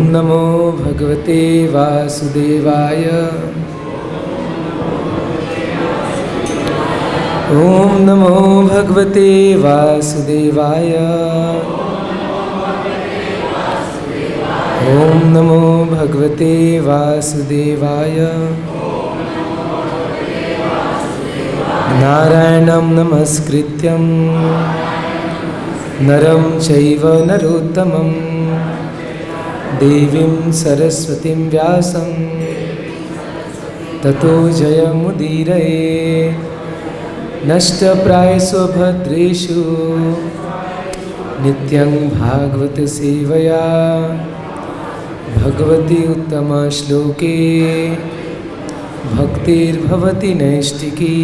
नमो भगवते वासुदेवाय। ओम नमो भगवते वासुदेवाय। ओम नमो भगवते वासुदेवाय। नारायणं नमस्कृत्यं नरं चैव नरोत्तमं देवीं सरस्वतीं व्यासं ततो जयमुदीरये। नष्टप्रायेषु भद्रेषु नित्यं भागवत सेवया भगवती उत्तमश्लोके भक्तिर्भवति नैष्टिकी।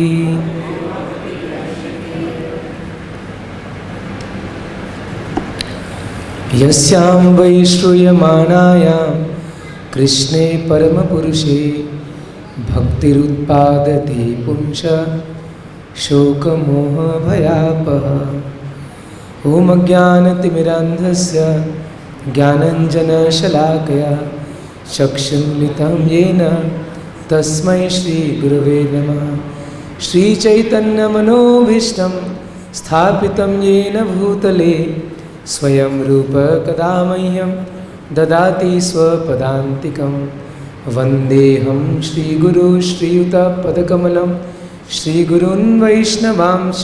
यस्यां वै श्रूयमाणायां कृष्णे परमपुरुषे भक्तिरुत्पादते पुंस शोकमोहभयापः। ॐ अज्ञानतिमिरान्धस्य ज्ञानञ्जनशलाकया चक्षुन्मिलितं येन तस्मै श्रीगुरवे नमः। श्रीचैतन्यमनोभीष्टं स्थापितं येन भूतले स्वयं रूप कदा मह्यं ददाति स्वपदान्तिकं। वन्देऽहं श्रीगुरु श्रीयुतपदकमलं श्रीगुरून् वैष्णवांश।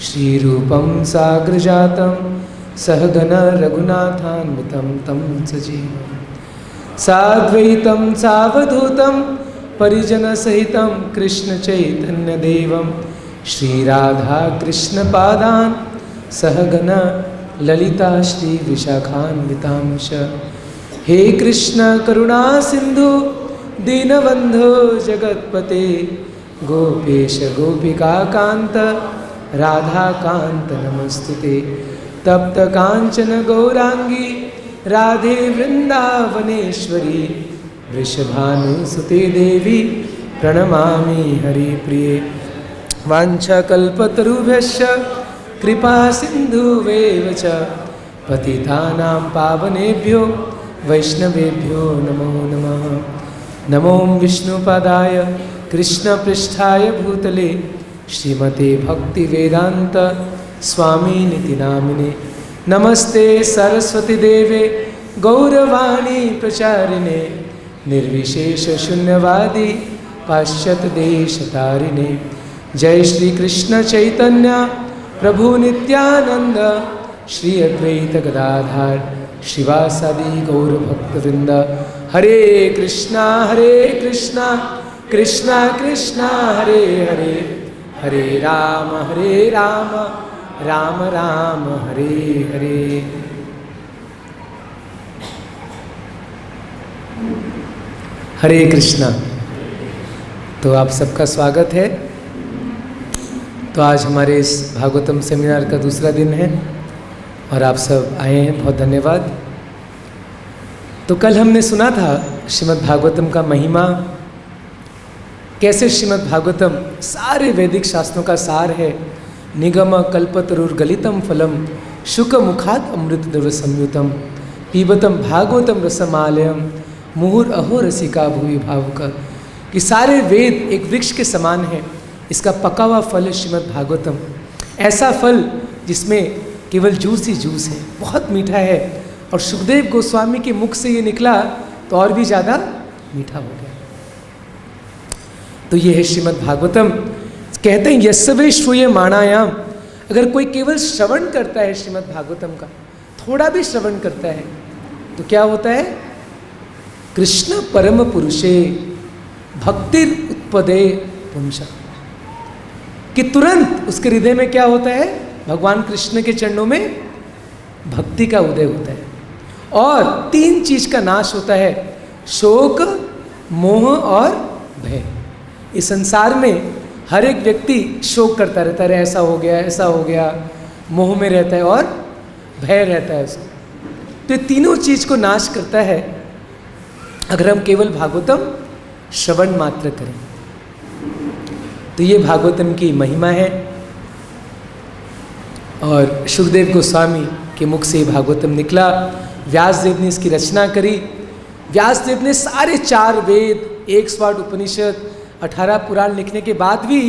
श्रीरूपं साग्रजातं सहगण रघुनाथान्वितं तं सजीवं साद्वैतं सावधूतं परिजनसहितं कृष्णचैतन्यदेवं श्रीराधाकृष्णपादान् सहगण ललिता श्रीविशाखान्वितांश। हे कृष्ण करुणा सिंधु दीनबंधो जगत्पते गोपेश गोपिका कांत राधा कांत नमस्तुते। तप्त कांचन गौरांगी राधे वृंदावनेश्वरी वृषभानुसुते देवी प्रणमामि हरिप्रिये। वाञ्छाकल्पतरुभ्यश्च कृपा सिन्धुवेव च पतितानां पावनेभ्यो वैष्णवेभ्यो नमो नमः। नमो विष्णुपादाय कृष्णपृष्ठाय भूतले श्रीमते भक्तिवेदांत स्वामिनिति नामिने। नमस्ते सरस्वती देवे गौरवाणी प्रचारिणे निर्विशेष शून्यवादी पाश्चात्य देशतारिणे। जय श्री कृष्ण चैतन्य प्रभु नित्यानंद श्री अद्वैत गदाधर शिवासादि गौरभक्तवृंद। हरे कृष्णा कृष्णा कृष्णा हरे हरे हरे राम राम राम हरे हरे। हरे कृष्णा। तो आप सबका स्वागत है। तो आज हमारे इस भागवतम सेमिनार का दूसरा दिन है और आप सब आए हैं, बहुत धन्यवाद। तो कल हमने सुना था श्रीमद् भागवतम का महिमा, कैसे श्रीमद् भागवतम सारे वैदिक शास्त्रों का सार है। निगम कल्पतरुर्गलितम फलम शुक मुखात अमृत द्रव संयुतम पीबतम भागवतम रसमालयम मुहुर अहो रसिका भूमि भावुका। कि सारे वेद एक वृक्ष के समान है, इसका पका हुआ फल है श्रीमद् भागवतम। ऐसा फल जिसमें केवल जूस ही जूस है, बहुत मीठा है। और सुखदेव गोस्वामी के मुख से ये निकला तो और भी ज़्यादा मीठा हो गया। तो ये है श्रीमद् भागवतम। कहते हैं यस्वे श्रूयमाणायाम, अगर कोई केवल श्रवण करता है श्रीमद् भागवतम का, थोड़ा भी श्रवण करता है तो क्या होता है? कृष्ण परम पुरुषे भक्तिर उत्पदे पुंसा, कि तुरंत उसके हृदय में क्या होता है? भगवान कृष्ण के चरणों में भक्ति का उदय होता है। और तीन चीज का नाश होता है, शोक, मोह और भय। इस संसार में हर एक व्यक्ति शोक करता रहता है, ऐसा हो गया ऐसा हो गया, मोह में रहता है और भय रहता है उसको। तो ये तीनों चीज को नाश करता है अगर हम केवल भागवतम श्रवण मात्र करें। तो ये भागवतम की महिमा है। और सुखदेव गोस्वामी के मुख से भागवतम निकला व्यासदेव ने इसकी रचना करी। व्यासदेव ने सारे 4 वेद, 108 उपनिषद, 18 पुराण लिखने के बाद भी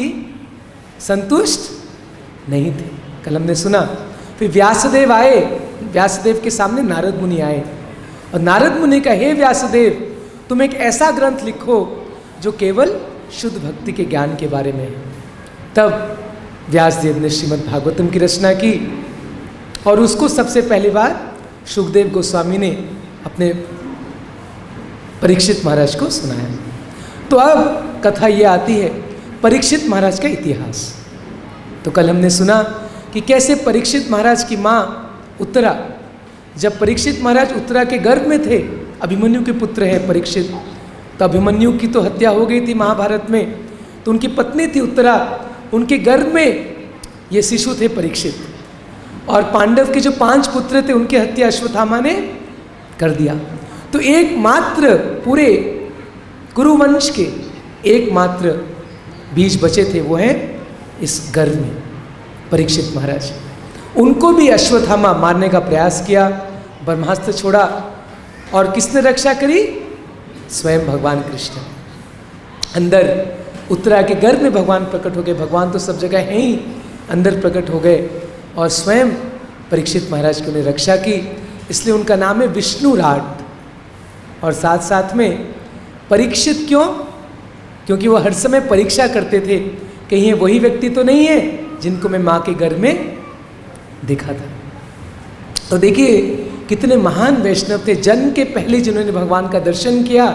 संतुष्ट नहीं थे। कल हमने सुना, फिर व्यासदेव आए, व्यासदेव के सामने नारद मुनि आए और नारद मुनि का, हे व्यासदेव, तुम एक ऐसा ग्रंथ लिखो जो केवल शुद्ध भक्ति के ज्ञान के बारे में है। तब व्यासदेव ने श्रीमद् भागवतम की रचना की और उसको सबसे पहली बार शुकदेव गोस्वामी ने अपने परीक्षित महाराज को सुनाया। तो अब कथा ये आती है परीक्षित महाराज का इतिहास। तो कल हमने सुना कि कैसे परीक्षित महाराज की माँ उत्तरा, जब परीक्षित महाराज उत्तरा के गर्भ में थे, अभिमन्यु के पुत्र हैं परीक्षित, तो अभिमन्यु की तो हत्या हो गई थी महाभारत में, तो उनकी पत्नी थी उत्तरा, उनके गर्भ में ये शिशु थे परीक्षित, और पांडव के जो 5 पुत्र थे उनकी हत्या अश्वत्थामा ने कर दिया। तो एकमात्र पूरे कुरुवंश के एकमात्र बीज बचे थे, वो हैं इस गर्भ में परीक्षित महाराज। उनको भी अश्वत्थामा मारने का प्रयास किया, ब्रह्मास्त्र छोड़ा, और किसने रक्षा करी? स्वयं भगवान कृष्ण। अंदर उत्तरा के गर्भ में भगवान प्रकट हो गए। भगवान तो सब जगह हैं ही, अंदर प्रकट हो गए और स्वयं परीक्षित महाराज की उन्हें रक्षा की। इसलिए उनका नाम है विष्णुराट। और साथ साथ में परीक्षित क्यों? क्योंकि वो हर समय परीक्षा करते थे, कहीं ये वही व्यक्ति तो नहीं है जिनको मैं माँ के गर्भ में देखा था। तो देखिए कितने महान वैष्णव थे, जन्म के पहले जिन्होंने भगवान का दर्शन किया।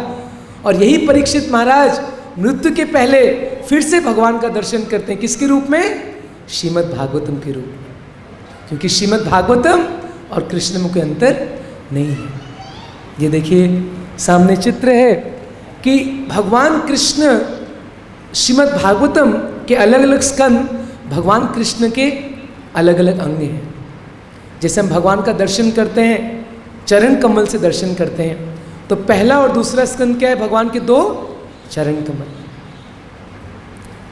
और यही परीक्षित महाराज मृत्यु के पहले फिर से भगवान का दर्शन करते हैं। किसके रूप में? श्रीमद् भागवतम के रूप में, क्योंकि श्रीमद् भागवतम और कृष्ण में कोई अंतर नहीं है। ये देखिए सामने चित्र है कि भगवान कृष्ण, श्रीमद् भागवतम के अलग अलग स्कंद भगवान कृष्ण के अलग अलग अंग हैं। जैसे हम भगवान का दर्शन करते हैं, चरण कमल से दर्शन करते हैं, तो पहला और दूसरा स्कंद क्या है? भगवान के 2 चरण कमल।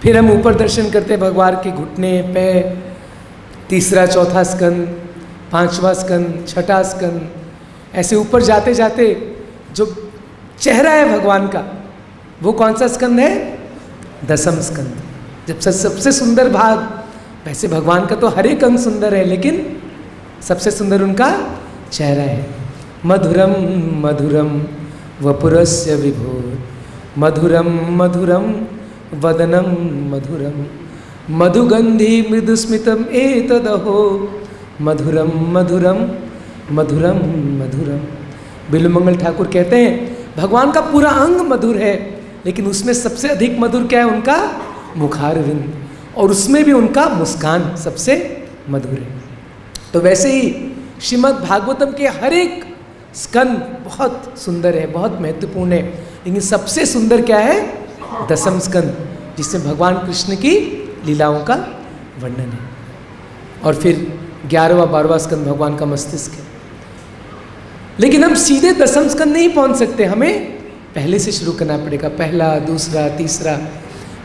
फिर हम ऊपर दर्शन करते हैं भगवान के घुटने, पैर, तीसरा चौथा स्कंद, 5वां स्कंद, 6ठा स्कंद, ऐसे ऊपर जाते जाते जो चेहरा है भगवान का, वो कौन सा स्कंद है? 10वां स्कंद। जब सबसे सुंदर भाग, वैसे भगवान का तो हर एक अंग सुंदर है, लेकिन सबसे सुंदर उनका चेहरा है। मधुरम मधुरम वपुरस्य विभोर, मधुरम मधुरम वदनम मधुरम, मधुगंधी मृदुस्मितम एतदहो, मधुरम मधुरम मधुरम मधुरम। बिल्वमंगल ठाकुर कहते हैं भगवान का पूरा अंग मधुर है, लेकिन उसमें सबसे अधिक मधुर क्या है? उनका मुखारविंद, और उसमें भी उनका मुस्कान सबसे मधुर है। तो वैसे ही श्रीमद् भागवतम के हर एक स्कंद बहुत सुंदर है, बहुत महत्वपूर्ण है, लेकिन सबसे सुंदर क्या है? 10वां स्कंद, जिसमें भगवान कृष्ण की लीलाओं का वर्णन है। और फिर 11वां 12वां स्कंद भगवान का मस्तिष्क है। लेकिन हम सीधे 10वां स्कंद नहीं पहुंच सकते, हमें पहले से शुरू करना पड़ेगा, पहला, दूसरा, तीसरा।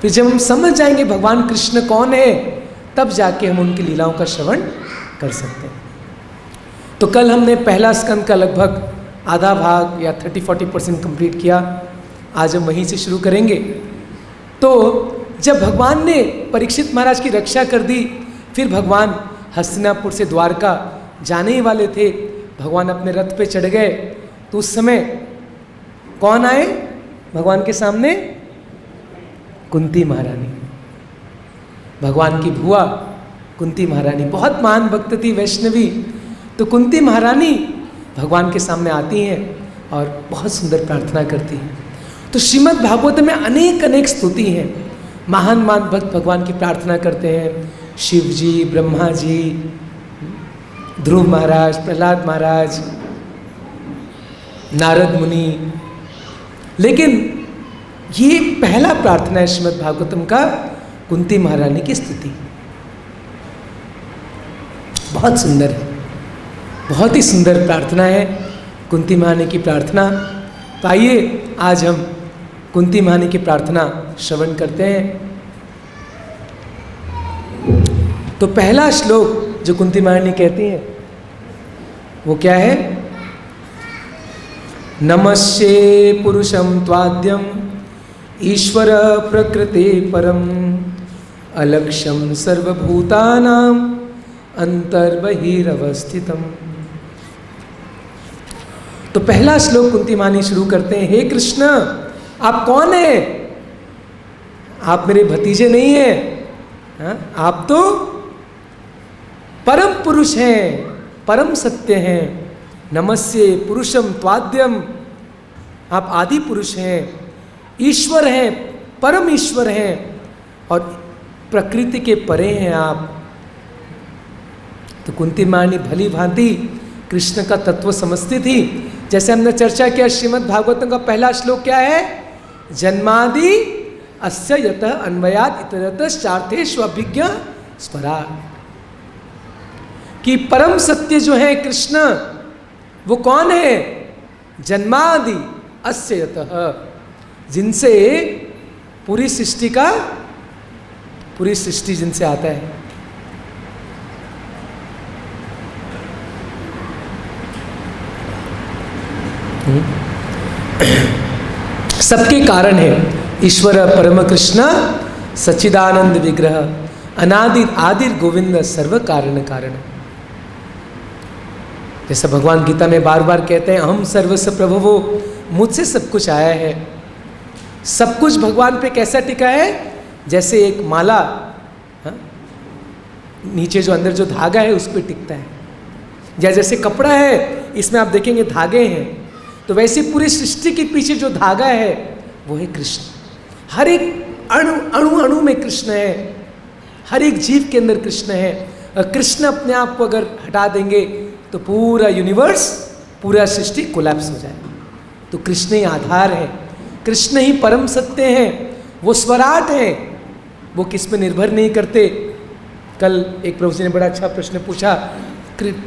फिर जब हम समझ जाएंगे भगवान कृष्ण कौन है, तब जाके हम उनकी लीलाओं का श्रवण कर सकते हैं। तो कल हमने पहला स्कंद का लगभग आधा भाग या 30-40% कंप्लीट किया। आज हम वहीं से शुरू करेंगे। तो जब भगवान ने परीक्षित महाराज की रक्षा कर दी, फिर भगवान हस्तिनापुर से द्वारका जाने ही वाले थे। भगवान अपने रथ पे चढ़ गए, तो उस समय कौन आए भगवान के सामने? कुंती महारानी, भगवान की बुआ कुंती महारानी, बहुत महान भक्त थी, वैष्णवी। तो कुंती महारानी भगवान के सामने आती हैं और बहुत सुंदर प्रार्थना करती हैं। तो श्रीमद् भागवत में अनेक अनेक स्तुति हैं। महान महान भक्त भगवान की प्रार्थना करते हैं, शिव जी, ब्रह्मा जी, ध्रुव महाराज, प्रहलाद महाराज, नारद मुनि। लेकिन ये पहला प्रार्थना है श्रीमद् भागवतम का, कुंती महारानी की स्तुति। बहुत सुंदर है, बहुत ही सुंदर प्रार्थना है कुंती महारानी की प्रार्थना। तो आइए आज हम कुंती महारानी की प्रार्थना श्रवण करते हैं। तो पहला श्लोक जो कुंती महारानी कहती हैं वो क्या है? नमस्ये पुरुषं त्वाद्यम ईश्वर प्रकृते परम अलक्ष्यम सर्वभूतानां अंतर्बहिरवस्थितम। तो पहला श्लोक कुंती मानी शुरू करते हैं, हे कृष्ण आप कौन हैं? आप मेरे भतीजे नहीं हैं, आप तो परम पुरुष हैं, परम सत्य हैं। नमस्ये पुरुषम त्वाद्यम, आप आदि पुरुष हैं, ईश्वर हैं, परम ईश्वर हैं और प्रकृति के परे हैं आप। तो कुंती मानी भली भांति कृष्ण का तत्व समझती थी। जैसे हमने चर्चा किया, श्रीमद् भागवतम का पहला श्लोक क्या है? जन्मादि अस्य यतः अन्वयात् इतरतः चार्थेषु अभिज्ञा स्वराट्, कि परम सत्य जो है कृष्ण, वो कौन है? जन्मादि अस्य यतः, जिनसे पूरी सृष्टि जिनसे आता है। सबके कारण है। ईश्वर परम कृष्ण सच्चिदानंद विग्रह अनादि आदि गोविंद सर्व कारण कारण। जैसा भगवान गीता में बार बार कहते हैं, अहम सर्वस्व प्रभुवो, मुझसे सब कुछ आया है। सब कुछ भगवान पे कैसा टिका है? जैसे एक माला, नीचे जो अंदर जो धागा है उस पर टिकता है, या जैसे कपड़ा है इसमें आप देखेंगे धागे हैं, तो वैसे पूरी सृष्टि के पीछे जो धागा है वो है कृष्ण। हर एक अणु में कृष्ण है, हर एक जीव के अंदर कृष्ण है। और कृष्ण अपने आप को अगर हटा देंगे तो पूरा यूनिवर्स, पूरा सृष्टि कोलैप्स हो जाएगा। तो कृष्ण ही आधार है, कृष्ण ही परम सत्य हैं, वो स्वराट हैं, वो किस पे निर्भर नहीं करते। कल एक प्रभु जी ने बड़ा अच्छा प्रश्न पूछा,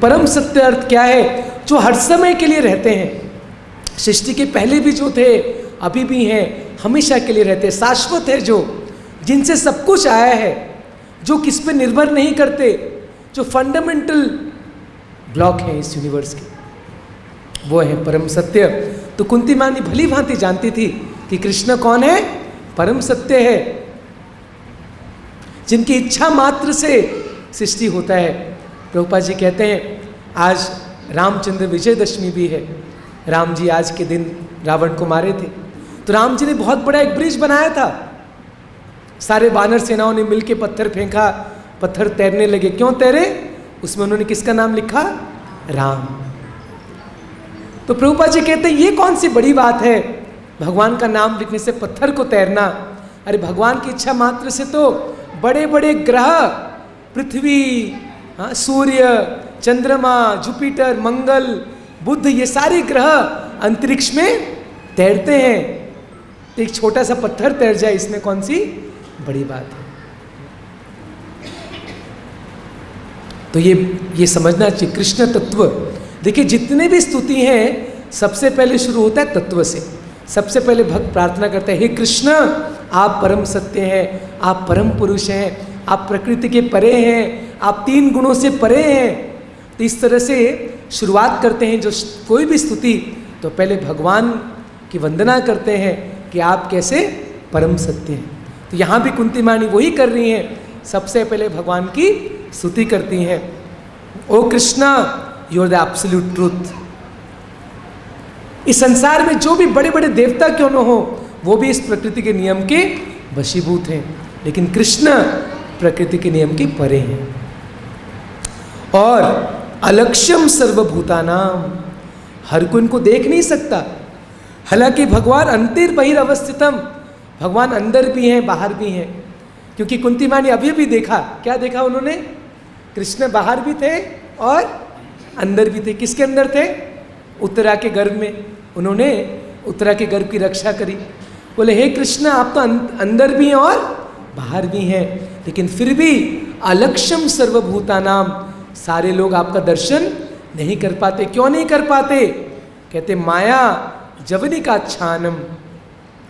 परम सत्य अर्थ क्या है? जो हर समय के लिए रहते हैं, सृष्टि के पहले भी जो थे अभी भी हैं, हमेशा के लिए रहते, शाश्वत है, जो जिनसे सब कुछ आया है, जो किस पे निर्भर नहीं करते, जो फंडामेंटल ब्लॉक है इस यूनिवर्स के, वो है परम सत्य। तो कुंती मानी भली भांति जानती थी कि कृष्ण कौन है? परम सत्य है, जिनकी इच्छा मात्र से सृष्टि होता है। प्रभुपाद जी कहते हैं आज रामचंद्र विजयदशमी भी है। राम जी आज के दिन रावण को मारे थे, तो राम जी ने बहुत बड़ा एक ब्रिज बनाया था। सारे वानर सेनाओं ने मिलकर पत्थर फेंका, पत्थर तैरने लगे। क्यों तैरे? उसमें उन्होंने किसका नाम लिखा? राम। तो प्रभुपाद जी कहते हैं ये कौन सी बड़ी बात है, भगवान का नाम लिखने से पत्थर को तैरना? अरे भगवान की इच्छा मात्र से तो बड़े बड़े ग्रह, पृथ्वी, सूर्य, चंद्रमा, जुपिटर, मंगल, बुध, ये सारे ग्रह अंतरिक्ष में तैरते हैं। तो एक छोटा सा पत्थर तैर जाए, इसमें कौन सी बड़ी बात है? तो ये समझना चाहिए कृष्ण तत्व। देखिए जितने भी स्तुति हैं सबसे पहले शुरू होता है तत्व से। सबसे पहले भक्त प्रार्थना करता है, हे कृष्ण आप परम सत्य हैं, आप परम पुरुष हैं, आप प्रकृति के परे हैं, आप तीन गुणों से परे हैं। तो इस तरह से शुरुआत करते हैं जो कोई भी स्तुति, तो पहले भगवान की वंदना करते हैं कि आप कैसे परम सत्य हैं। तो यहाँ भी कुंती मानी वही कर रही हैं, सबसे पहले भगवान की स्तुति करती हैं। Oh Krishna you are the absolute truth. इस संसार में जो भी बड़े बड़े देवता क्यों न हो, वो भी इस प्रकृति के नियम के वशीभूत हैं, लेकिन कृष्ण प्रकृति के नियम के परे हैं। और अलक्ष्यम सर्वभूतानाम, हर कोई इनको देख नहीं सकता। हालांकि भगवान अंतर्बहिरवस्थितम, भगवान अंदर भी हैं बाहर भी हैं। क्योंकि कुंती माँ ने अभी भी देखा, क्या देखा उन्होंने? कृष्ण बाहर भी थे और अंदर भी थे। किसके अंदर थे? उत्तरा के गर्भ में। उन्होंने उत्तरा के गर्भ की रक्षा करी। बोले हे कृष्ण आप तो अंदर भी हैं और बाहर भी हैं, लेकिन फिर भी अलक्ष्यम सर्वभूतानाम, सारे लोग आपका दर्शन नहीं कर पाते। क्यों नहीं कर पाते? कहते माया जवनिका छानम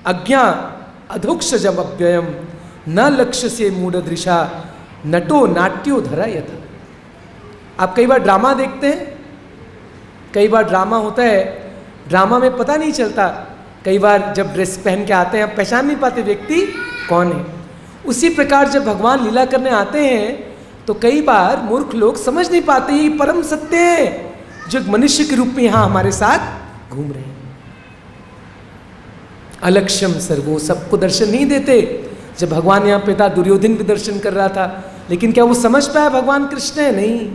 अज्ञा अधोक्षजम अव्ययम न लक्ष्य से मूढ़ दृशा नटो नाट्यो धरा यथा। आप कई बार ड्रामा देखते हैं, कई बार ड्रामा होता है ड्रामा में पता नहीं चलता, कई बार जब ड्रेस पहन के आते हैं आप पहचान नहीं पाते व्यक्ति कौन है। उसी प्रकार जब भगवान लीला करने आते हैं तो कई बार मूर्ख लोग समझ नहीं पाते ये परम सत्य है जो एक मनुष्य के रूप में यहाँ हमारे साथ घूम रहे हैं। अलक्ष्यम सर्वो, सबको दर्शन नहीं देते। जब भगवान यहाँ पिता दुर्योधन भी दर्शन कर रहा था, लेकिन क्या वो समझ पाया भगवान कृष्ण है? नहीं,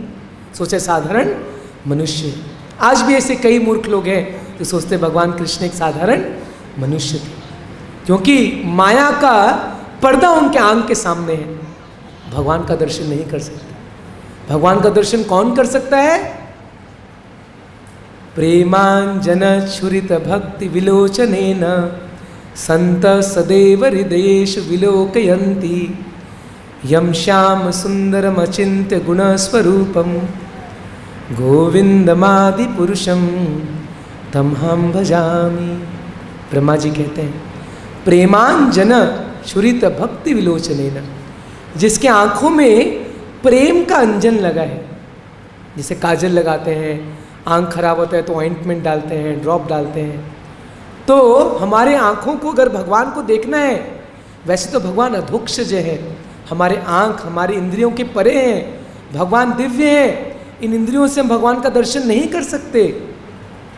सोचे साधारण मनुष्य। आज भी ऐसे कई मूर्ख लोग हैं जो सोचते भगवान कृष्ण एक साधारण मनुष्य थे, क्योंकि माया का पर्दा उनके आंख के सामने है, भगवान का दर्शन नहीं कर सकते। भगवान का दर्शन कौन कर सकता है? प्रेमांजन छुरित भक्ति विलोचनेन संत सदैव हृदयेश विलोकयन्ति यम श्याम सुंदरम अचिंत्य गुण स्वरूपम गोविंदमादि पुरुषम तम हम भजामि। ब्रह्मा जी कहते हैं प्रेमांजन छुरित भक्ति विलोचनेन, जिसके आंखों में प्रेम का अंजन लगा है। जैसे काजल लगाते हैं, आंख खराब होता है तो ऑइंटमेंट डालते हैं, ड्रॉप डालते हैं। तो हमारे आँखों को अगर भगवान को देखना है, वैसे तो भगवान अधोक्षज है, हमारे आँख हमारी इंद्रियों के परे हैं, भगवान दिव्य हैं, इन इंद्रियों से हम भगवान का दर्शन नहीं कर सकते।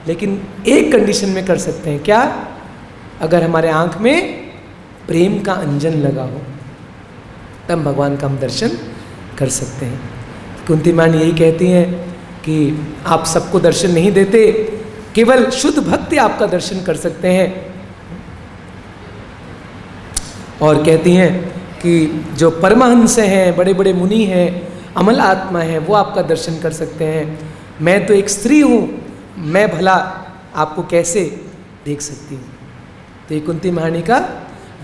लेकिन एक कंडीशन में कर सकते हैं, क्या? अगर हमारे आँख में प्रेम का अंजन लगा हो, तब भगवान का हम दर्शन कर सकते हैं। कुंती मान यही कहती हैं कि आप सबको दर्शन नहीं देते, केवल शुद्ध भक्ति आपका दर्शन कर सकते हैं। और कहती हैं कि जो परमहंस हैं, बड़े बड़े मुनि हैं, अमल आत्मा है, वो आपका दर्शन कर सकते हैं। मैं तो एक स्त्री हूँ, मैं भला आपको कैसे देख सकती हूँ? तो ये कुंती महारानी का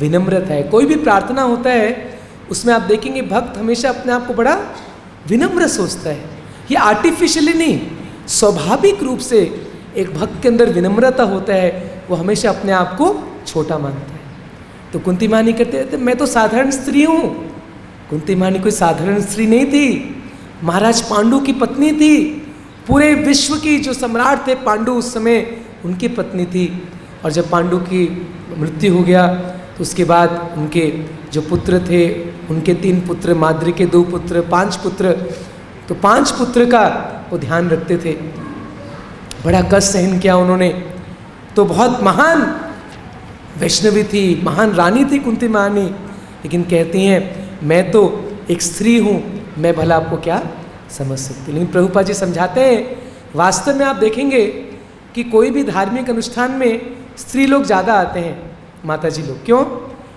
विनम्रत है। कोई भी प्रार्थना होता है उसमें आप देखेंगे भक्त हमेशा अपने आप को बड़ा विनम्र सोचता है। ये आर्टिफिशियली नहीं, स्वाभाविक रूप से एक भक्त के अंदर विनम्रता होता है, वो हमेशा अपने आप को छोटा मानता है। तो कुंती महारानी कहते थे मैं तो साधारण स्त्री हूँ। कुंती महारानी कोई साधारण स्त्री नहीं थी, महाराज पांडु की पत्नी थी। पूरे विश्व की जो सम्राट थे पांडु उस समय, उनकी पत्नी थी। और जब पांडु की मृत्यु हो गया तो उसके बाद उनके जो पुत्र थे, उनके 3 पुत्र, माद्री के 2 पुत्र, 5 पुत्र, तो 5 पुत्र का वो ध्यान रखते थे। बड़ा कष्ट सहन किया उन्होंने। तो बहुत महान वैष्णवी थी, महान रानी थी कुंती महारानी, लेकिन कहती हैं मैं तो एक स्त्री हूँ, मैं भला आपको क्या समझ सकती। लेकिन प्रभुपाद जी समझाते हैं वास्तव में आप देखेंगे कि कोई भी धार्मिक अनुष्ठान में स्त्री लोग ज़्यादा आते हैं, माता जी लोग। क्यों?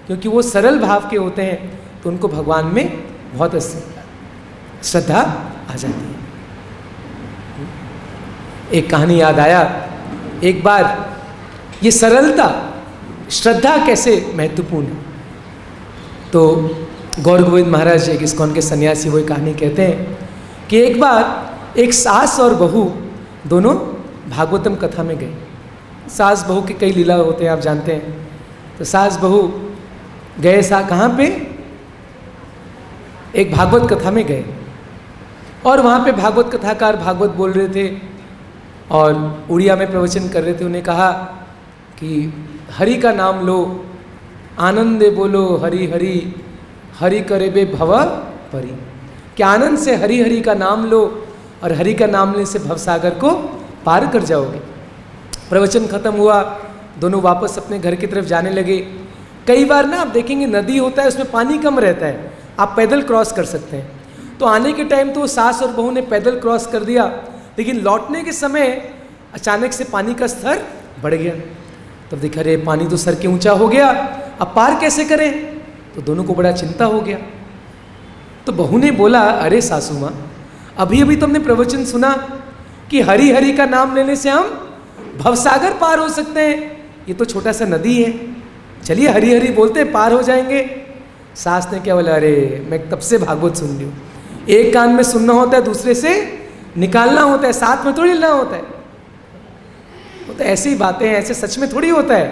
क्योंकि वो सरल भाव के होते हैं, तो उनको भगवान में बहुत श्रद्धा आ जाती है। एक कहानी याद आया, एक बार ये सरलता, श्रद्धा कैसे महत्वपूर्ण है। तो गौर गोविंद महाराज एक इस्कॉन के सन्यासी वो कहानी कहते हैं कि एक बार एक सास और बहू दोनों भागवतम कथा में गए। सास बहू के कई लीला होते हैं, आप जानते हैं। तो सास बहू गए कहाँ पे? एक भागवत कथा में गए, और वहाँ पे भागवत कथाकार भागवत बोल रहे थे और उड़िया में प्रवचन कर रहे थे। उन्हें कहा कि हरि का नाम लो, आनंदे बोलो हरि हरि, हरि करे बे भव परी। कि आनंद से हरि हरि का नाम लो, और हरि का नाम लेने से भवसागर को पार कर जाओगे। प्रवचन खत्म हुआ, दोनों वापस अपने घर की तरफ जाने लगे। कई बार ना आप देखेंगे नदी होता है, उसमें पानी कम रहता है, आप पैदल क्रॉस कर सकते हैं। तो आने के टाइम तो सास और बहू ने पैदल क्रॉस कर दिया, लेकिन लौटने के समय अचानक से पानी का स्तर बढ़ गया। तब देखा रे पानी तो सर के ऊंचा हो गया, अब पार कैसे करें? तो दोनों को बड़ा चिंता हो गया। तो बहू ने बोला, अरे सासू माँ, अभी अभी तुमने प्रवचन सुना कि हरि हरि का नाम लेने से हम भवसागर पार हो सकते हैं, ये तो छोटा सा नदी है, चलिए हरि हरि बोलते पार हो जाएंगे। सास ने क्या बोला, अरे मैं तब से भागवत सुन रही हूँ, एक कान में सुनना होता है, दूसरे से निकालना होता है, साथ में थोड़ी लेना होता है। वो तो ऐसी बातें हैं, ऐसे सच में थोड़ी होता है।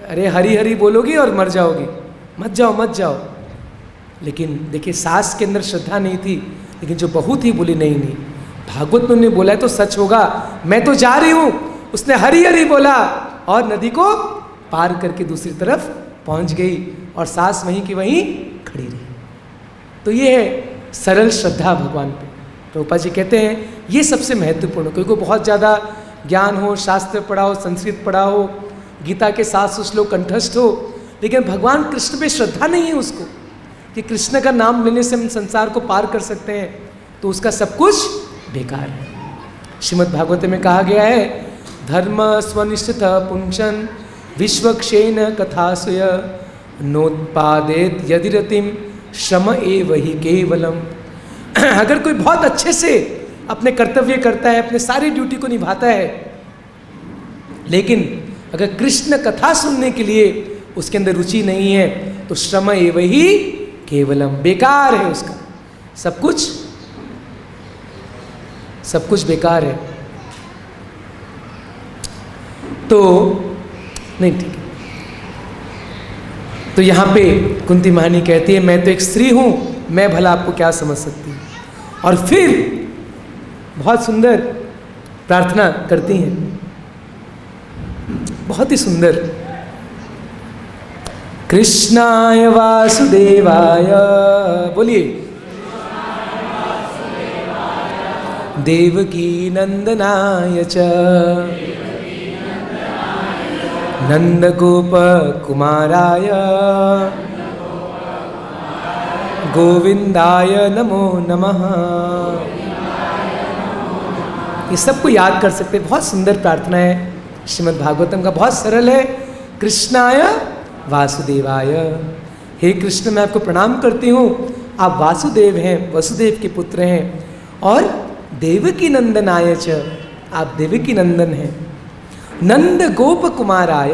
अरे हरि हरि बोलोगी और मर जाओगी, मत जाओ मत जाओ। लेकिन देखिए सास के अंदर श्रद्धा नहीं थी, लेकिन जो बहू थी बोली नहीं नहीं, भागवत में उन्होंने बोला है तो सच होगा, मैं तो जा रही हूँ, उसने हरी हरी बोला और नदी को पार करके दूसरी तरफ पहुंच गई और सास वहीं की वहीं खड़ी रही। तो ये है सरल श्रद्धा भगवान पे। प्रभुपाद जी कहते हैं ये सबसे महत्वपूर्ण, क्योंकि बहुत ज़्यादा ज्ञान हो, शास्त्र पढ़ा हो, संस्कृत पढ़ा हो, गीता के 700 श्लोक कंठस्थ हो, लेकिन भगवान कृष्ण पे श्रद्धा नहीं है उसको कि कृष्ण का नाम लेने से हम संसार को पार कर सकते हैं, तो उसका सब कुछ बेकार है। श्रीमद् भागवत में कहा गया है, धर्म स्वनिष्ठित पुंसन विश्वक्षेन कथासुय नोत्पादेत यदि रतिम श्रम एव ही केवलम। अगर कोई बहुत अच्छे से अपने कर्तव्य करता है, अपने सारी ड्यूटी को निभाता है, लेकिन अगर कृष्ण कथा सुनने के लिए उसके अंदर रुचि नहीं है, तो श्रम एव ही केवलम, बेकार है उसका, सब कुछ बेकार है। तो नहीं, ठीक है। तो यहाँ पे कुंती महारानी कहती है, मैं तो एक स्त्री हूँ, मैं भला आपको क्या समझ सकती हूँ। और फिर बहुत सुंदर प्रार्थना करती हैं, बहुत ही सुंदर। कृष्णाय वासुदेवाय, बोलिए, देवकी नंदनाय च नंदगोप कुमाराय गोविंदाय नमो नमः। ये सबको याद कर सकते हैं, बहुत सुंदर प्रार्थना है श्रीमद् भागवतम का, बहुत सरल है। कृष्णाय वासुदेवाय, हे कृष्ण मैं आपको प्रणाम करती हूँ, आप वासुदेव हैं, वसुदेव के पुत्र हैं, और देवकी नंदनाय च, आप देवकी नंदन हैं। नंद गोप कुमाराय,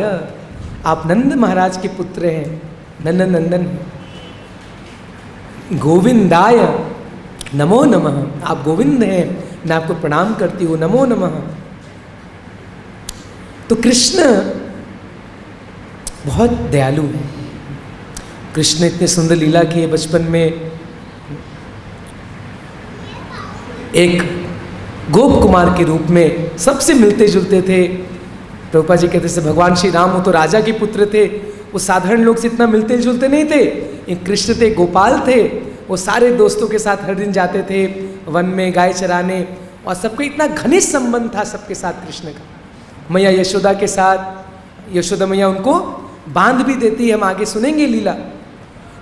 आप नंद महाराज के पुत्र हैं, नंद नंदन हैं। गोविंदाय नमो नमः, आप गोविंद हैं, मैं आपको प्रणाम करती हूँ, नमो नमः। तो कृष्ण बहुत दयालु है। कृष्ण इतने सुंदर लीला किए बचपन में, एक गोप कुमार के रूप में सबसे मिलते जुलते थे। प्रभुपाद जी कहते थे भगवान श्री राम वो तो राजा के पुत्र थे, वो साधारण लोग से इतना मिलते जुलते नहीं थे। एक कृष्ण थे, गोपाल थे, वो सारे दोस्तों के साथ हर दिन जाते थे वन में गाय चराने, और सबको इतना घनिष्ठ संबंध था सबके साथ कृष्ण का। मैया यशोदा के साथ, यशोदा मैया उनको बांध भी देती है, हम आगे सुनेंगे लीला।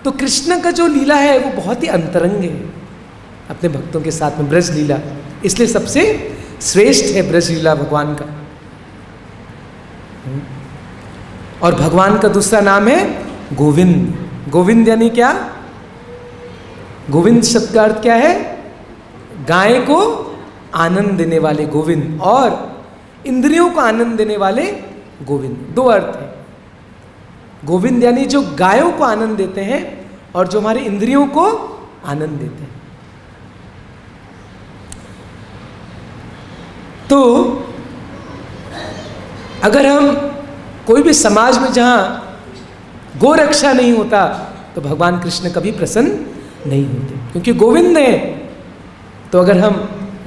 तो कृष्ण का जो लीला है वो बहुत ही अंतरंग है अपने भक्तों के साथ में, ब्रज लीला, इसलिए सबसे श्रेष्ठ है ब्रज लीला भगवान का। और भगवान का दूसरा नाम है गोविंद। गोविंद यानी क्या? गोविंद शब्द का अर्थ क्या है? गाय को आनंद देने वाले गोविंद, और इंद्रियों को आनंद देने वाले गोविंद, दो अर्थ है। गोविंद यानी जो गायों को आनंद देते हैं और जो हमारे इंद्रियों को आनंद देते हैं। तो अगर हम कोई भी समाज में जहाँ गो रक्षा नहीं होता तो भगवान कृष्ण कभी प्रसन्न नहीं होते, क्योंकि गोविंद है। तो अगर हम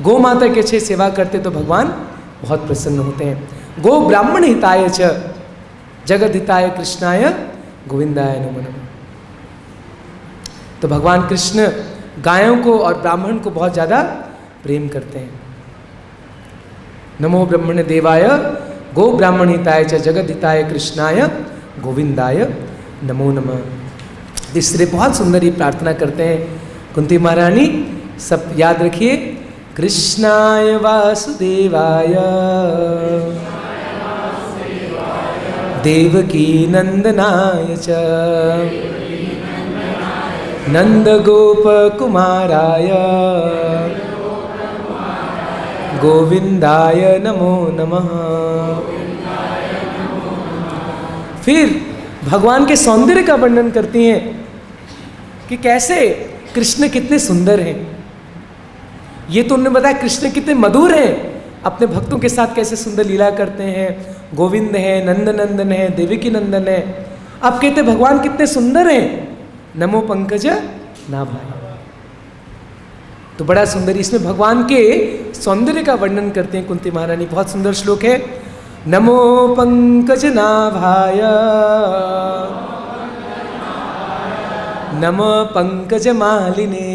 गौ माता की अच्छे सेवा करते तो भगवान बहुत प्रसन्न होते हैं। गो ब्राह्मण हिताय च जगद हिताय कृष्णाय गोविंदाय नमो नमः। तो भगवान कृष्ण गायों को और ब्राह्मण को बहुत ज़्यादा प्रेम करते हैं। नमो ब्रह्मण देवाय गो ब्राह्मण हिताय च जगद हिताय कृष्णाय गोविंदाय नमो नमः। तीसरे बहुत सुंदर ये प्रार्थना करते हैं कुंती महारानी, सब याद रखिए। कृष्णाय वासुदेवाय देवकी नंदनाय च नंद गोप कुमाराय गोविंदाय नमो नमः। फिर भगवान के सौंदर्य का वर्णन करती हैं कि कैसे कृष्ण कितने सुंदर हैं। ये तो उन्होंने बताया कृष्ण कितने मधुर हैं, अपने भक्तों के साथ कैसे सुंदर लीला करते हैं। गोविंद है, नंद नंदन है, देवकी नंदन है। अब कहते भगवान कितने सुंदर हैं, नमो पंकज नाभाय। तो बड़ा सुंदर, इसमें भगवान के सौंदर्य का वर्णन करते हैं कुंती महारानी। बहुत सुंदर श्लोक है। नमो पंकजनाभाय नमः पंकजमालिने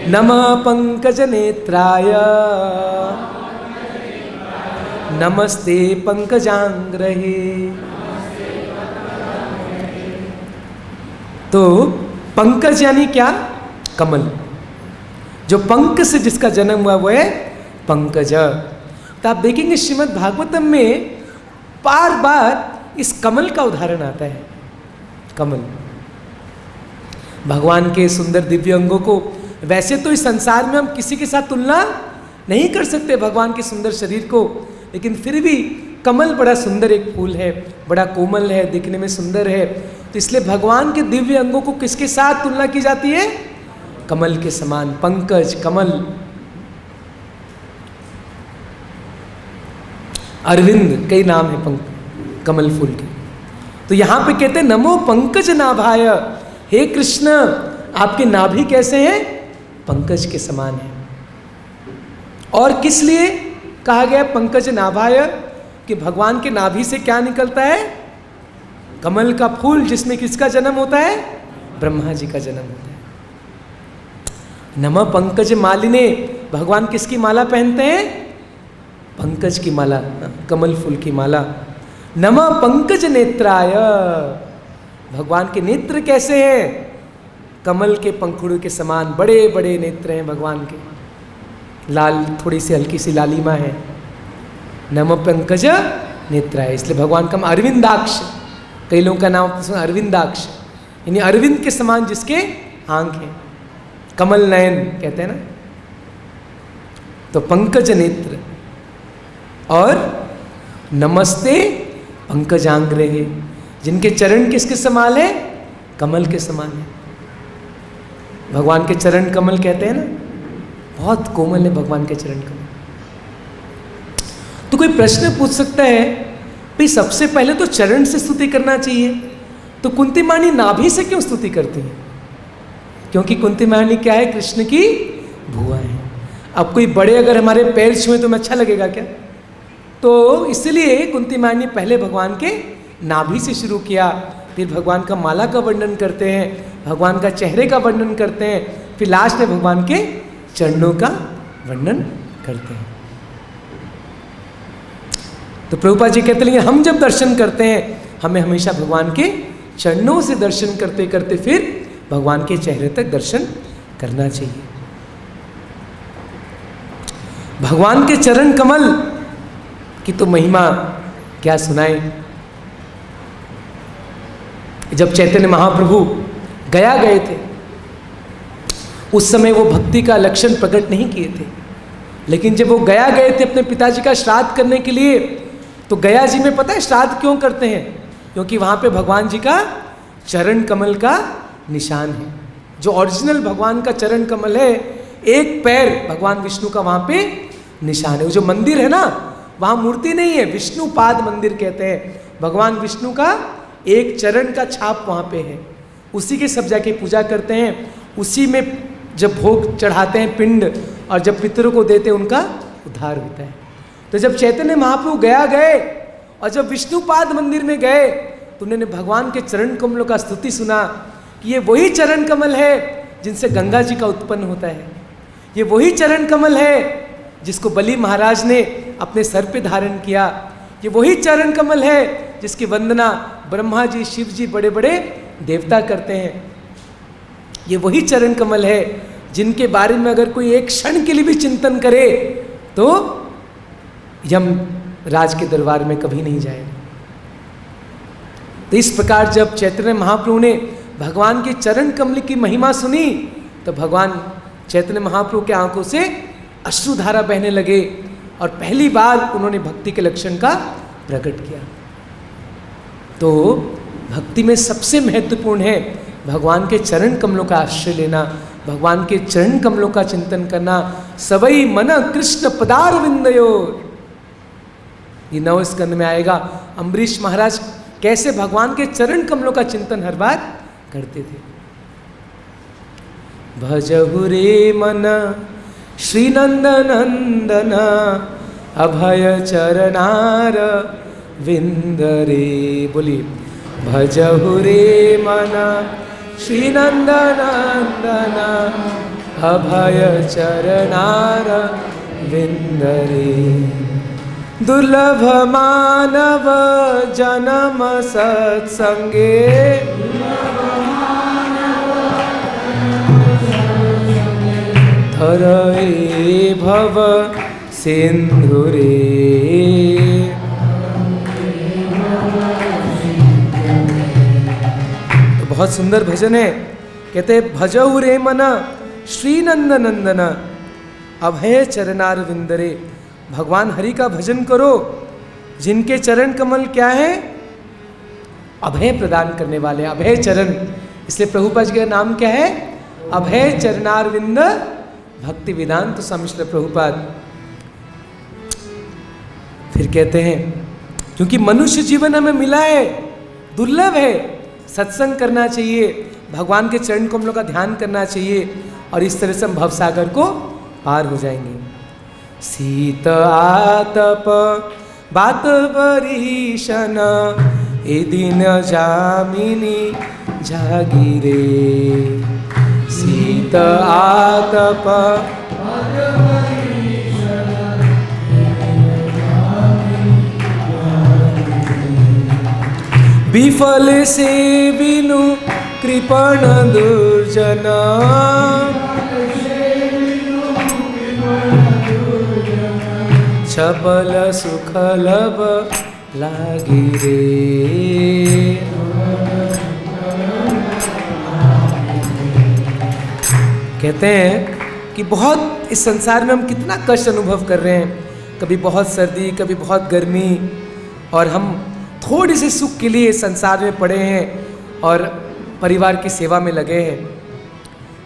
नमः पंकजनेत्राय नमस्ते पंकजांग्रहे। तो पंकज यानी क्या? कमल। जो पंक से जिसका जन्म हुआ वो है पंकज। तो आप देखेंगे श्रीमद् भागवतम में बार बार इस कमल का उदाहरण आता है। कमल भगवान के सुंदर दिव्य अंगों को, वैसे तो इस संसार में हम किसी के साथ तुलना नहीं कर सकते भगवान के सुंदर शरीर को, लेकिन फिर भी कमल बड़ा सुंदर एक फूल है, बड़ा कोमल है, दिखने में सुंदर है। तो इसलिए भगवान के दिव्य अंगों को किसके साथ तुलना की जाती है? कमल के समान। पंकज, कमल। अरविंद कई नाम है कमल फूल के। तो यहां पे कहते हैं नमो पंकज नाभाय, हे कृष्ण आपके नाभि कैसे हैं? पंकज के समान है। और किस लिए कहा गया पंकज नाभाय? कि भगवान के नाभि से क्या निकलता है? कमल का फूल, जिसमें किसका जन्म होता है? ब्रह्मा जी का जन्म होता है। नमः पंकज मालिने, भगवान किसकी माला पहनते हैं? पंकज की माला, कमल फूल की माला। नमः पंकज नेत्राय, भगवान के नेत्र कैसे हैं? कमल के पंखुड़ों के समान बड़े बड़े नेत्र हैं भगवान के, लाल, थोड़ी सी हल्की सी लालिमा है। नमः पंकज नेत्राय, इसलिए भगवान का अरविंदाक्ष, कई लोगों का नाम अरविंदाक्ष, यानी अरविंद के समान जिसके आंख हैं, कमल नयन कहते हैं ना। तो पंकज नेत्र। और नमस्ते पंकजांग्रहे, जिनके चरण किसके समान है? कमल के समान है। भगवान के चरण कमल कहते हैं ना, बहुत कोमल है भगवान के चरण कमल। तो कोई प्रश्न पूछ सकता है भाई सबसे पहले तो चरण से स्तुति करना चाहिए, तो कुंती मानी नाभि से क्यों स्तुति करती है? क्योंकि कुंती मानी क्या है? कृष्ण की भुआ है। अब कोई बड़े अगर हमारे पैर छुए तो हमें अच्छा लगेगा क्या? तो इसलिए कुंती मानी पहले भगवान के नाभि से शुरू किया, फिर भगवान का माला का वर्णन करते हैं, भगवान का चेहरे का वर्णन करते हैं, फिर लास्ट में भगवान के चरणों का वर्णन करते हैं। तो प्रभुपाद जी कहते हैं लेकिन हम जब दर्शन करते हैं हमें हमेशा भगवान के चरणों से दर्शन करते करते फिर भगवान के चेहरे तक दर्शन करना चाहिए। भगवान के चरण कमल की तो महिमा क्या सुनाए। जब चैतन्य महाप्रभु गया गए थे उस समय वो भक्ति का लक्षण प्रकट नहीं किए थे, लेकिन जब वो गया गए थे अपने पिताजी का श्राद्ध करने के लिए, तो गया जी में पता है श्राद्ध क्यों करते हैं? क्योंकि वहाँ पे भगवान जी का चरण कमल का निशान है। जो ओरिजिनल भगवान का चरण कमल है, एक पैर भगवान विष्णु का वहाँ पे निशान है। वो जो मंदिर है ना, वहाँ मूर्ति नहीं है, विष्णु पाद मंदिर कहते हैं। भगवान विष्णु का एक चरण का छाप वहाँ पे है, उसी के सब जाके पूजा करते हैं। उसी में जब भोग चढ़ाते हैं पिंड, और जब पितरों को देते हैं उनका उद्धार होता है। तो जब चैतन्य महाप्रभु गया गए और जब विष्णुपाद मंदिर में गए तो उन्होंने भगवान के चरण कमलों का स्तुति सुना कि ये वही चरण कमल है जिनसे गंगा जी का उत्पन्न होता है, ये वही चरण कमल है जिसको बलि महाराज ने अपने सर पे धारण किया, ये वही चरण कमल है जिसकी वंदना ब्रह्मा जी, शिव जी, बड़े बड़े देवता करते हैं। ये वही चरण कमल है जिनके बारे में अगर कोई एक क्षण के लिए भी चिंतन करे तो यम राज के दरबार में कभी नहीं जाएगा। तो इस प्रकार जब चैतन्य महाप्रभु ने भगवान के चरण कमल की महिमा सुनी तो भगवान चैतन्य महाप्रभु के आंखों से अश्रुधारा बहने लगे और पहली बार उन्होंने भक्ति के लक्षण का प्रकट किया। तो भक्ति में सबसे महत्वपूर्ण है भगवान के चरण कमलों का आश्रय लेना, भगवान के चरण कमलों का चिंतन करना। सवई मन कृष्ण पदार विंदयो, ये 9 स्कंद में आएगा। अम्बरीश महाराज कैसे भगवान के चरण कमलों का चिंतन हर बार करते थे। भजहु रे मन श्री नंद नंदन अभय चरणार विंदरे। बोलिए भजहु रे मन श्री नंदनंदन अभय चरणार विंदरे। दुर्लभ मानव जन्म सत्संगे धरए भव सिंधुरे। तो बहुत सुंदर भजन है। कहते भजहु रे मन श्री नंदनंदन अभय चरणार विंदरे। भगवान हरि का भजन करो जिनके चरण कमल क्या है, अभय प्रदान करने वाले, अभय चरण। इसलिए प्रभुपाद जी का नाम क्या है, अभय चरणार विंद भक्ति वेदांत सम्मिश्र प्रभुपाद। फिर कहते हैं क्योंकि मनुष्य जीवन हमें मिला है, दुर्लभ है, सत्संग करना चाहिए, भगवान के चरण कमलों का ध्यान करना चाहिए और इस तरह से हम भवसागर को पार हो जाएंगे। शीत आतप बात परीशन ए दिन जामिनी जागिरे। शीत आतप विफल से बिनु कृपण दुर्जन छपल सुखलब लागी रे। कहते हैं कि बहुत इस संसार में हम कितना कष्ट अनुभव कर रहे हैं, कभी बहुत सर्दी, कभी बहुत गर्मी, और हम थोड़ी सी सुख के लिए संसार में पड़े हैं और परिवार की सेवा में लगे हैं।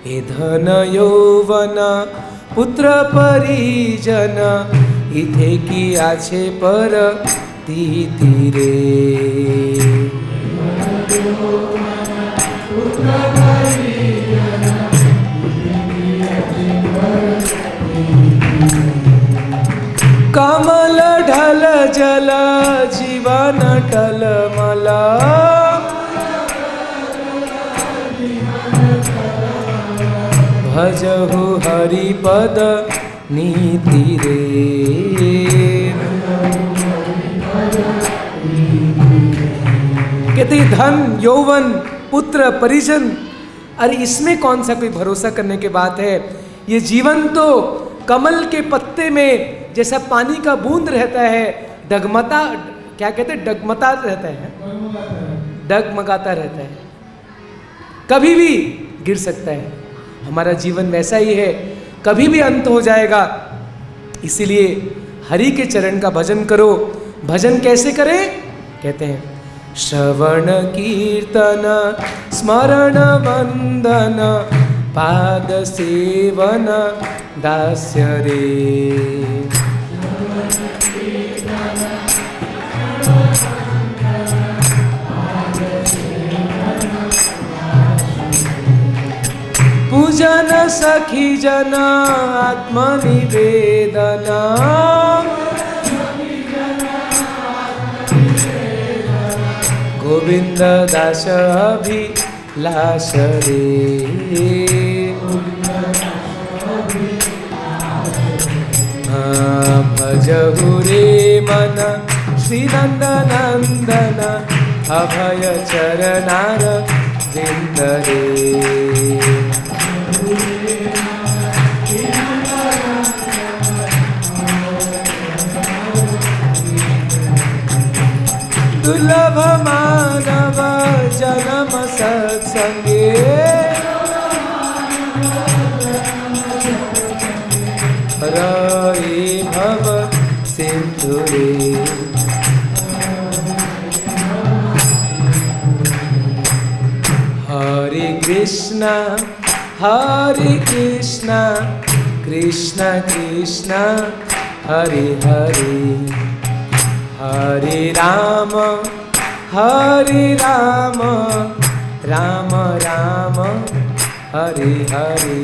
हे धन यौवन पुत्र परिजन इथे की आछे पर तीरे। कमल ढल जल जीवन टलमल भजहु हरिपद नीति रे। कहते धन यौवन पुत्र परिजन, अरे इसमें कौन सा कोई भरोसा करने की बात है। ये जीवन तो कमल के पत्ते में जैसा पानी का बूंद रहता है, डगमता, क्या कहते हैं, डगमता रहता है, डगमगाता रहता है, कभी भी गिर सकता है। हमारा जीवन वैसा ही है, कभी भी अंत हो जाएगा। इसीलिए हरि के चरण का भजन करो। भजन कैसे करें, कहते हैं श्रवण कीर्तन स्मरण वंदन पाद सेवन दास्य रे। पूजन सखी जन आत्मनिवेदन गोविंद दास अभिलाष रे। भजहु रे मन श्री नंदनंदन अभय चरणार विंद रे। दुर्लभ मानव जन्म सत्संगे रहे भव सिंधुरे। हरे कृष्णा कृष्ण कृष्ण हरे हरे, हरे राम राम राम हरे हरे।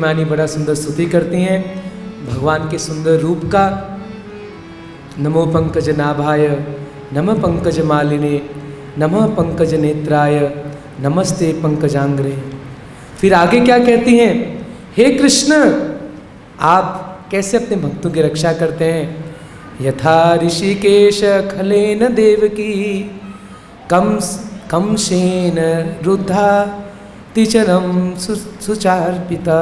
मानी बड़ा सुंदर स्तुति करती हैं भगवान के सुंदर रूप का। नमो पंकज नाभाय नमः पंकज मालिने नमः पंकज नेत्राय नमस्ते पंकजांग्रे। फिर आगे क्या कहती हैं, हे कृष्ण आप कैसे अपने भक्तों की रक्षा करते हैं। यथा ऋषिकेश खलेन देवकी कंसेन रुद्धा तिचरम सुचार्पिता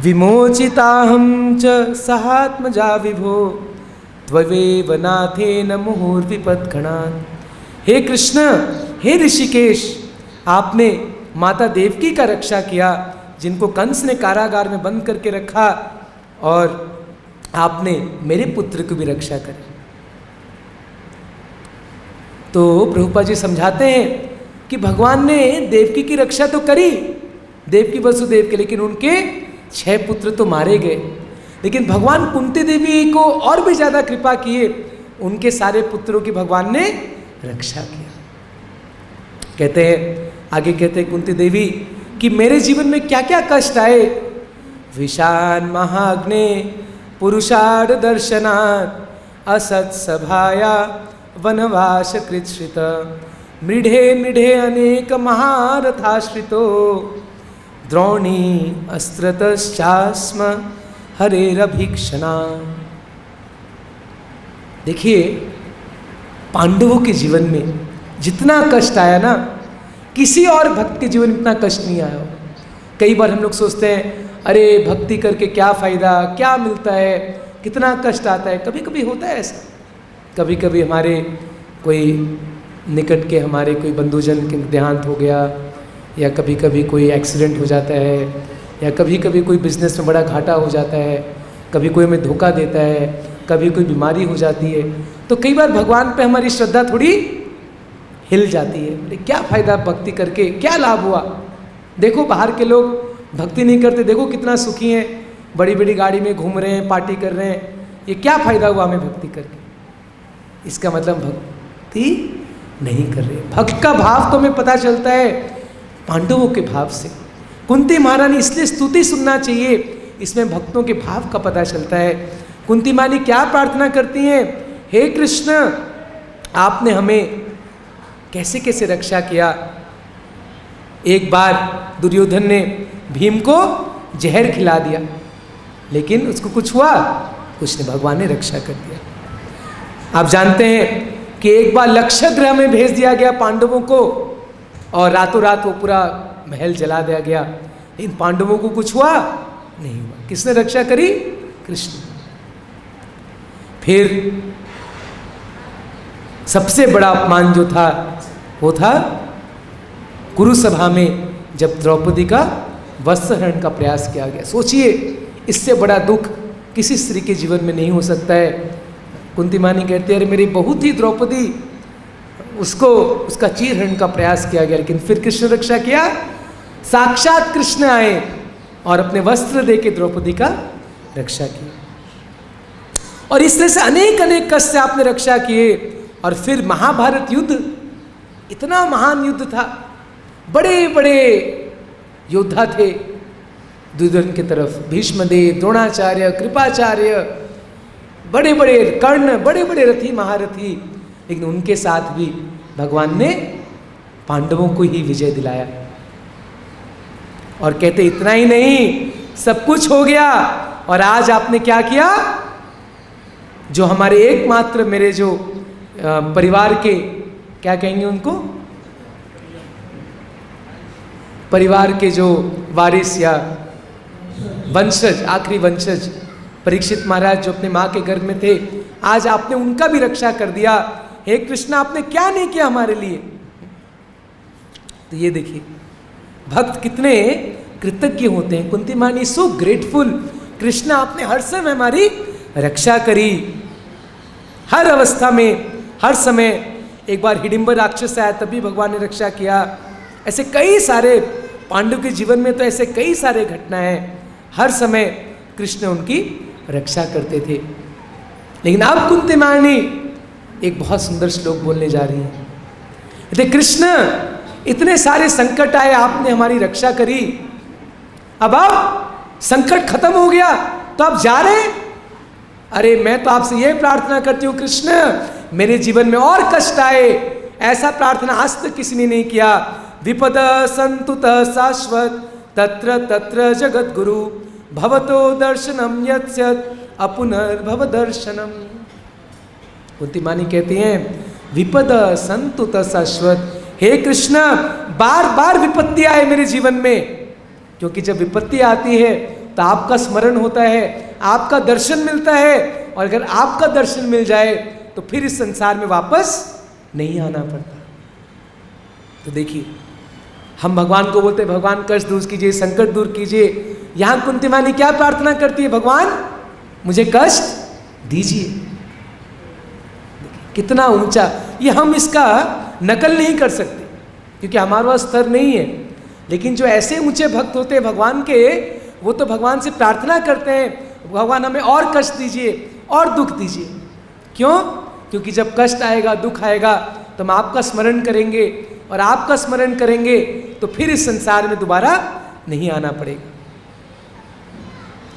विमोचिताहं च सहात्मजा विभो त्वमेव नाथेन मुहुर्विपद्गणात्। हे कृष्ण, हे ऋषिकेश, आपने माता देवकी का रक्षा किया जिनको कंस ने कारागार में बंद करके रखा, और आपने मेरे पुत्र की भी रक्षा करी। तो प्रभुपाद जी समझाते हैं कि भगवान ने देवकी की रक्षा तो करी, देवकी वसुदेव के, लेकिन उनके 6 पुत्र तो मारे गए। लेकिन भगवान कुंती देवी को और भी ज़्यादा कृपा किए, उनके सारे पुत्रों की भगवान ने रक्षा किया। कहते हैं, आगे कहते हैं कुंती देवी कि मेरे जीवन में क्या क्या कष्ट आए। विषान महाग्ने पुरुषार्थ दर्शनात् असत सभाया वनवास कृतश्रित मृढ़े मृढ़े अनेक महारथाश्रितो द्रोणी अस्त्रतश्चास्म हरेरभीक्षणा। देखिए, पांडवों के जीवन में जितना कष्ट आया ना, किसी और भक्त के जीवन में इतना कष्ट नहीं आया। कई बार हम लोग सोचते हैं, अरे भक्ति करके क्या फ़ायदा, क्या मिलता है, कितना कष्ट आता है। कभी कभी होता है ऐसा, कभी कभी हमारे कोई निकट के हमारे कोई बंधुजन के देहांत हो गया, या कभी कभी कोई एक्सीडेंट हो जाता है, या कभी कभी कोई बिजनेस में बड़ा घाटा हो जाता है, कभी कोई हमें धोखा देता है, कभी कोई बीमारी हो जाती है। तो कई बार भगवान पे हमारी श्रद्धा थोड़ी हिल जाती है। अरे क्या फ़ायदा भक्ति करके, क्या लाभ हुआ। देखो बाहर के लोग भक्ति नहीं करते, देखो कितना सुखी हैं, बड़ी बड़ी गाड़ी में घूम रहे हैं, पार्टी कर रहे हैं। ये क्या फ़ायदा हुआ हमें भक्ति करके। इसका मतलब भक्ति नहीं कर रहे। भक्त का भाव तो हमें पता चलता है पांडवों के भाव से। कुंती महारानी इसलिए स्तुति सुनना चाहिए, इसमें भक्तों के भाव का पता चलता है। कुंती मानी क्या प्रार्थना करती हैं, हे कृष्ण आपने हमें कैसे कैसे रक्षा किया। एक बार दुर्योधन ने भीम को जहर खिला दिया, लेकिन उसको कुछ हुआ कुछ नहीं, भगवान ने रक्षा कर दिया। आप जानते हैं कि एक बार लक्ष्य ग्रह में भेज दिया गया पांडवों को, और रातों रात वो पूरा महल जला दिया गया, इन पांडवों को कुछ हुआ नहीं हुआ। किसने रक्षा करी? कृष्ण। फिर सबसे बड़ा अपमान जो था वो था कुरुसभा में, जब द्रौपदी का वस्त्रहरण का प्रयास किया गया। सोचिए, इससे बड़ा दुख किसी स्त्री के जीवन में नहीं हो सकता है। कुंती मानी कहती है, अरे मेरी बहू थी द्रौपदी, उसको उसका चीरहरण का प्रयास किया गया, लेकिन फिर कृष्ण रक्षा किया। साक्षात कृष्ण आए और अपने वस्त्र देके द्रौपदी का रक्षा की, और इस तरह से अनेक अनेक कष्ट से आपने रक्षा किए। और फिर महाभारत युद्ध, इतना महान युद्ध था, बड़े बड़े योद्धा थे दुर्योधन की तरफ, भीष्मदेव, द्रोणाचार्य, कृपाचार्य, बड़े बड़े कर्ण, बड़े बड़े रथी महारथी, लेकिन उनके साथ भी भगवान ने पांडवों को ही विजय दिलाया। और कहते इतना ही नहीं, सब कुछ हो गया, और आज आपने क्या किया, जो हमारे एकमात्र मेरे जो परिवार के, क्या कहेंगे उनको, परिवार के जो वारिस या वंशज, आखिरी वंशज परीक्षित महाराज जो अपने माँ के गर्भ में थे, आज आपने उनका भी रक्षा कर दिया। हे कृष्ण आपने क्या नहीं किया हमारे लिए। तो ये देखिए भक्त कितने कृतज्ञ होते हैं। कुंती मानी सो ग्रेटफुल, कृष्ण आपने हर समय हमारी रक्षा करी, हर अवस्था में, हर समय। एक बार हिडिंबर राक्षस आया तभी भगवान ने रक्षा किया। ऐसे कई सारे पांडव के जीवन में तो ऐसे कई सारे घटनाएं हैं, हर समय कृष्ण उनकी रक्षा करते थे। लेकिन अब कुंती मानी एक बहुत सुंदर श्लोक बोलने जा रही है। कृष्ण इतने सारे संकट आए, आपने हमारी रक्षा करी, अब संकट खत्म हो गया तो आप जा रहे हैं। अरे मैं तो आपसे यह प्रार्थना करती हूँ, कृष्ण मेरे जीवन में और कष्ट आए, ऐसा प्रार्थना आज तक किसी ने नहीं किया। विपद संतुत शाश्वत तत्र तत्र जगत गुरु भवतो दर्शनम यत्स्यत् अपुनर्भव दर्शनम। कुंती मानी कहती हैं विपद संतुत शाश्वत, हे कृष्ण बार बार विपत्ति आए मेरे जीवन में, क्योंकि जब विपत्ति आती है तो आपका स्मरण होता है, आपका दर्शन मिलता है, और अगर आपका दर्शन मिल जाए तो फिर इस संसार में वापस नहीं आना पड़ता। तो देखिए हम भगवान को बोलते हैं भगवान कष्ट दूर कीजिए, संकट दूर कीजिए। यहाँ कुंती मानी क्या प्रार्थना करती है, भगवान मुझे कष्ट दीजिए। कितना ऊंचा, ये हम इसका नकल नहीं कर सकते क्योंकि हमारा स्तर नहीं है, लेकिन जो ऐसे ऊंचे भक्त होते हैं भगवान के, वो तो भगवान से प्रार्थना करते हैं भगवान हमें और कष्ट दीजिए और दुख दीजिए। क्यों? क्योंकि जब कष्ट आएगा, दुख आएगा तो हम आपका स्मरण करेंगे, और आपका स्मरण करेंगे तो फिर इस संसार में दोबारा नहीं आना पड़ेगा।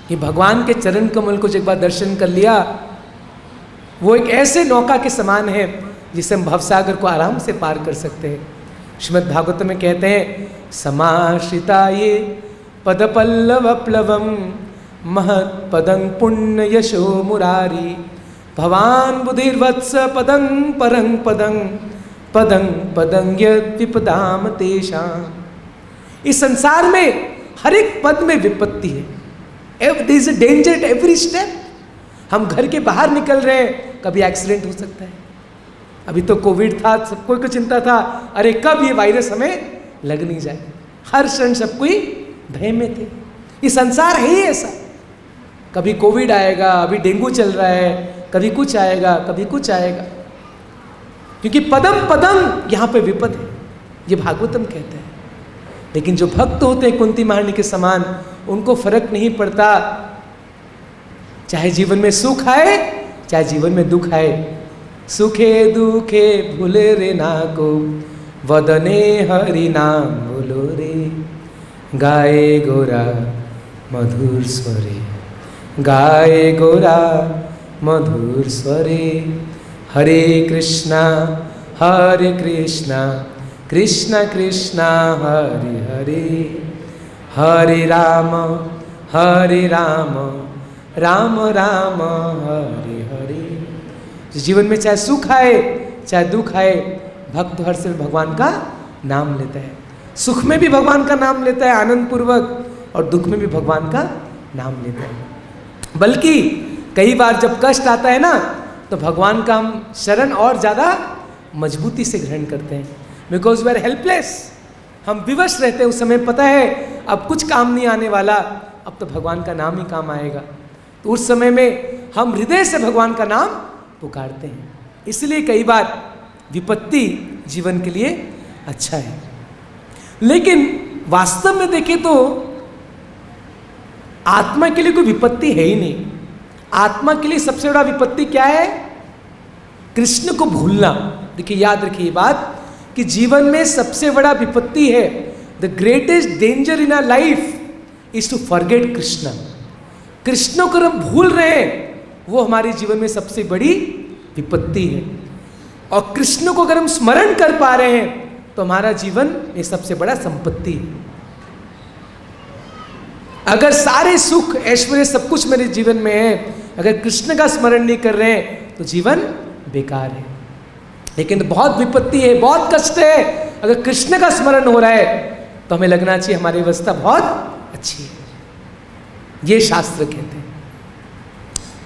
ये भगवान के चरण कमल को एक बार दर्शन कर लिया, वो एक ऐसे नौका के समान है जिसे हम भवसागर को आराम से पार कर सकते हैं। श्रीमद् भागवत में कहते हैं समाश्रिता ये पद पल्लव प्लवम महत् पदं पुण्य यशो मुरारी भवान बुधिर्वत्स पदं परं पदं पदं पदं यद्विपदाम तेषाम्। इस संसार में हर एक पद में विपत्ति है, there is a danger at every step. हम घर के बाहर निकल रहे हैं, कभी एक्सीडेंट हो सकता है। अभी तो कोविड था, सबको को चिंता था, अरे कब ये वायरस हमें लग नहीं जाए, हर क्षण सब कोई भय में थे। ये संसार है ही ऐसा, कभी कोविड आएगा, अभी डेंगू चल रहा है, कभी कुछ आएगा, कभी कुछ आएगा, क्योंकि पदम पदम यहाँ पे विपद है, ये भागवतम कहते हैं। लेकिन जो भक्त होते हैं कुंती महारानी के समान, उनको फर्क नहीं पड़ता, चाहे जीवन में सुख आए चाहे जीवन में दुख आए। सुखे दुखे भूले रे ना को वदने हरि नाम बोलो रे, गाए गोरा मधुर स्वरे, गाए गोरा मधुर स्वरे। हरे कृष्णा कृष्ण कृष्ण हरे हरे, हरे राम राम राम हरे हरे। जीवन में चाहे सुख आए चाहे दुख आए, भक्त हर से भगवान का नाम लेता है। सुख में भी भगवान का नाम लेता है आनंद पूर्वक, और दुख में भी भगवान का नाम लेता है। बल्कि कई बार जब कष्ट आता है ना, तो भगवान का हम शरण और ज़्यादा मजबूती से ग्रहण करते हैं, बिकॉज वी आर हेल्पलेस। हम विवश रहते हैं, उस समय पता है अब कुछ काम नहीं आने वाला, अब तो भगवान का नाम ही काम आएगा। तो उस समय में हम हृदय से भगवान का नाम पुकारते हैं। इसलिए कई बार विपत्ति जीवन के लिए अच्छा है। लेकिन वास्तव में देखें तो आत्मा के लिए कोई विपत्ति है ही नहीं। आत्मा के लिए सबसे बड़ा विपत्ति क्या है? कृष्ण को भूलना। देखिए, याद रखिए ये बात कि जीवन में सबसे बड़ा विपत्ति है, the greatest danger in our life is to forget Krishna. Krishna को हम भूल रहे हैं, वो हमारे जीवन में सबसे बड़ी विपत्ति है। और कृष्ण को अगर हम स्मरण कर पा रहे हैं तो हमारा जीवन में सबसे बड़ा संपत्ति है। अगर सारे सुख ऐश्वर्य सब कुछ मेरे जीवन में है, अगर कृष्ण का स्मरण नहीं कर रहे हैं तो जीवन बेकार है। लेकिन बहुत विपत्ति है, बहुत कष्ट है, अगर कृष्ण का स्मरण हो रहा है तो हमें लगना चाहिए हमारी अवस्था बहुत अच्छी है। ये शास्त्र कहते हैं।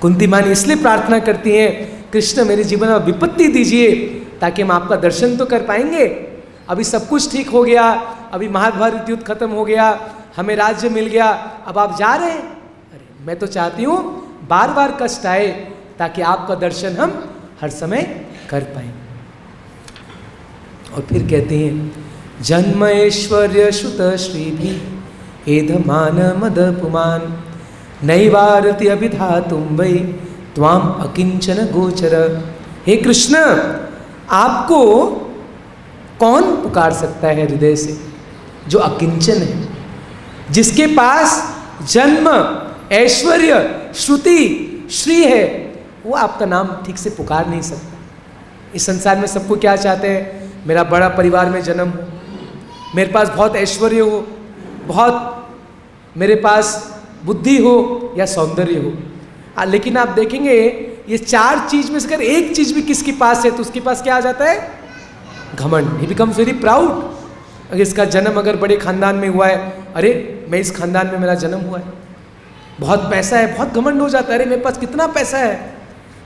कुंती मानी इसलिए प्रार्थना करती हैं, कृष्ण मेरे जीवन में विपत्ति दीजिए ताकि हम आपका दर्शन तो कर पाएंगे। अभी सब कुछ ठीक हो गया, अभी महाभारत युद्ध खत्म हो गया, हमें राज्य मिल गया, अब आप जा रहे हैं। अरे मैं तो चाहती हूँ बार बार कष्ट आए ताकि आपका दर्शन हम हर समय कर पाए। और फिर कहते हैं जन्म ऐश्वर्य श्रुत श्री भी एधमान मद पुमान नैवारति अभिधातुम वै त्वाम अकिंचन गोचर। हे कृष्ण, आपको कौन पुकार सकता है हृदय से जो अकिंचन है? जिसके पास जन्म, ऐश्वर्य, श्रुति, श्री है, वो आपका नाम ठीक से पुकार नहीं सकता। इस संसार में सबको क्या चाहते हैं? मेरा बड़ा परिवार में जन्म हो, मेरे पास बहुत ऐश्वर्य हो, बहुत मेरे पास बुद्धि हो या सौंदर्य हो। लेकिन आप देखेंगे ये चार चीज में से अगर एक चीज भी किसके पास है तो उसके पास क्या आ जाता है? घमंड। ही बिकम्स वेरी प्राउड। अगर इसका जन्म अगर बड़े खानदान में हुआ है, अरे मैं इस खानदान में मेरा जन्म हुआ है, बहुत पैसा है, बहुत घमंड हो जाता है, अरे मेरे पास कितना पैसा है।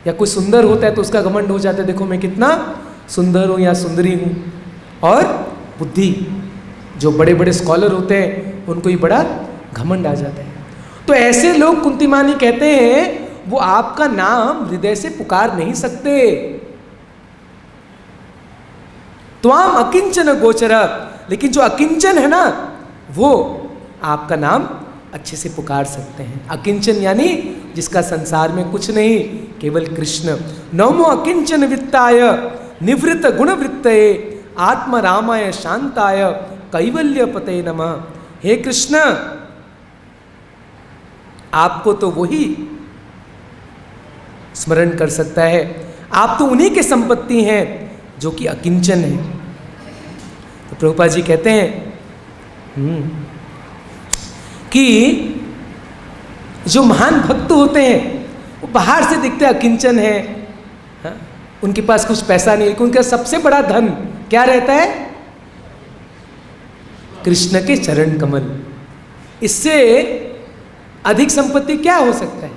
या कोई सुंदर होता है तो उसका घमंड हो जाता है, देखो मैं कितना सुंदर हूँ या सुंदरी हूँ। और बुद्धि, जो बड़े बड़े स्कॉलर होते हैं उनको ही बड़ा घमंड आ जाता है। तो ऐसे लोग कुंती मानी कहते हैं वो आपका नाम हृदय से पुकार नहीं सकते। त्वाम अकिंचन गोचर, लेकिन जो अकिंचन है ना वो आपका नाम अच्छे से पुकार सकते हैं। अकिंचन यानी जिसका संसार में कुछ नहीं, केवल कृष्ण। नमो अकिंचन वित्ताय निवृत्त गुणवृत्तये आत्म रामाय शांताय कैवल्य पते नमः। हे कृष्ण, आपको तो वही स्मरण कर सकता है, आप तो उन्हीं के संपत्ति हैं जो कि अकिंचन है। तो प्रभुपाद जी कहते हैं कि जो महान भक्त होते हैं वो बाहर से दिखते अकिंचन है, उनके पास कुछ पैसा नहीं, लेकिन उनका सबसे बड़ा धन क्या रहता है? कृष्ण के चरण कमल। इससे अधिक संपत्ति क्या हो सकता है?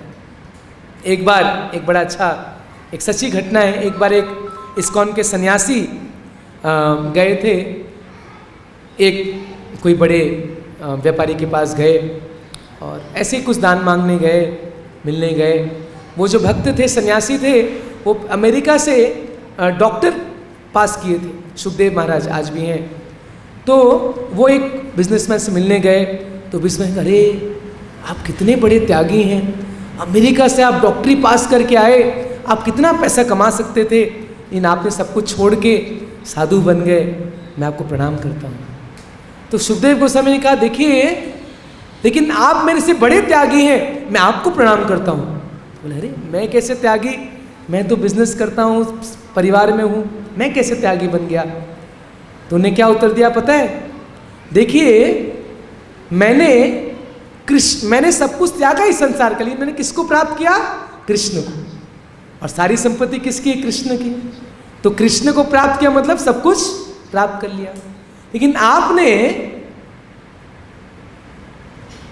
एक बार एक बड़ा अच्छा एक सच्ची घटना है। एक बार एक इस्कॉन के सन्यासी गए थे, एक कोई बड़े व्यापारी के पास गए और ऐसे ही कुछ दान मांगने गए, मिलने गए। वो जो भक्त थे, सन्यासी थे, वो अमेरिका से डॉक्टर पास किए थे, सुखदेव महाराज आज भी हैं। तो वो एक बिजनेसमैन से मिलने गए तो बिजनेसमैन, अरे आप कितने बड़े त्यागी हैं, अमेरिका से आप डॉक्टरी पास करके आए, आप कितना पैसा कमा सकते थे, इन आपने सब कुछ छोड़ के साधु बन गए, मैं आपको प्रणाम करता हूँ। तो सुखदेव गोस्वामी ने कहा, देखिए लेकिन आप मेरे से बड़े त्यागी हैं, मैं आपको प्रणाम करता हूँ। बोले, अरे मैं कैसे त्यागी, मैं तो बिजनेस करता हूँ, परिवार में हूँ, मैं कैसे त्यागी बन गया? तो उन्हें क्या उत्तर दिया पता है? देखिए मैंने सब कुछ त्यागा इस संसार के लिए, मैंने किसको प्राप्त किया? कृष्ण को। और सारी संपत्ति किसकी? कृष्ण की। तो कृष्ण को प्राप्त किया मतलब सब कुछ प्राप्त कर लिया। लेकिन आपने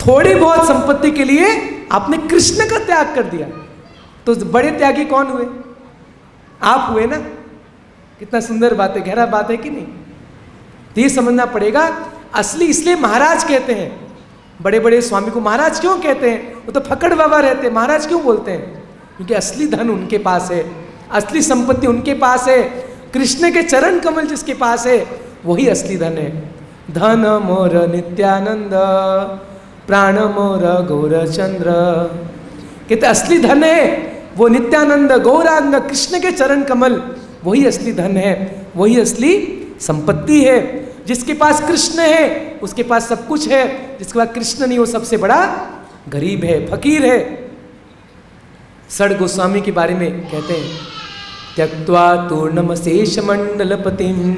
थोड़ी बहुत संपत्ति के लिए आपने कृष्ण का त्याग कर दिया। तो बड़े त्यागी कौन हुए? आप हुए ना। कितना सुंदर बात है, गहरा बात है कि नहीं? तो ये समझना पड़ेगा। असली इसलिए महाराज कहते हैं, बड़े बड़े स्वामी को महाराज क्यों कहते हैं? वो तो फकड़ बाबा रहते हैं, महाराज क्यों बोलते हैं? क्योंकि असली धन उनके पास है, असली संपत्ति उनके पास है। कृष्ण के चरण कमल जिसके पास है वही असली धन है। धन मोर नित्यानंद प्राण मोर गौरचंद्र। कहते असली धन है वो नित्यानंद गौरांग कृष्ण के चरण कमल, वही असली धन है, वही असली संपत्ति है। जिसके पास कृष्ण है उसके पास सब कुछ है, जिसके पास कृष्ण नहीं वो सबसे बड़ा गरीब है, फकीर है। सड़ गोस्वामी के बारे में कहते हैं, त्यक्त्वा तूर्णम शेष मंडलपतिम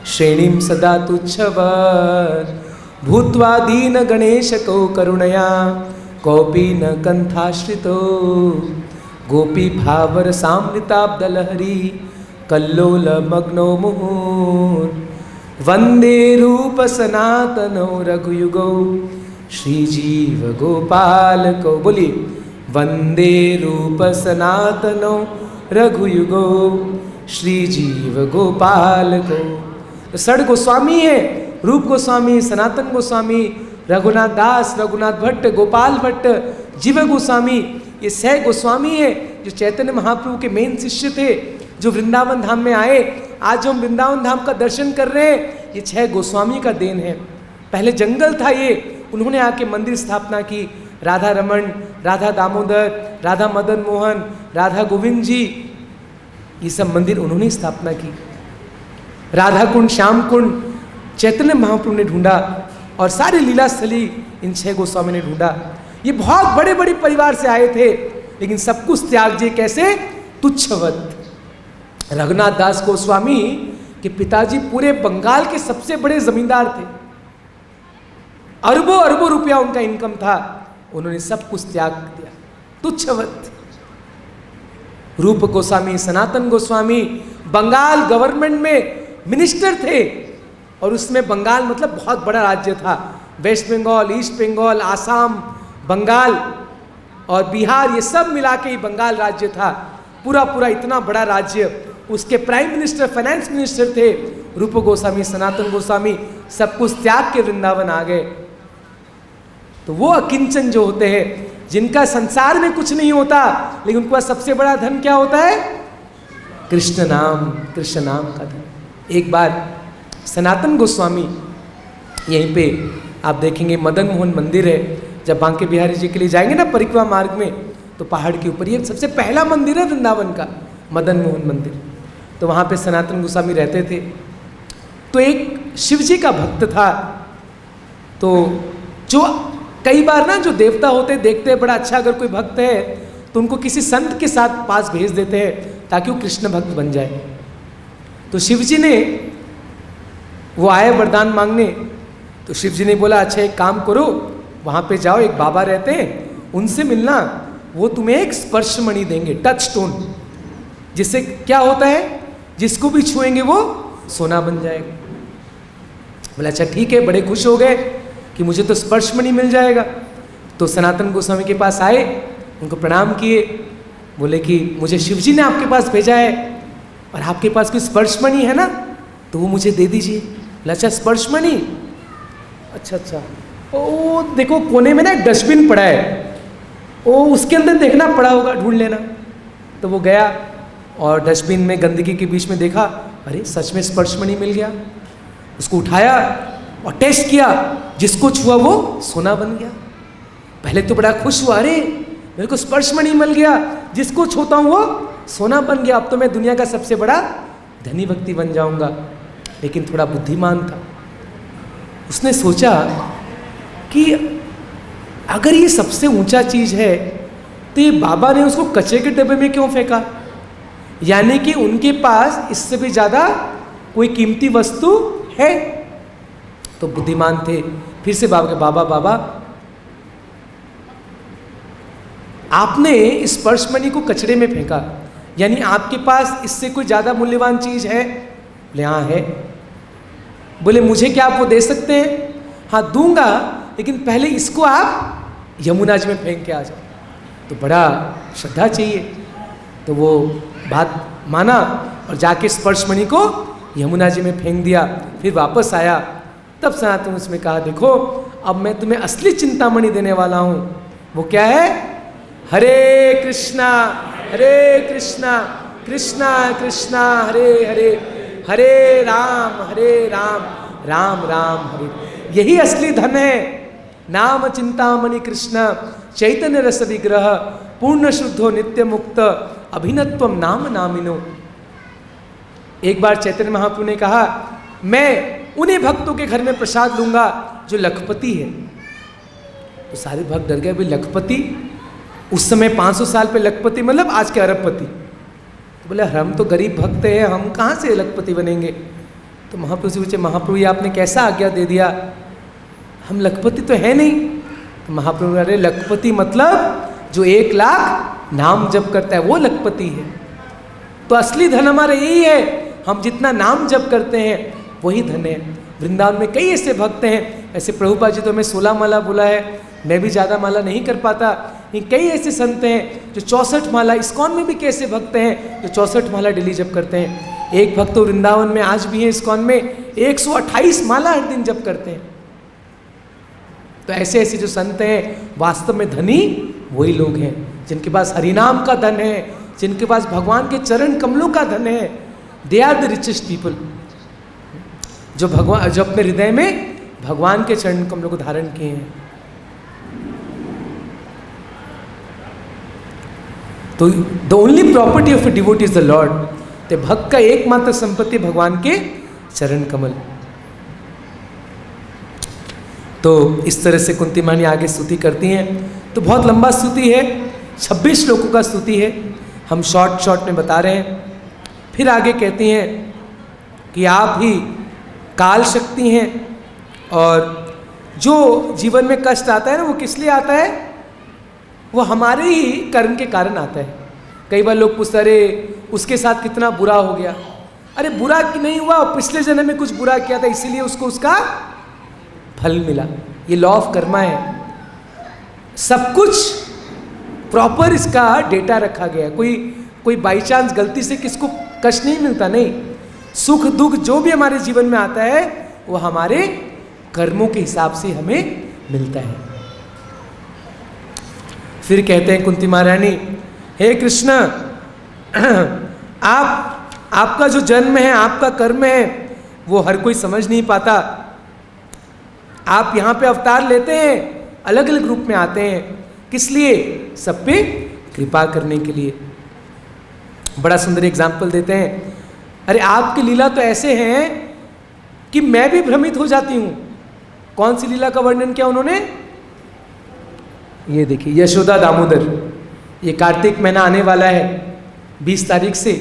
श्रेणीम सदा तुच्छवर भूत्वा दीन गणेश को करुणया कौपी न कंथाश्रितो गोपी भावर सामृताब्दलहरी कल्लोल मग्नो मुहुर वंदे रूप सनातनो रघुयुगो श्रीजीव गोपाल को। बोली वंदे रूप सनातनो रघुयुगो श्रीजीव गोपाल को। तो सड़ गोस्वामी है, रूप गोस्वामी, सनातन गोस्वामी, रघुनाथ दास, रघुनाथ भट्ट, गोपाल भट्ट, जीव गोस्वामी, ये 6 गोस्वामी है जो चैतन्य महाप्रभु के मेन शिष्य थे, जो वृंदावन धाम में आए। आज जो हम वृंदावन धाम का दर्शन कर रहे हैं ये 6 गोस्वामी का देन है। पहले जंगल था ये, उन्होंने आके मंदिर स्थापना की। राधा रमन, राधा दामोदर, राधा मदन मोहन, राधा गोविंद जी, ये सब मंदिर उन्होंने स्थापना की। राधा कुंड, श्याम कुंड चैतन्य महाप्रभु ने ढूंढा, और सारी लीला स्थली इन 6 गोस्वामी ने ढूंढा। ये बहुत बड़े बड़े परिवार से आए थे, लेकिन सब कुछ त्याग दिए। कैसे? तुच्छवत। रघुनाथ दास गोस्वामी के पिताजी पूरे बंगाल के सबसे बड़े जमींदार थे, अरबों अरबों रुपया उनका इनकम था, उन्होंने सब कुछ त्याग दिया, तुच्छवत। रूप गोस्वामी, सनातन गोस्वामी बंगाल गवर्नमेंट में मिनिस्टर थे, और उसमें बंगाल मतलब बहुत बड़ा राज्य था। वेस्ट बंगाल, ईस्ट बंगाल, आसाम, बंगाल और बिहार, ये सब मिला के ही बंगाल राज्य था। पूरा पूरा इतना बड़ा राज्य, उसके प्राइम मिनिस्टर, फाइनेंस मिनिस्टर थे रूप गोस्वामी, सनातन गोस्वामी। सब कुछ त्याग के वृंदावन आ गए। तो वो अकिंचन जो होते हैं, जिनका संसार में कुछ नहीं होता, लेकिन उनका सबसे बड़ा धन क्या होता है? कृष्ण नाम, कृष्ण नाम का धन। एक बार सनातन गोस्वामी, यहीं पे आप देखेंगे मदन मोहन मंदिर है, जब बांके बिहारी जी के लिए जाएंगे ना परिक्रमा मार्ग में, तो पहाड़ के ऊपर ये सबसे पहला मंदिर है वृंदावन का, मदन मोहन मंदिर। तो वहाँ पे सनातन गोस्वामी रहते थे। तो एक शिव जी का भक्त था, तो जो कई बार ना जो देवता होते देखते हैं बड़ा अच्छा, अगर कोई भक्त है तो उनको किसी संत के साथ पास भेज देते हैं ताकि वो कृष्ण भक्त बन जाए। तो शिव जी ने, वो आए वरदान मांगने, तो शिव जी ने बोला अच्छा एक काम करो, वहाँ पे जाओ, एक बाबा रहते हैं, उनसे मिलना, वो तुम्हें एक स्पर्श मणि देंगे, टच स्टोन, जिससे क्या होता है, जिसको भी छुएंगे वो सोना बन जाएगा। बोला अच्छा ठीक है, बड़े खुश हो गए कि मुझे तो स्पर्श मणि मिल जाएगा। तो सनातन गोस्वामी के पास आए, उनको प्रणाम किए, बोले कि मुझे शिव जी ने आपके पास भेजा है और आपके पास कोई स्पर्श मणि है ना, तो वो मुझे दे दीजिए। बोला अच्छा स्पर्श मणि, अच्छा अच्छा, ओ देखो कोने में ना एक डस्टबिन पड़ा है, ओ उसके अंदर देखना पड़ा होगा, ढूंढ लेना। तो वो गया और डस्टबिन में गंदगी के बीच में देखा, अरे सच में स्पर्श मणि मिल गया। उसको उठाया और टेस्ट किया, जिसको छुआ वो सोना बन गया। पहले तो बड़ा खुश हुआ, अरे मेरे को स्पर्श मणि मिल गया, जिसको छूता हूँ वो सोना बन गया, अब तो मैं दुनिया का सबसे बड़ा धनी व्यक्ति बन जाऊंगा। लेकिन थोड़ा बुद्धिमान था, उसने सोचा कि अगर ये सबसे ऊंचा चीज है तो ये बाबा ने उसको कचरे के डब्बे में क्यों फेंका, यानी कि उनके पास इससे भी ज्यादा कोई कीमती वस्तु है। तो बुद्धिमान थे, फिर से बाबा के बाबा आपने स्पर्श मणि को कचरे में फेंका, यानी आपके पास इससे कोई ज्यादा मूल्यवान चीज है? बोले हाँ है। बोले मुझे क्या आप वो दे सकते हैं? हाँ दूंगा, लेकिन पहले इसको आप यमुना जी में फेंक के आ जाओ। तो बड़ा श्रद्धा चाहिए, तो वो बात माना और जाके स्पर्श मणि को यमुना जी में फेंक दिया। फिर वापस आया, तब सनातन उसमें कहा देखो अब मैं तुम्हें असली चिंतामणि देने वाला हूँ। वो क्या है? हरे कृष्णा कृष्णा कृष्णा हरे हरे, हरे राम राम राम हरे। यही असली धन है। नाम चिंतामणि कृष्ण चैतन्य रस विग्रह पूर्ण शुद्धो नित्य मुक्त अभिनत्वम नाम नामिनो। एक बार चैतन्य महाप्रभु ने कहा मैं उन्हीं भक्तों के घर में प्रसाद लूंगा जो लखपति है। तो सारे भक्त डर गए, भाई लखपति? उस समय 500 साल पे लखपति मतलब आज के अरबपति। तो बोले हम तो गरीब भक्त हैं, हम कहाँ से लखपति बनेंगे? तो महाप्रभु से पूछे महाप्रभु ये आपने कैसा आज्ञा दे दिया, हम लखपति तो है नहीं। तो महाप्रभु अरे लखपति मतलब जो 1 लाख नाम जप करता है वो लखपति है। तो असली धन हमारा यही है, हम जितना नाम जप करते हैं वही धन है। वृंदावन में कई ऐसे भक्त हैं, ऐसे प्रभुपाद जी तो हमें 16 माला बोला है, मैं भी ज़्यादा माला नहीं कर पाता, लेकिन कई ऐसे संत हैं जो 64 माला, इस्कॉन में भी कैसे भक्त हैं जो 64 माला डेली जप करते हैं। एक भक्त तो वृंदावन में आज भी है, इस्कॉन में 128 माला हर दिन जप करते हैं। तो ऐसे ऐसे जो संत हैं वास्तव में धनी वही लोग हैं जिनके पास हरिनाम का धन है, जिनके पास भगवान के चरण कमलों का धन है। They are the richest people, जो भगवान जो अपने हृदय में भगवान के चरण कमलों को धारण किए हैं। तो the only property of a devotee is the Lord. तो भक्त का एकमात्र संपत्ति भगवान के चरण कमल। तो इस तरह से कुंती माँ आगे स्तुति करती हैं। तो बहुत लंबा स्तुति है, 26 श्लोकों का स्तुति है, हम शॉर्ट में बता रहे हैं। फिर आगे कहती हैं कि आप ही काल शक्ति हैं, और जो जीवन में कष्ट आता है ना, वो किस लिए आता है? वो हमारे ही कर्म के कारण आता है। कई बार लोग पूछते, अरे उसके साथ कितना बुरा हो गया। अरे बुरा नहीं हुआ, पिछले जन्म में कुछ बुरा किया था, इसीलिए उसको उसका फल मिला। ये लॉ ऑफ कर्मा है, सब कुछ प्रॉपर इसका डेटा रखा गया है। कोई बाई चांस गलती से किसको कष्ट नहीं मिलता, नहीं। सुख दुख जो भी हमारे जीवन में आता है वो हमारे कर्मों के हिसाब से हमें मिलता है। फिर कहते हैं कुंती महारानी, हे कृष्ण, आपका जो जन्म है, आपका कर्म है, वो हर कोई समझ नहीं पाता। आप यहाँ पे अवतार लेते हैं, अलग अलग रूप में आते हैं, किस लिए? सब पे कृपा करने के लिए। बड़ा सुंदर एग्जाम्पल देते हैं, अरे आपकी लीला तो ऐसे हैं कि मैं भी भ्रमित हो जाती हूँ। कौन सी लीला का वर्णन किया उन्होंने? ये देखिए, यशोदा दामोदर। ये कार्तिक महीना आने वाला है 20 तारीख से,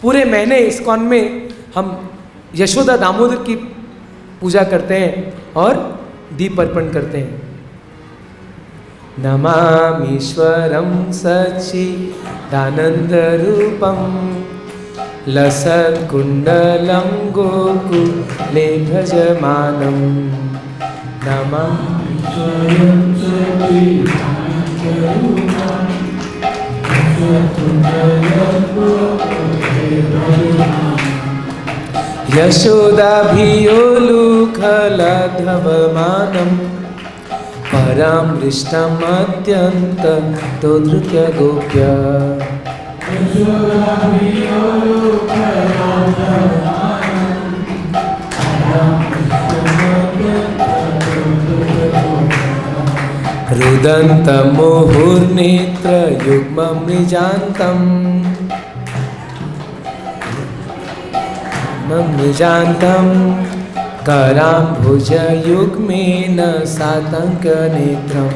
पूरे महीने इस्कॉन में हम यशोदा दामोदर की पूजा करते हैं और दीप अर्पण करते हैं। नमामीश्वरं सच्चिदानन्दरूपं लसत्कुण्डलं गोकुले भजमानं। नमामीश्वरं सच्चिदानन्दरूपं यशोदाभियोलुखलधवमानं परामृष्टमत्यन्ततोधृत्य गोप्य। रुदन्तमुहुर्नेत्रयुग्मं निजान्तम् निजान्तं कराम्भुजयुग्मेन सातङ्कनेत्रं।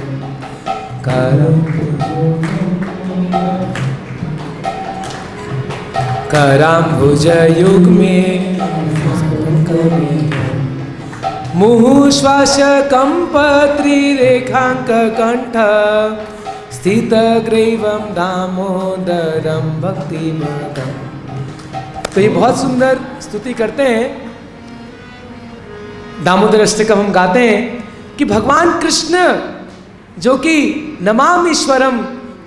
कराम्भुजयुग्मे मुहुश्वासकम्पत्रिरेखाङ्ककण्ठ स्थितग्रीवं दामोदरं भक्तिमतम्। तो ये बहुत सुंदर स्तुति करते हैं, दामोदर अष्टकम हम गाते हैं कि भगवान कृष्ण जो कि नमामीश्वरम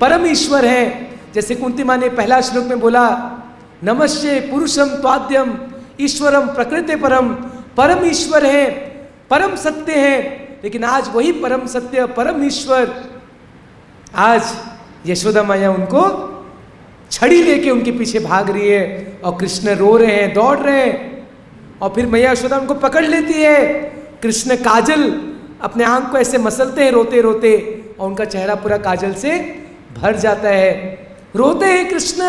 परम ईश्वर हैं। जैसे कुंती माँ ने पहला श्लोक में बोला, नमस्ते पुरुषम त्वाद्यम ईश्वरम प्रकृति परम, परम ईश्वर है, परम सत्य है। लेकिन आज वही परम सत्य परम ईश्वर, आज यशोदा मैया उनको छड़ी लेके उनके पीछे भाग रही है और कृष्ण रो रहे हैं, दौड़ रहे हैं, और फिर मैया यशोदा उनको पकड़ लेती है। कृष्ण काजल अपने आंख को ऐसे मसलते हैं रोते रोते, और उनका चेहरा पूरा काजल से भर जाता है। रोते हैं कृष्ण,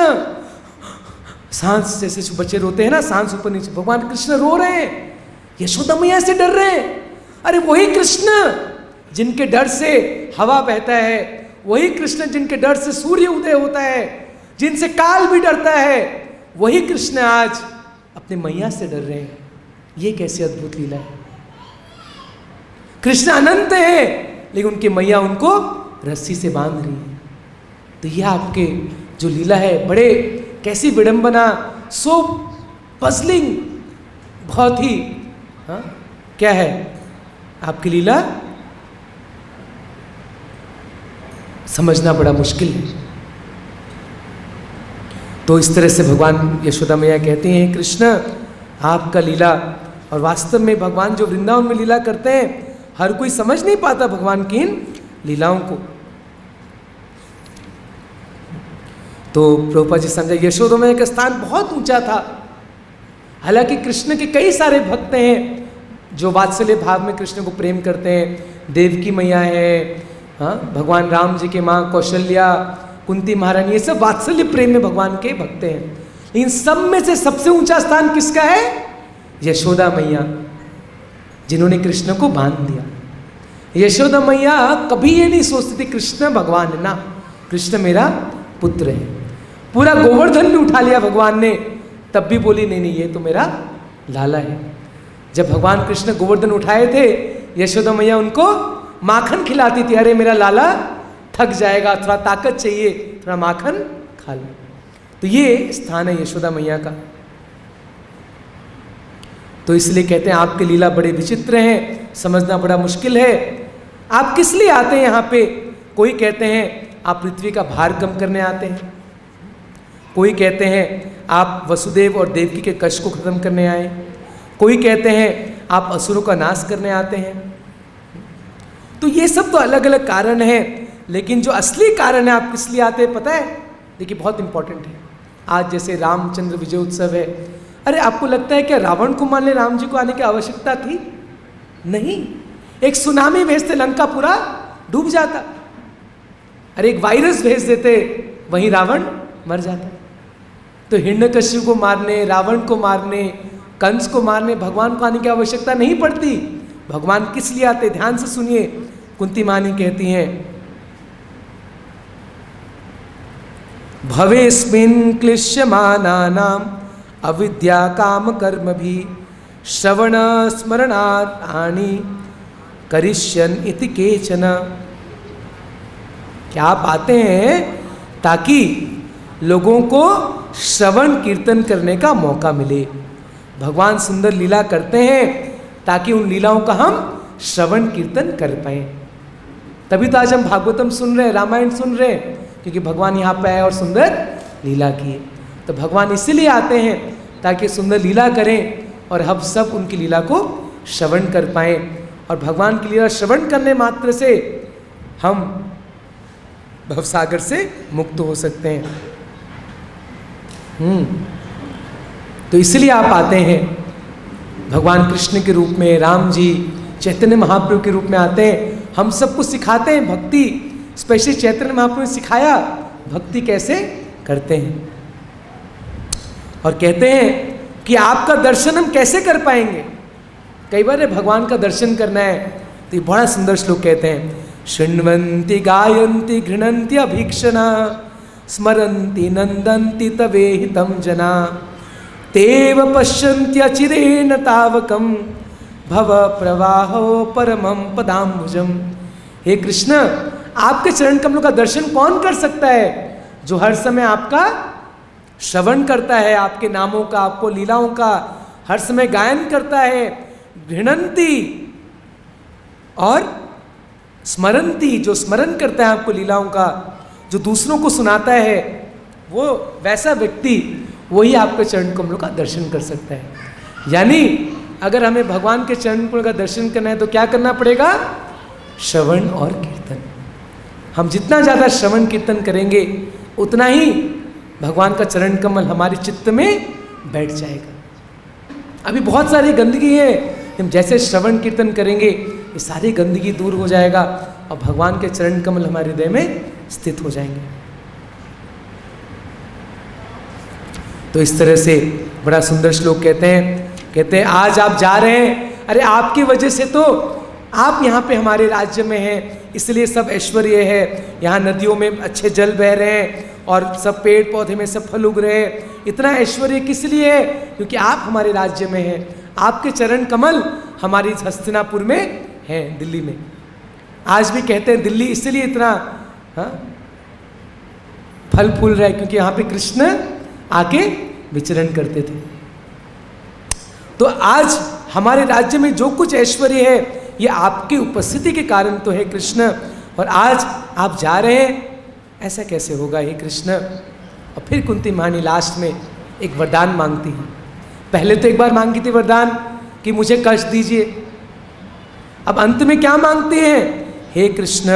सांस जैसे बच्चे रोते हैं ना, सांस ऊपर नीचे, भगवान कृष्ण रो रहे हैं, यशोदा मैया से डर रहे हैं। अरे वही कृष्ण जिनके डर से हवा बहता है, वही कृष्ण जिनके डर से सूर्य उदय होता है, जिनसे काल भी डरता है, वही कृष्ण आज अपने मैया से डर रहे हैं। ये कैसी अद्भुत लीला है। कृष्ण अनंत है, लेकिन उनकी मैया उनको रस्सी से बांध रही है। तो यह आपके जो लीला है, बड़े कैसी विडंबना, सो पजलिंग, बहुत ही क्या है आपकी लीला, समझना बड़ा मुश्किल है। तो इस तरह से भगवान यशोदा मैया कहती हैं, कृष्ण आपका लीला, और वास्तव में भगवान जो वृंदावन में लीला करते हैं, हर कोई समझ नहीं पाता भगवान की इन लीलाओं को। तो प्रभुपाद जी समझा, यशोदा मैया का स्थान बहुत ऊंचा था। हालांकि कृष्ण के कई सारे भक्त हैं जो वात्सल्य भाव में कृष्ण को प्रेम करते हैं। देवकी मैया है, भगवान राम जी के माँ कौशल्या, कुंती महारानी, ये सब वात्सल्य प्रेम में भगवान के भक्त हैं। इन सब में से सबसे ऊंचा स्थान किसका है? यशोदा मैया, जिन्होंने कृष्ण को बांध दिया। यशोदा मैया कभी ये नहीं सोचती थी कृष्ण भगवान है ना, कृष्ण मेरा पुत्र है। पूरा गोवर्धन भी उठा लिया भगवान ने, तब भी बोली नहीं नहीं ये तो मेरा लाला है। जब भगवान कृष्ण गोवर्धन उठाए थे, यशोदा मैया उनको माखन खिलाती थी, अरे मेरा लाला थक जाएगा, थोड़ा ताकत चाहिए, थोड़ा माखन खा लो। तो ये स्थान है यशोदा मैया का। तो इसलिए कहते हैं आपके लीला बड़े विचित्र हैं, समझना बड़ा मुश्किल है। आप किस लिए आते हैं यहाँ पे? कोई कहते हैं आप पृथ्वी का भार कम करने आते हैं, कोई कहते हैं आप वसुदेव और देवकी के कष्ट को खत्म करने आए, कोई कहते हैं आप असुरों का नाश करने आते हैं। तो ये सब तो अलग अलग कारण हैं, लेकिन जो असली कारण है आप किस लिए आते हैं पता है? देखिए बहुत इंपॉर्टेंट है। आज जैसे रामचंद्र विजय उत्सव है, अरे आपको लगता है क्या रावण को मारने राम जी को आने की आवश्यकता थी? नहीं, एक सुनामी भेजते लंका पूरा डूब जाता। अरे एक वायरस भेज देते, वहीं रावण मर जाता। तो हिरण्यकशिपु को मारने, रावण को मारने, कंस को मारने भगवान को आने की आवश्यकता नहीं पड़ती। भगवान किस लिए आते? ध्यान से सुनिए। कुंती मानी कहती हैं, भवेस्मिन् क्लिश्यमानानाम् अविद्या काम कर्म भी श्रवण स्मरणानि करिष्यन् इति केचन। क्या आप आते हैं ताकि लोगों को श्रवण कीर्तन करने का मौका मिले। भगवान सुंदर लीला करते हैं ताकि उन लीलाओं का हम श्रवण कीर्तन कर पाए। तभी तो आज हम भागवतम सुन रहे हैं, रामायण सुन रहे हैं, क्योंकि भगवान यहाँ पे आए और सुंदर लीला किए। तो भगवान इसीलिए आते हैं ताकि सुंदर लीला करें और हम सब उनकी लीला को श्रवण कर पाएं। और भगवान की लीला श्रवण करने मात्र से हम भवसागर से मुक्त हो सकते हैं। तो इसलिए आप आते हैं भगवान कृष्ण के रूप में, राम जी चैतन्य महाप्रभु के रूप में आते हैं, हम सबको सिखाते हैं भक्ति। स्पेशली चैतन्य महाप्रभु ने सिखाया भक्ति कैसे करते हैं, और कहते हैं कि आपका दर्शन हम कैसे कर पाएंगे। कई बार भगवान का दर्शन करना है तो ये बड़ा सुंदर श्लोक कहते हैं, शृण्वन्ति गायन्ति गृह्णन्ति अभीक्षणा स्मरन्ति नन्दन्ति तवेहितं जना तेव पश्यन्त्यचिरेण तावकं भव प्रवाहो परमं पदाम्बुजम। हे कृष्ण, आपके चरण कमलों का दर्शन कौन कर सकता है? जो हर समय आपका श्रवण करता है, आपके नामों का, आपको लीलाओं का हर समय गायन करता है। गृह्णन्ति और स्मरन्ति, जो स्मरण करता है आपको लीलाओं का, जो दूसरों को सुनाता है, वो वैसा व्यक्ति वही आपके चरण कमलों का दर्शन कर सकता है। यानी अगर हमें भगवान के चरण कमलों का दर्शन करना है तो क्या करना पड़ेगा? श्रवण और कीर्तन। हम जितना ज़्यादा श्रवण कीर्तन करेंगे उतना ही भगवान का चरण कमल हमारे चित्त में बैठ जाएगा। अभी बहुत सारी गंदगी है, हम जैसे श्रवण कीर्तन करेंगे ये सारी गंदगी दूर हो जाएगा और भगवान के चरण कमल हमारे हृदय में स्थित हो जाएंगे। तो इस तरह से बड़ा सुंदर श्लोक कहते हैं आज आप जा रहे हैं, अरे आपकी वजह से तो आप यहाँ पे हमारे राज्य में हैं, इसलिए सब ऐश्वर्य है, यहाँ नदियों में अच्छे जल बह रहे हैं और सब पेड़ पौधे में सब फल उग रहे हैं। इतना ऐश्वर्य किस लिए है? क्योंकि आप हमारे राज्य में हैं, आपके चरण कमल हमारी हस्तिनापुर में हैं, दिल्ली में। आज भी कहते हैं दिल्ली इसलिए इतना फल फूल रहा है क्योंकि यहाँ पे कृष्ण आके विचरण करते थे। तो आज हमारे राज्य में जो कुछ ऐश्वर्य है ये आपकी उपस्थिति के कारण तो है कृष्ण, और आज आप जा रहे हैं, ऐसा कैसे होगा हे कृष्ण? और फिर कुंती मानी लास्ट में एक वरदान मांगती है। पहले तो एक बार मांगी थी वरदान कि मुझे कष्ट दीजिए, अब अंत में क्या मांगती हैं? हे कृष्ण,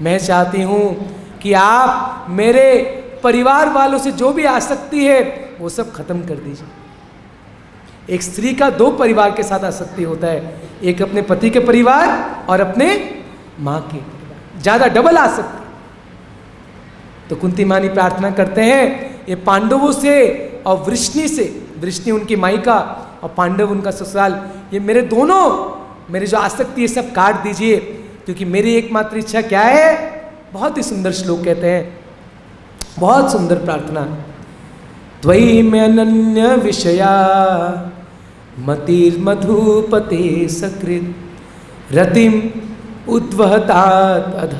मैं चाहती हूँ कि आप मेरे परिवार वालों से जो भी आसक्ति है वो सब खत्म कर दीजिए। एक स्त्री का दो परिवार के साथ आसक्ति होता है, एक अपने पति के परिवार और अपने माँ के परिवार, ज़्यादा डबल आसक्ति। तो कुंती मानी प्रार्थना करते हैं ये पांडवों से और वृष्णि से, वृष्णि उनकी मायका और पांडव उनका ससुराल, ये मेरे दोनों, मेरी जो आसक्ति है सब काट दीजिए, क्योंकि मेरी एकमात्र इच्छा क्या है, बहुत ही सुंदर श्लोक कहते हैं, बहुत सुंदर प्रार्थना, त्वयि में अनन्य विषया मतिर्मधुपते सकृत रतिम उद्वहतात अध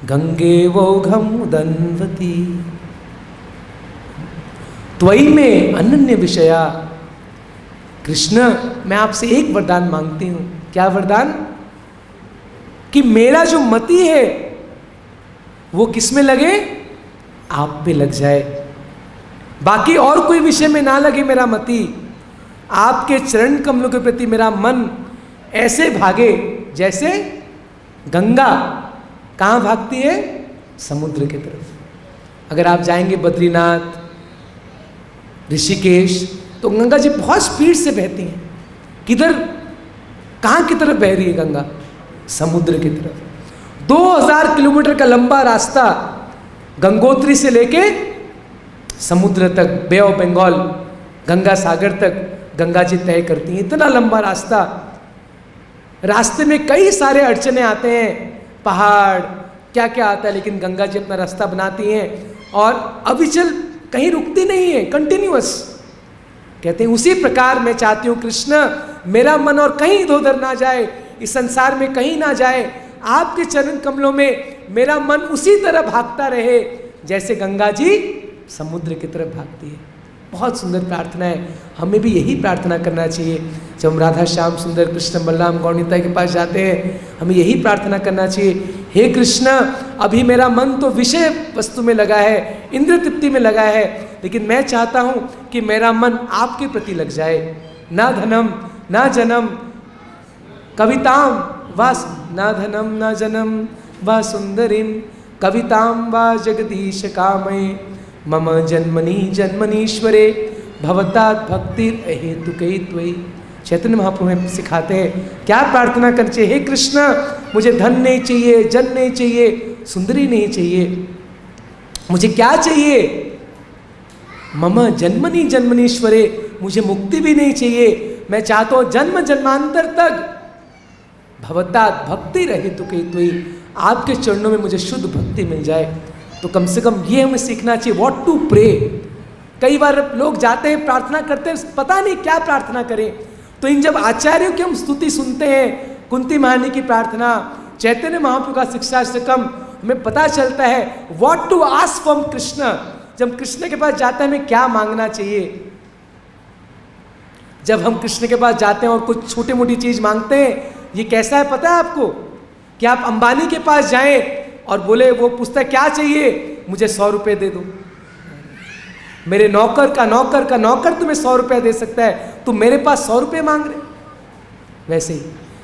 गंगे वोघम उदन्वती। त्वयि में अनन्य विषया। कृष्ण, मैं आपसे एक वरदान मांगती हूं। क्या वरदान? कि मेरा जो मति है वो किस में लगे? आप पे लग जाए, बाकी और कोई विषय में ना लगे मेरा मति। आपके चरण कमलों के प्रति मेरा मन ऐसे भागे जैसे गंगा कहाँ भागती है? समुद्र की तरफ। अगर आप जाएंगे बद्रीनाथ, ऋषिकेश, तो गंगा जी बहुत स्पीड से बहती हैं। किधर, कहाँ की तरफ बह रही है गंगा? समुद्र की तरफ। 2000 किलोमीटर का लंबा रास्ता गंगोत्री से लेके समुद्र तक, बे ऑफ बंगाल, गंगा सागर तक गंगा जी तय करती हैं। इतना लंबा रास्ता, रास्ते में कई सारे अड़चने आते हैं, पहाड़ क्या क्या आता है, लेकिन गंगा जी अपना रास्ता बनाती हैं और अविचल कहीं रुकती नहीं है, कंटिन्यूअस। कहते हैं उसी प्रकार मैं चाहती हूँ कृष्ण, मेरा मन और कहीं इधर उधर ना जाए, इस संसार में कहीं ना जाए, आपके चरण कमलों में मेरा मन उसी तरह भागता रहे जैसे गंगा जी समुद्र की तरफ भागती है। बहुत सुंदर प्रार्थना है, हमें भी यही प्रार्थना करना चाहिए। जब हम राधा श्याम सुंदर कृष्ण बलराम गौरनीता के पास जाते हैं, हमें यही प्रार्थना करना चाहिए, हे कृष्ण, अभी मेरा मन तो विषय वस्तु में लगा है, इंद्र तृप्ति में लगा है, लेकिन मैं चाहता हूँ कि मेरा मन आपके प्रति लग जाए। ना धनम ना जनम कविताम वास, ना धनम ना जनम वा सुंदरीम कविताम वा जगदीश कामये मम जन्मनि जन्मनीश्वरे भवतात भक्ति हेतुके त्वयि। चैतन्य महाप्रभु हमें सिखाते हैं क्या प्रार्थना करनी चाहिए। हे कृष्ण, मुझे धन नहीं चाहिए, जन नहीं चाहिए, सुंदरी नहीं चाहिए, मुझे क्या चाहिए? मम जन्मनि जन्मनीश्वरे, मुझे मुक्ति भी नहीं चाहिए, मैं चाहता हूँ जन्म जन्मांतर तक भवतात भक्ति हेतुके त्वयि, आपके चरणों में मुझे शुद्ध भक्ति मिल जाए। तो कम से कम ये हमें सीखना चाहिए, व्हाट टू प्रे। कई बार लोग जाते हैं, प्रार्थना करते हैं, पता नहीं क्या प्रार्थना करें। तो इन जब आचार्यों की हम स्तुति सुनते हैं, कुंती महारानी की प्रार्थना, चैतन्य महाप्रभु का शिक्षा से कम, हमें पता चलता है what to ask from Krishna. जब कृष्ण के पास जाते हैं हमें क्या मांगना चाहिए। जब हम कृष्ण के पास जाते हैं और कुछ छोटी मोटी चीज मांगते हैं, ये कैसा है पता है आपको? कि आप अंबानी के पास जाएं और बोले, वो पूछता है क्या चाहिए, मुझे 100 रुपये दे दो। मेरे नौकर का नौकर का नौकर तुम्हें 100 रुपये दे सकता है, तुम मेरे पास 100 रुपये मांग रहे। वैसे ही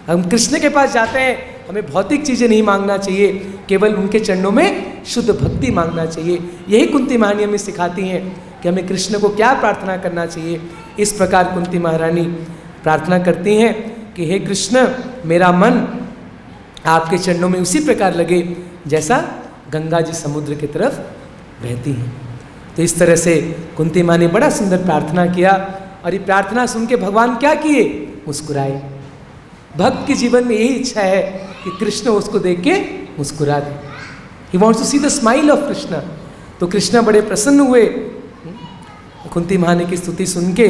हम कृष्ण के पास जाते हैं, हमें भौतिक चीजें नहीं मांगना चाहिए, केवल उनके चरणों में शुद्ध भक्ति मांगना चाहिए। यही कुंती महारानी हमें सिखाती हैं कि हमें कृष्ण को क्या प्रार्थना करना चाहिए। इस प्रकार कुंती महारानी प्रार्थना करती हैं कि हे कृष्ण, मेरा मन आपके चरणों में उसी प्रकार लगे जैसा गंगा जी समुद्र की तरफ बहती हैं। तो इस तरह से कुंती माँ ने बड़ा सुंदर प्रार्थना किया, और ये प्रार्थना सुन के भगवान क्या किए? मुस्कुराए। भक्त के जीवन में यही इच्छा है कि कृष्ण उसको देख के मुस्कुरा दे। He wants to see the smile of Krishna. तो कृष्ण बड़े प्रसन्न हुए कुंती महारानी की स्तुति सुन के,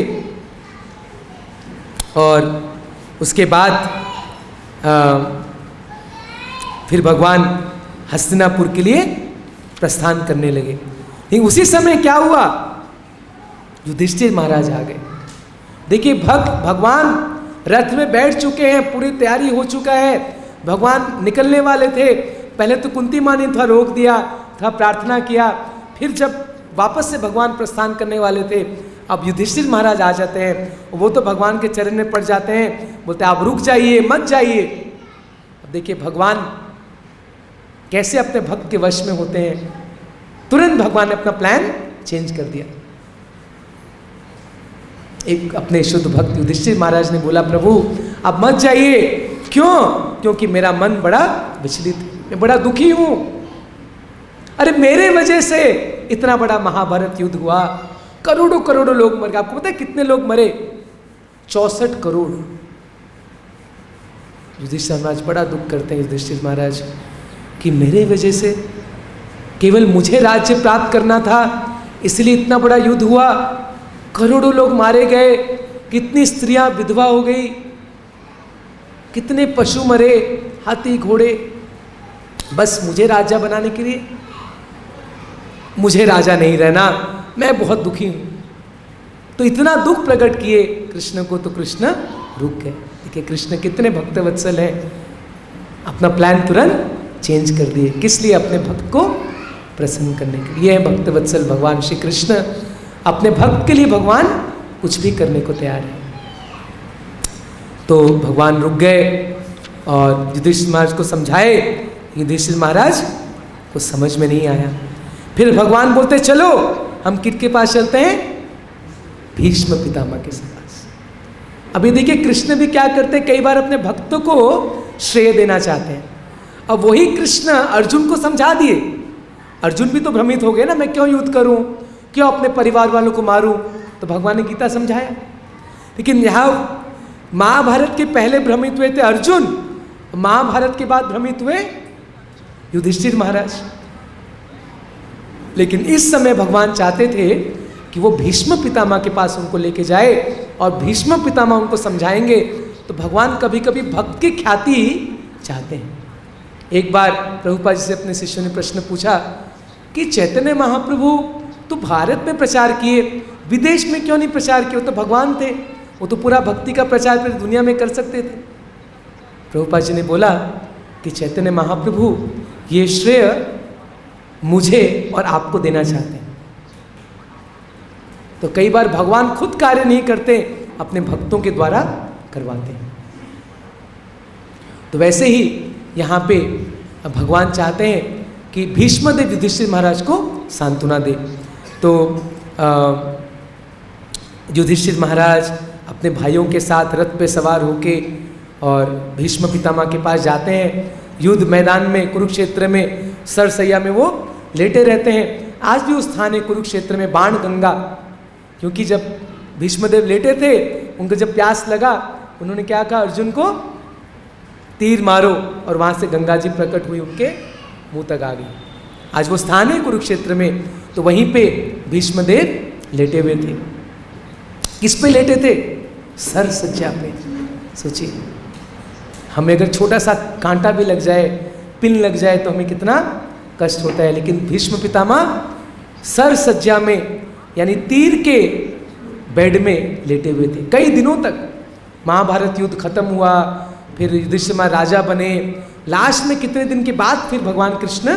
और उसके बाद फिर भगवान हस्तिनापुर के लिए प्रस्थान करने लगे। लेकिन उसी समय क्या हुआ? युधिष्ठिर महाराज आ गए। देखिए, भगवान रथ में बैठ चुके हैं, पूरी तैयारी हो चुका है, भगवान निकलने वाले थे। पहले तो कुंती माँ ने थोड़ा रोक दिया, थोड़ा प्रार्थना किया, फिर जब वापस से भगवान प्रस्थान करने वाले थे, अब युधिष्ठिर महाराज आ जाते हैं। वो तो भगवान के चरण में पड़ जाते हैं, बोलते आप रुक जाइए, मत जाइए। अब देखिए भगवान कैसे अपने भक्त के वश में होते हैं। तुरंत भगवान ने अपना प्लान चेंज कर दिया। एक अपने शुद्ध भक्त युधिष्ठिर महाराज ने बोला, प्रभु अब मत जाइए। क्यों? क्योंकि मेरा मन बड़ा विचलित है, मैं बड़ा दुखी हूं। अरे मेरे वजह से इतना बड़ा महाभारत युद्ध हुआ, करोड़ों करोड़ों लोग मर गए। आपको पता है कितने लोग मरे? 64 करोड़। युधिष्ठिर महाराज बड़ा दुख करते हैं युधिष्ठिर महाराज कि मेरे वजह से केवल मुझे राज्य प्राप्त करना था, इसलिए इतना बड़ा युद्ध हुआ, करोड़ों लोग मारे गए, कितनी स्त्रियां विधवा हो गई, कितने पशु मरे, हाथी घोड़े, बस मुझे राजा बनाने के लिए। मुझे राजा नहीं रहना, मैं बहुत दुखी हूं। तो इतना दुख प्रकट किए कृष्ण को, तो कृष्ण रुक गए। देखिए कृष्ण कितने भक्तवत्सल हैं, अपना प्लान तुरंत चेंज कर दिए। किस लिए? अपने भक्त को प्रसन्न करने के लिए। ये है भक्तवत्सल भगवान श्री कृष्ण। अपने भक्त के लिए भगवान कुछ भी करने को तैयार है। तो भगवान रुक गए और युधिष्ठिर महाराज को समझाए। युधिष्ठिर महाराज को समझ में नहीं आया। फिर भगवान बोलते चलो हम किसके पास चलते हैं? भीष्म पितामह के पास। अभी देखिए कृष्ण भी क्या करते हैं, कई बार अपने भक्तों को श्रेय देना चाहते हैं। अब वही कृष्ण अर्जुन को समझा दिए। अर्जुन भी तो भ्रमित हो गए ना, मैं क्यों युद्ध करूं, क्यों अपने परिवार वालों को मारूं। तो भगवान ने गीता समझाया। लेकिन यहाँ महाभारत के पहले भ्रमित हुए थे अर्जुन, महाभारत के बाद भ्रमित हुए युधिष्ठिर महाराज। लेकिन इस समय भगवान चाहते थे कि वो भीष्म पितामह के पास उनको लेके जाए और भीष्म पितामह उनको समझाएंगे। तो भगवान कभी कभी भक्त की ख्याति चाहते हैं। एक बार प्रभुपाद जी से अपने शिष्यों ने प्रश्न पूछा कि चैतन्य महाप्रभु तो भारत में प्रचार किए, विदेश में क्यों नहीं प्रचार किए? वो तो भगवान थे, वो तो पूरा भक्ति का प्रचार पूरी दुनिया में कर सकते थे। प्रभुपाद जी ने बोला कि चैतन्य महाप्रभु ये श्रेय मुझे और आपको देना चाहते हैं। तो कई बार भगवान खुद कार्य नहीं करते, अपने भक्तों के द्वारा करवाते हैं। तो वैसे ही यहाँ पे भगवान चाहते हैं कि भीष्मदेव युधिष्ठिर महाराज को सांत्वना दे। तो युधिष्ठिर महाराज अपने भाइयों के साथ रथ पे सवार होके और भीष्म पितामह के पास जाते हैं। युद्ध मैदान में कुरुक्षेत्र में सरसैया में वो लेटे रहते हैं। आज भी उस स्थान है कुरुक्षेत्र में बाण गंगा, क्योंकि जब भीष्मदेव लेटे थे उनको जब प्यास लगा, उन्होंने क्या कहा, अर्जुन को तीर मारो, और वहाँ से गंगा जी प्रकट हुई, उनके मुंह तक आ गई। आज वो स्थान है कुरुक्षेत्र में। तो वहीं पे भीष्मदेव लेटे हुए थे। किस पे लेटे थे? सर सज्जा पे। सोचिए हमें अगर छोटा सा कांटा भी लग जाए, पिन लग जाए, तो हमें कितना कष्ट होता है। लेकिन भीष्म पितामह सर सज्जा में यानी तीर के बेड में लेटे हुए थे कई दिनों तक। महाभारत युद्ध खत्म हुआ, फिर युधिष्ठिर महाराज राजा बने। लास्ट में कितने दिन के बाद फिर भगवान कृष्ण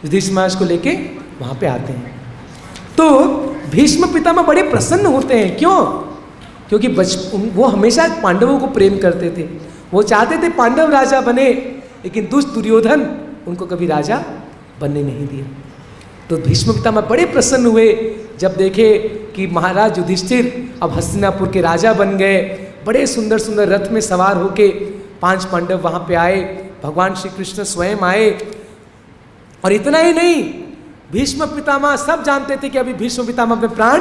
युधिष्ठिर महाराज को लेके वहाँ पे आते हैं। तो भीष्म पितामह बड़े प्रसन्न होते हैं। क्यों? क्योंकि वो हमेशा पांडवों को प्रेम करते थे। वो चाहते थे पांडव राजा बने, लेकिन दुष्ट दुर्योधन उनको कभी राजा बनने नहीं दिया। तो भीष्म पितामह बड़े प्रसन्न हुए जब देखे कि महाराज युधिष्ठिर अब हस्तिनापुर के राजा बन गए। बड़े सुंदर सुंदर रथ में सवार होके 5 पांडव वहाँ पे आए। भगवान श्री कृष्ण स्वयं आए। और इतना ही नहीं, भीष्म पितामह सब जानते थे कि अभी भीष्म पितामह अपने प्राण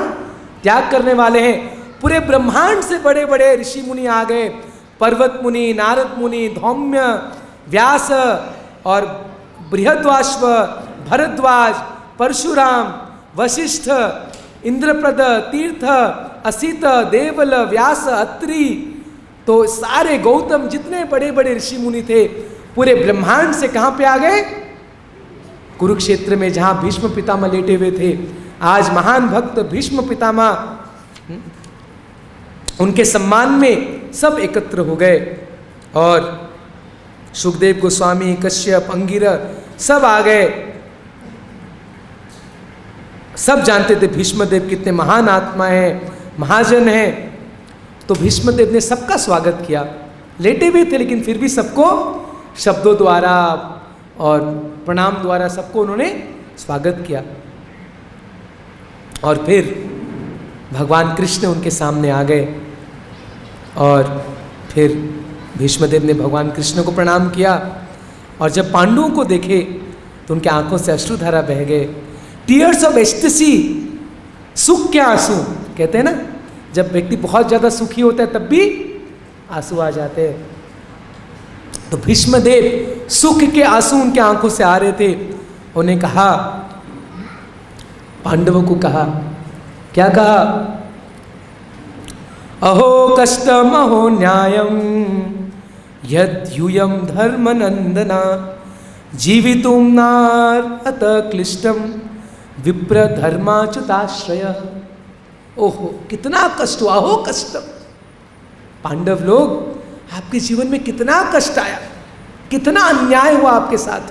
त्याग करने वाले हैं। पूरे ब्रह्मांड से बड़े बड़े ऋषि मुनि आ गए। पर्वत मुनि, नारद मुनि, धौम्य, व्यास और बृहद्वाश्व, भरद्वाज, परशुराम, वशिष्ठ, इंद्रप्रद, तीर्थ, असित, देवल, व्यास, अत्रि, तो सारे गौतम जितने बड़े बड़े ऋषि मुनि थे पूरे ब्रह्मांड से कहाँ पे आ गए? कुरुक्षेत्र में, जहाँ भीष्म पितामह लेटे हुए थे। आज महान भक्त भीष्म पितामह उनके सम्मान में सब एकत्र हो गए और सुखदेव गोस्वामी, कश्यप, अंगिरह सब आ गए। सब जानते थे भीष्मदेव कितने महान आत्मा हैं, महाजन हैं। तो भीष्मदेव ने सबका स्वागत किया। लेटे हुए थे लेकिन फिर भी सबको शब्दों द्वारा और प्रणाम द्वारा सबको उन्होंने स्वागत किया। और फिर भगवान कृष्ण उनके सामने आ गए और फिर भीष्मदेव ने भगवान कृष्ण को प्रणाम किया। और जब पांडवों को देखे तो उनके आंखों से अश्रुधारा बह गए। टीयर्स ऑफ एस्टेसी, सुख के आंसू कहते हैं ना, जब व्यक्ति बहुत ज़्यादा सुखी होता है तब भी आंसू आ जाते हैं। तो भीष्मदेव सुख के आंसू उनके आंखों से आ रहे थे। उन्हें कहा, पांडवों को कहा, क्या कहा? अहो कष्टम अहो न्यायम यद्यूयम धर्म नंदना जीवितुम नार्हत क्लिष्टम विप्र धर्माच्युताश्रय। ओहो कितना कष्ट हुआ, हो कष्टम। पांडव लोग, आपके जीवन में कितना कष्ट आया, कितना अन्याय हुआ आपके साथ।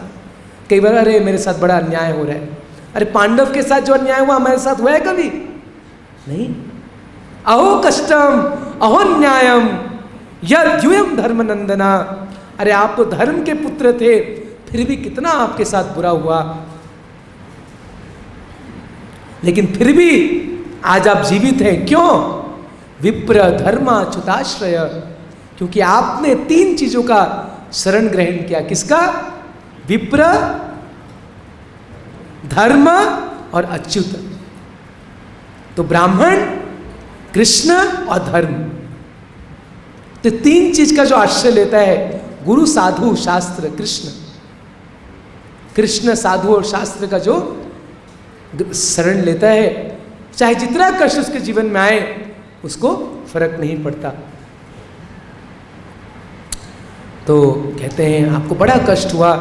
कई बार अरे मेरे साथ बड़ा अन्याय हो रहा है, अरे पांडव के साथ जो अन्याय हुआ हमारे साथ हुआ है कभी नहीं। अहो कष्टम अहो न्यायम यद्यूयम धर्म नंदना। अरे आप तो धर्म के पुत्र थे, फिर भी कितना आपके साथ बुरा हुआ, लेकिन फिर भी आज आप जीवित हैं। क्यों? विप्र धर्माच्युताश्रय, क्योंकि आपने 3 चीजों का शरण ग्रहण किया। किसका? विप्र, धर्म और अच्युत। तो ब्राह्मण, कृष्ण और धर्म, तो 3 चीज का जो आश्रय लेता है, गुरु, साधु, शास्त्र, कृष्ण। कृष्ण, साधु और शास्त्र का जो शरण लेता है, चाहे जितना कष्ट उसके जीवन में आए उसको फर्क नहीं पड़ता। तो कहते हैं आपको बड़ा कष्ट हुआ,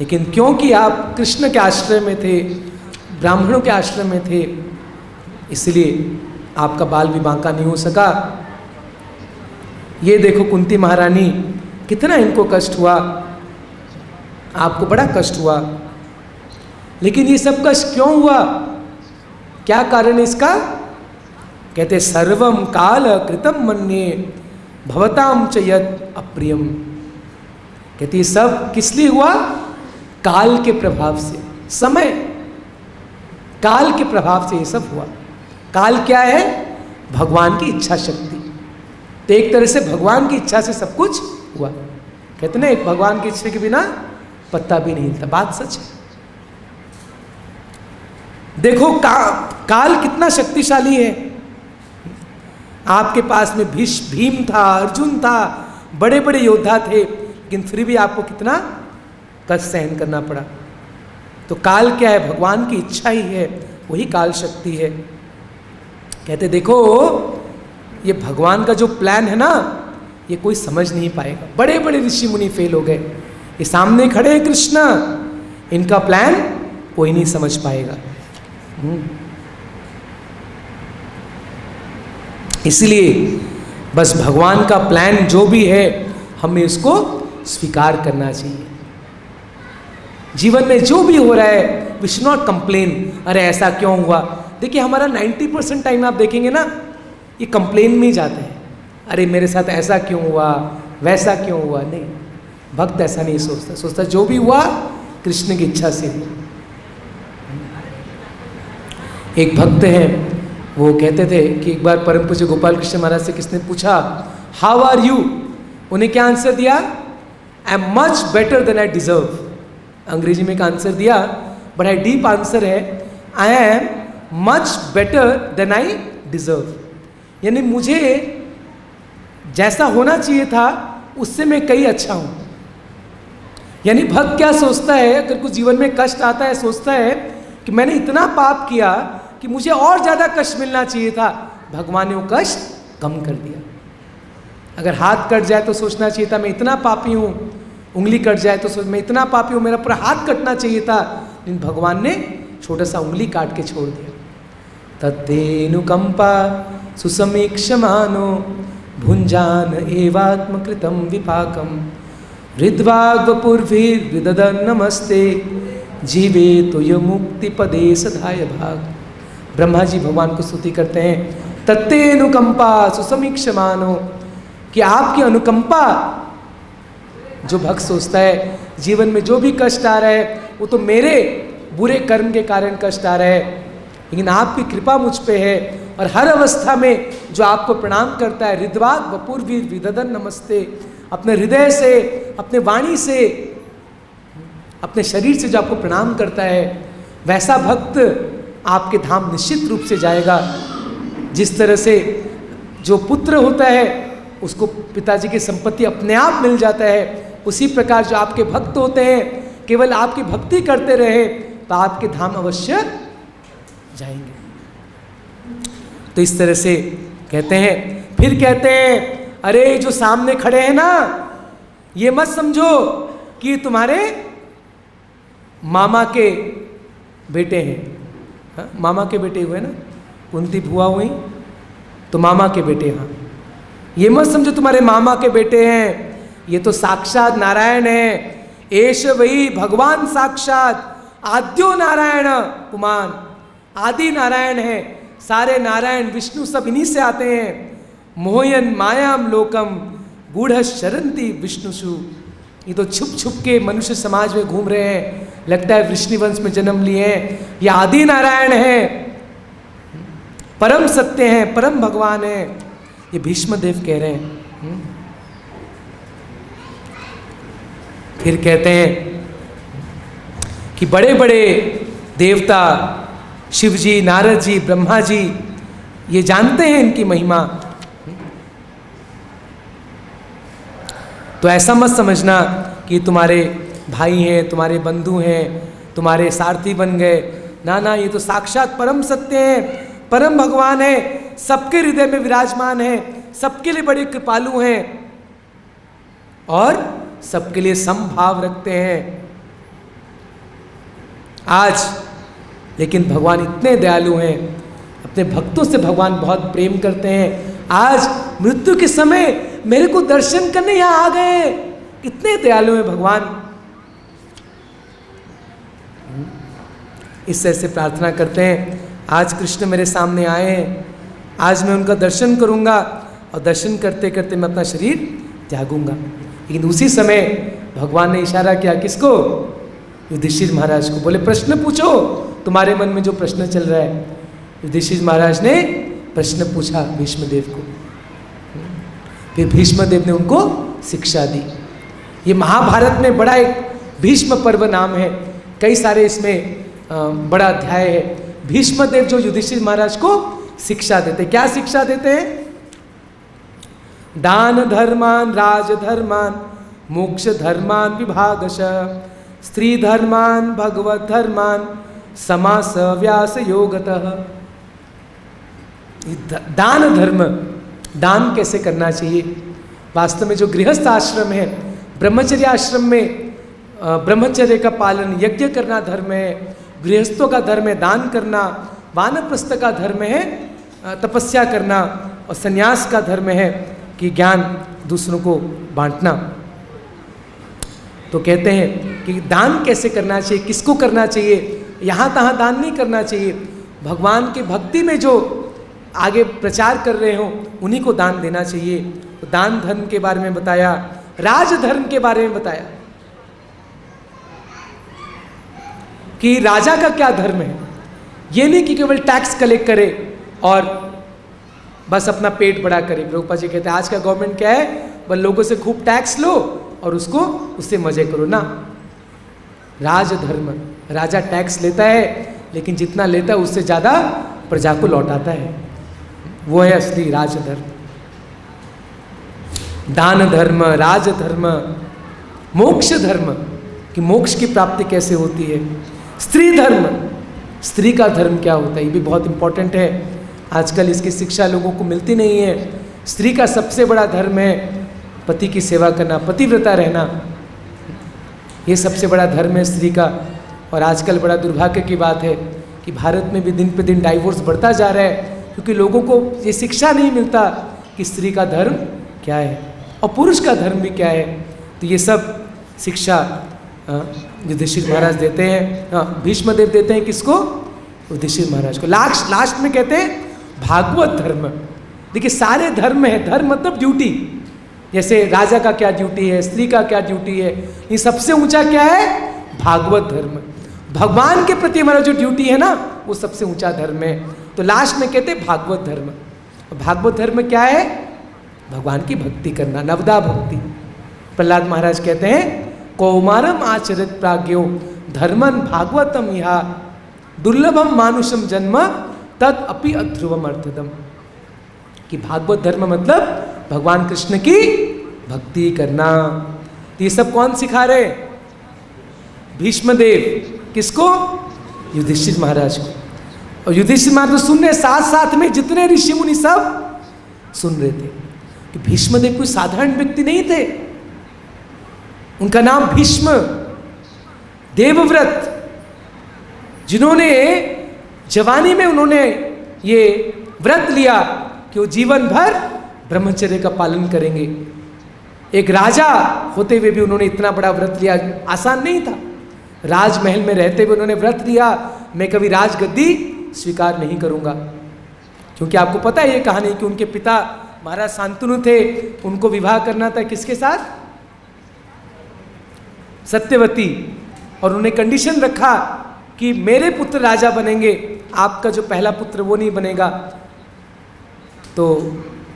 लेकिन क्योंकि आप कृष्ण के आश्रय में थे, ब्राह्मणों के आश्रय में थे, इसलिए आपका बाल भी बांका नहीं हो सका। ये देखो कुंती महारानी, कितना इनको कष्ट हुआ, आपको बड़ा कष्ट हुआ, लेकिन ये सब कष्ट क्यों हुआ? क्या कारण है इसका? कहते सर्वम काल कृतम मन्ये भवताम च यत् अप्रियम। कहते ये सब किस लिए हुआ? काल के प्रभाव से, समय काल के प्रभाव से ये सब हुआ। काल क्या है? भगवान की इच्छा शक्ति। तो एक तरह से भगवान की इच्छा से सब कुछ हुआ। कहते ना, एक भगवान की इच्छा के बिना पत्ता भी नहीं हिलता। बात सच है। देखो काल कितना शक्तिशाली है। आपके पास में भीम था, अर्जुन था, बड़े बड़े योद्धा थे, लेकिन फिर भी आपको कितना कष्ट सहन करना पड़ा। तो काल क्या है? भगवान की इच्छा ही है, वही काल शक्ति है। कहते देखो ये भगवान का जो प्लान है ना, ये कोई समझ नहीं पाएगा। बड़े बड़े ऋषि मुनि फेल हो गए, ये सामने खड़े हैं कृष्ण, इनका प्लान कोई नहीं समझ पाएगा। इसलिए बस भगवान का प्लान जो भी है हमें उसको स्वीकार करना चाहिए। जीवन में जो भी हो रहा है, वी शुड नॉट कंप्लेन, अरे ऐसा क्यों हुआ। देखिए हमारा 90% टाइम आप देखेंगे ना, ये कंप्लेन में ही जाते हैं, अरे मेरे साथ ऐसा क्यों हुआ, वैसा क्यों हुआ। नहीं, भक्त ऐसा नहीं सोचता, सोचता जो भी हुआ कृष्ण की इच्छा से हुआ। एक भक्त हैं, वो कहते थे कि एक बार परम पूज्य गोपाल कृष्ण महाराज से किसने पूछा हाउ आर यू, उन्हें क्या आंसर दिया? I am much better than I deserve. अंग्रेजी में एक आंसर दिया, बड़ा डीप आंसर है, I am much better than I deserve. यानी मुझे जैसा होना चाहिए था उससे मैं कहीं अच्छा हूं। यानी भक्त क्या सोचता है, अगर कुछ जीवन में कष्ट आता है, सोचता है कि मैंने इतना पाप किया कि मुझे और ज़्यादा कष्ट मिलना चाहिए था, भगवान ने वो कष्ट कम कर दिया। अगर हाथ कट जाए तो सोचना चाहिए था मैं इतना पापी हूँ, उंगली कट जाए तो सोच मैं इतना पापी हूँ, मेरा पूरा हाथ कटना चाहिए था, लेकिन भगवान ने छोटा सा उंगली काट के छोड़ दिया। तत्तेनुकंपा सुसमीक्षमानो भुंजान एवात्मकृतं विपाकम हृद्वाग्वपुर्भिर्विदधन् नमस्ते जीवे तो य मुक्ति पदे सधाय भाग। ब्रह्मा जी भगवान को स्तुति करते हैं, तत्ते अनुकंपा सुसमीक्षमानो, कि आपकी अनुकंपा, जो भक्त सोचता है जीवन में जो भी कष्ट आ रहा है वो तो मेरे बुरे कर्म के कारण कष्ट आ रहा है, लेकिन आपकी कृपा मुझ पे है, और हर अवस्था में जो आपको प्रणाम करता है, हृद्वाग वपुर्भिर्विदधन् नमस्ते, अपने हृदय से, अपने वाणी से, अपने शरीर से जो आपको प्रणाम करता है, वैसा भक्त आपके धाम निश्चित रूप से जाएगा। जिस तरह से जो पुत्र होता है उसको पिताजी की संपत्ति अपने आप मिल जाता है, उसी प्रकार जो आपके भक्त होते हैं केवल आपकी भक्ति करते रहे तो आपके धाम अवश्य जाएंगे। तो इस तरह से कहते हैं। फिर कहते हैं अरे जो सामने खड़े हैं ना, ये मत समझो कि तुम्हारे मामा के बेटे हैं। हाँ, मामा के बेटे हुए ना, कुंती भुआ हुई तो मामा के बेटे। हाँ, ये मत समझो तुम्हारे मामा के बेटे हैं, ये तो साक्षात नारायण है। एष वही भगवान साक्षात आद्यो नारायण पुमान, आदि नारायण है। सारे नारायण विष्णु सब इन्हीं से आते हैं। मोहयन मायाम लोकम गूढ़ शरंती विष्णुषु, ये तो छुप छुप के मनुष्य समाज में घूम रहे हैं, लगता है वृष्णिवंश में जन्म लिए हैं। ये आदि नारायण है, परम सत्य हैं, परम भगवान हैं। ये भीष्म देव कह रहे हैं। फिर कहते हैं कि बड़े बड़े देवता शिव जी, नारद जी, ब्रह्मा जी ये जानते हैं इनकी महिमा। तो ऐसा मत समझना कि तुम्हारे भाई हैं, तुम्हारे बंधु हैं, तुम्हारे सारथी बन गए। ना ना, ये तो साक्षात परम सत्य है, परम भगवान है, सबके हृदय में विराजमान है, सबके लिए बड़े कृपालु हैं और सबके लिए समभाव रखते हैं। आज लेकिन भगवान इतने दयालु हैं, अपने भक्तों से भगवान बहुत प्रेम करते हैं। आज मृत्यु के समय मेरे को दर्शन करने यहाँ आ गए, इतने दयालु हैं भगवान। इस तरह से प्रार्थना करते हैं, आज कृष्ण मेरे सामने आए हैं, आज मैं उनका दर्शन करूँगा और दर्शन करते करते मैं अपना शरीर त्यागूंगा। लेकिन उसी समय भगवान ने इशारा किया किसको? युधिष्ठिर महाराज को। बोले प्रश्न पूछो, तुम्हारे मन में जो प्रश्न चल रहा है। युधिष्ठिर महाराज ने प्रश्न पूछा भीष्मदेव को, फिर भीष्मदेव ने उनको शिक्षा दी। ये महाभारत में बड़ा एक भीष्म पर्व नाम है, कई सारे इसमें बड़ा अध्याय है। भीष्मदेव जो युधिष्ठिर महाराज को शिक्षा देते, क्या शिक्षा देते हैं? दान धर्मान राजधर्मान मोक्ष धर्मान विभागश स्त्री धर्मान भगवत धर्मान समास व्यास योगतः। दान धर्म, दान कैसे करना चाहिए? वास्तव में जो गृहस्थ आश्रम है, ब्रह्मचर्य आश्रम में ब्रह्मचर्य का पालन, यज्ञ करना धर्म है, गृहस्थों का धर्म है दान करना, वानप्रस्थ का धर्म है तपस्या करना, और संन्यास का धर्म है कि ज्ञान दूसरों को बांटना। तो कहते हैं कि दान कैसे करना चाहिए, किसको करना चाहिए? यहाँ तहाँ दान नहीं करना चाहिए। भगवान की भक्ति में जो आगे प्रचार कर रहे हो उन्हीं को दान देना चाहिए। तो दान धर्म के बारे में बताया, राजधर्म के बारे में बताया कि राजा का क्या धर्म है। ये नहीं कि केवल टैक्स कलेक्ट करे और बस अपना पेट बड़ा करे। प्रभुपाद जी कहते हैं आज का गवर्नमेंट क्या है, बस लोगों से खूब टैक्स लो और उससे मजे करो ना। राजधर्म, राजा टैक्स लेता है लेकिन जितना लेता है उससे ज़्यादा प्रजा को लौटाता है, वो है असली राजधर्म। दान धर्म, राजधर्म, मोक्ष धर्म कि मोक्ष की प्राप्ति कैसे होती है। स्त्री धर्म, स्त्री का धर्म क्या होता है, ये भी बहुत इंपॉर्टेंट है। आजकल इसकी शिक्षा लोगों को मिलती नहीं है। स्त्री का सबसे बड़ा धर्म है पति की सेवा करना, पतिव्रता रहना, ये सबसे बड़ा धर्म है स्त्री का। और आजकल बड़ा दुर्भाग्य की बात है कि भारत में भी दिन पे दिन डाइवोर्स बढ़ता जा रहा है, क्योंकि लोगों को ये शिक्षा नहीं मिलता कि स्त्री का धर्म क्या है और पुरुष का धर्म भी क्या है। तो ये सब शिक्षा युधिष्ठिर महाराज देते हैं, भीष्मदेव देते हैं किसको? युधिष्ठिर महाराज को। लास्ट में कहते हैं भागवत धर्म। देखिए सारे धर्म है, धर्म मतलब ड्यूटी, जैसे राजा का क्या ड्यूटी है, स्त्री का क्या ड्यूटी है, ये सबसे ऊंचा क्या है? भागवत धर्म। भगवान के प्रति हमारा जो ड्यूटी है ना वो सबसे ऊंचा धर्म है। तो लास्ट में कहते हैं भागवत धर्म। भागवत धर्म क्या है? भगवान की भक्ति करना, नवदा भक्ति। प्रहलाद महाराज कहते हैं कौमारम आचरित प्राज्ञो धर्मन भागवतम यहा दुर्लभम मानुषम जन्म तद अपि अध्रुवम अर्थदम। कि भागवत धर्म मतलब भगवान कृष्ण की भक्ति करना। तो ये सब कौन सिखा रहे? भीष्मदेव। किसको? युधिष्ठिर महाराज को। और युधिष्ठिर महाराज सुन रहे, साथ साथ में जितने ऋषि मुनि सब सुन रहे थे कि भीष्मदेव कोई साधारण व्यक्ति नहीं थे। उनका नाम भीष्म, देवव्रत, जिन्होंने जवानी में उन्होंने ये व्रत लिया कि वो जीवन भर ब्रह्मचर्य का पालन करेंगे। एक राजा होते हुए भी उन्होंने इतना बड़ा व्रत लिया, आसान नहीं था। राजमहल में रहते हुए उन्होंने व्रत लिया, मैं कभी राजगद्दी स्वीकार नहीं करूंगा। क्योंकि आपको पता है ये कहानी कि उनके पिता महाराज शांतनु थे, उनको विवाह करना था किसके साथ? सत्यवती। और उन्होंने कंडीशन रखा कि मेरे पुत्र राजा बनेंगे, आपका जो पहला पुत्र वो नहीं बनेगा। तो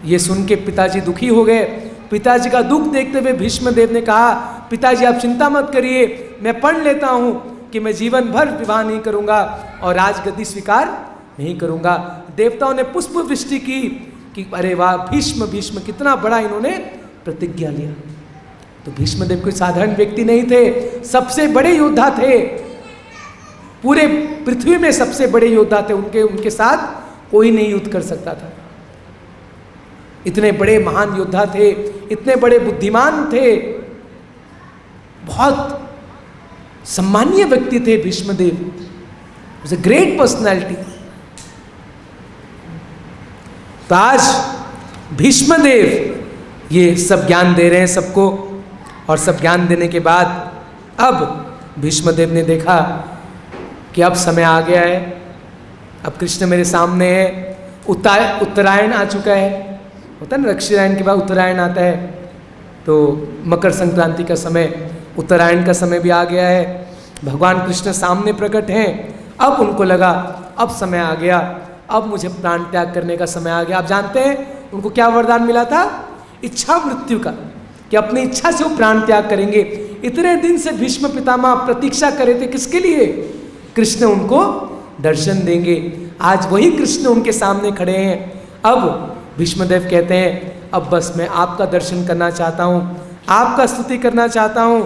ये सुन के पिताजी दुखी हो गए। पिताजी का दुख देखते हुए भीष्मदेव ने कहा, पिताजी आप चिंता मत करिए, मैं पढ़ लेता हूँ कि मैं जीवन भर विवाह नहीं करूँगा और राजगद्दी स्वीकार नहीं करूँगा। देवताओं ने पुष्प वृष्टि की कि अरे वाह, भीष्म भीष्म कितना बड़ा इन्होंने प्रतिज्ञा लिया। तो भीष्मदेव कोई साधारण व्यक्ति नहीं थे, सबसे बड़े योद्धा थे, पूरे पृथ्वी में सबसे बड़े योद्धा थे। उनके साथ कोई नहीं युद्ध कर सकता था। इतने बड़े महान योद्धा थे, इतने बड़े बुद्धिमान थे, बहुत सम्मानीय व्यक्ति थे Bhishmadev, was a great personality. तो आज भीष्मदेव ये सब ज्ञान दे रहे हैं सबको, और सब ज्ञान देने के बाद अब भीष्मदेव ने देखा कि अब समय आ गया है, अब कृष्ण मेरे सामने है। उत्तरायण आ चुका है, होता है ना, दक्षिणायन के बाद उत्तरायण आता है, तो मकर संक्रांति का समय, उत्तरायण का समय भी आ गया है। भगवान कृष्ण सामने प्रकट हैं। अब उनको लगा अब समय आ गया, अब मुझे प्राण त्याग करने का समय आ गया। आप जानते हैं उनको क्या वरदान मिला था? इच्छा मृत्यु का, कि अपनी इच्छा से वो प्राण त्याग करेंगे। इतने दिन से भीष्म पितामह प्रतीक्षा कर रहे थे, किसके लिए? कृष्ण उनको दर्शन देंगे। आज वही कृष्ण उनके सामने खड़े हैं। अब भीष्मदेव कहते हैं अब बस मैं आपका दर्शन करना चाहता हूँ, आपका स्तुति करना चाहता हूँ,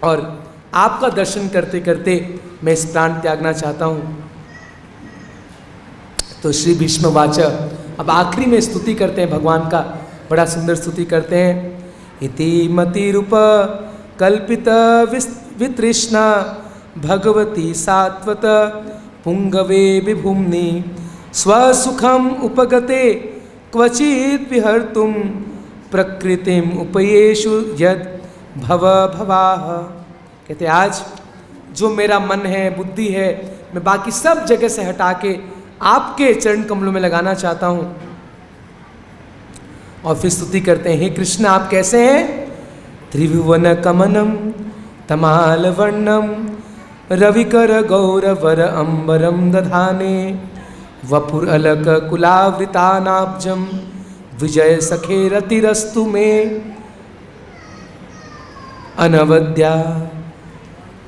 और आपका दर्शन करते करते मैं इस प्राण त्यागना चाहता हूँ। तो श्री भीष्म वाच अब आखिरी में स्तुति करते हैं भगवान का, बड़ा सुंदर स्तुति करते हैं। इति मतिरूप कल्पित वितृष्णा भगवती सात्वत पुंगवे विभुम्नि स्वसुखम उपगते क्वचित विहर्तुम प्रकृतिम उपयेषु यद भव भवाह। कहते आज जो मेरा मन है, बुद्धि है, मैं बाकी सब जगह से हटा के आपके चरण कमलों में लगाना चाहता हूँ। और फिर स्तुति करते हैं, हे कृष्ण आप कैसे हैं? त्रिभुवन कमनम तमाल वर्णम रविकर गौरवर अंबरम दधाने वपुर अलक कुलावृतानाब्जम विजय सखे रतिरस्तु में अनवद्या।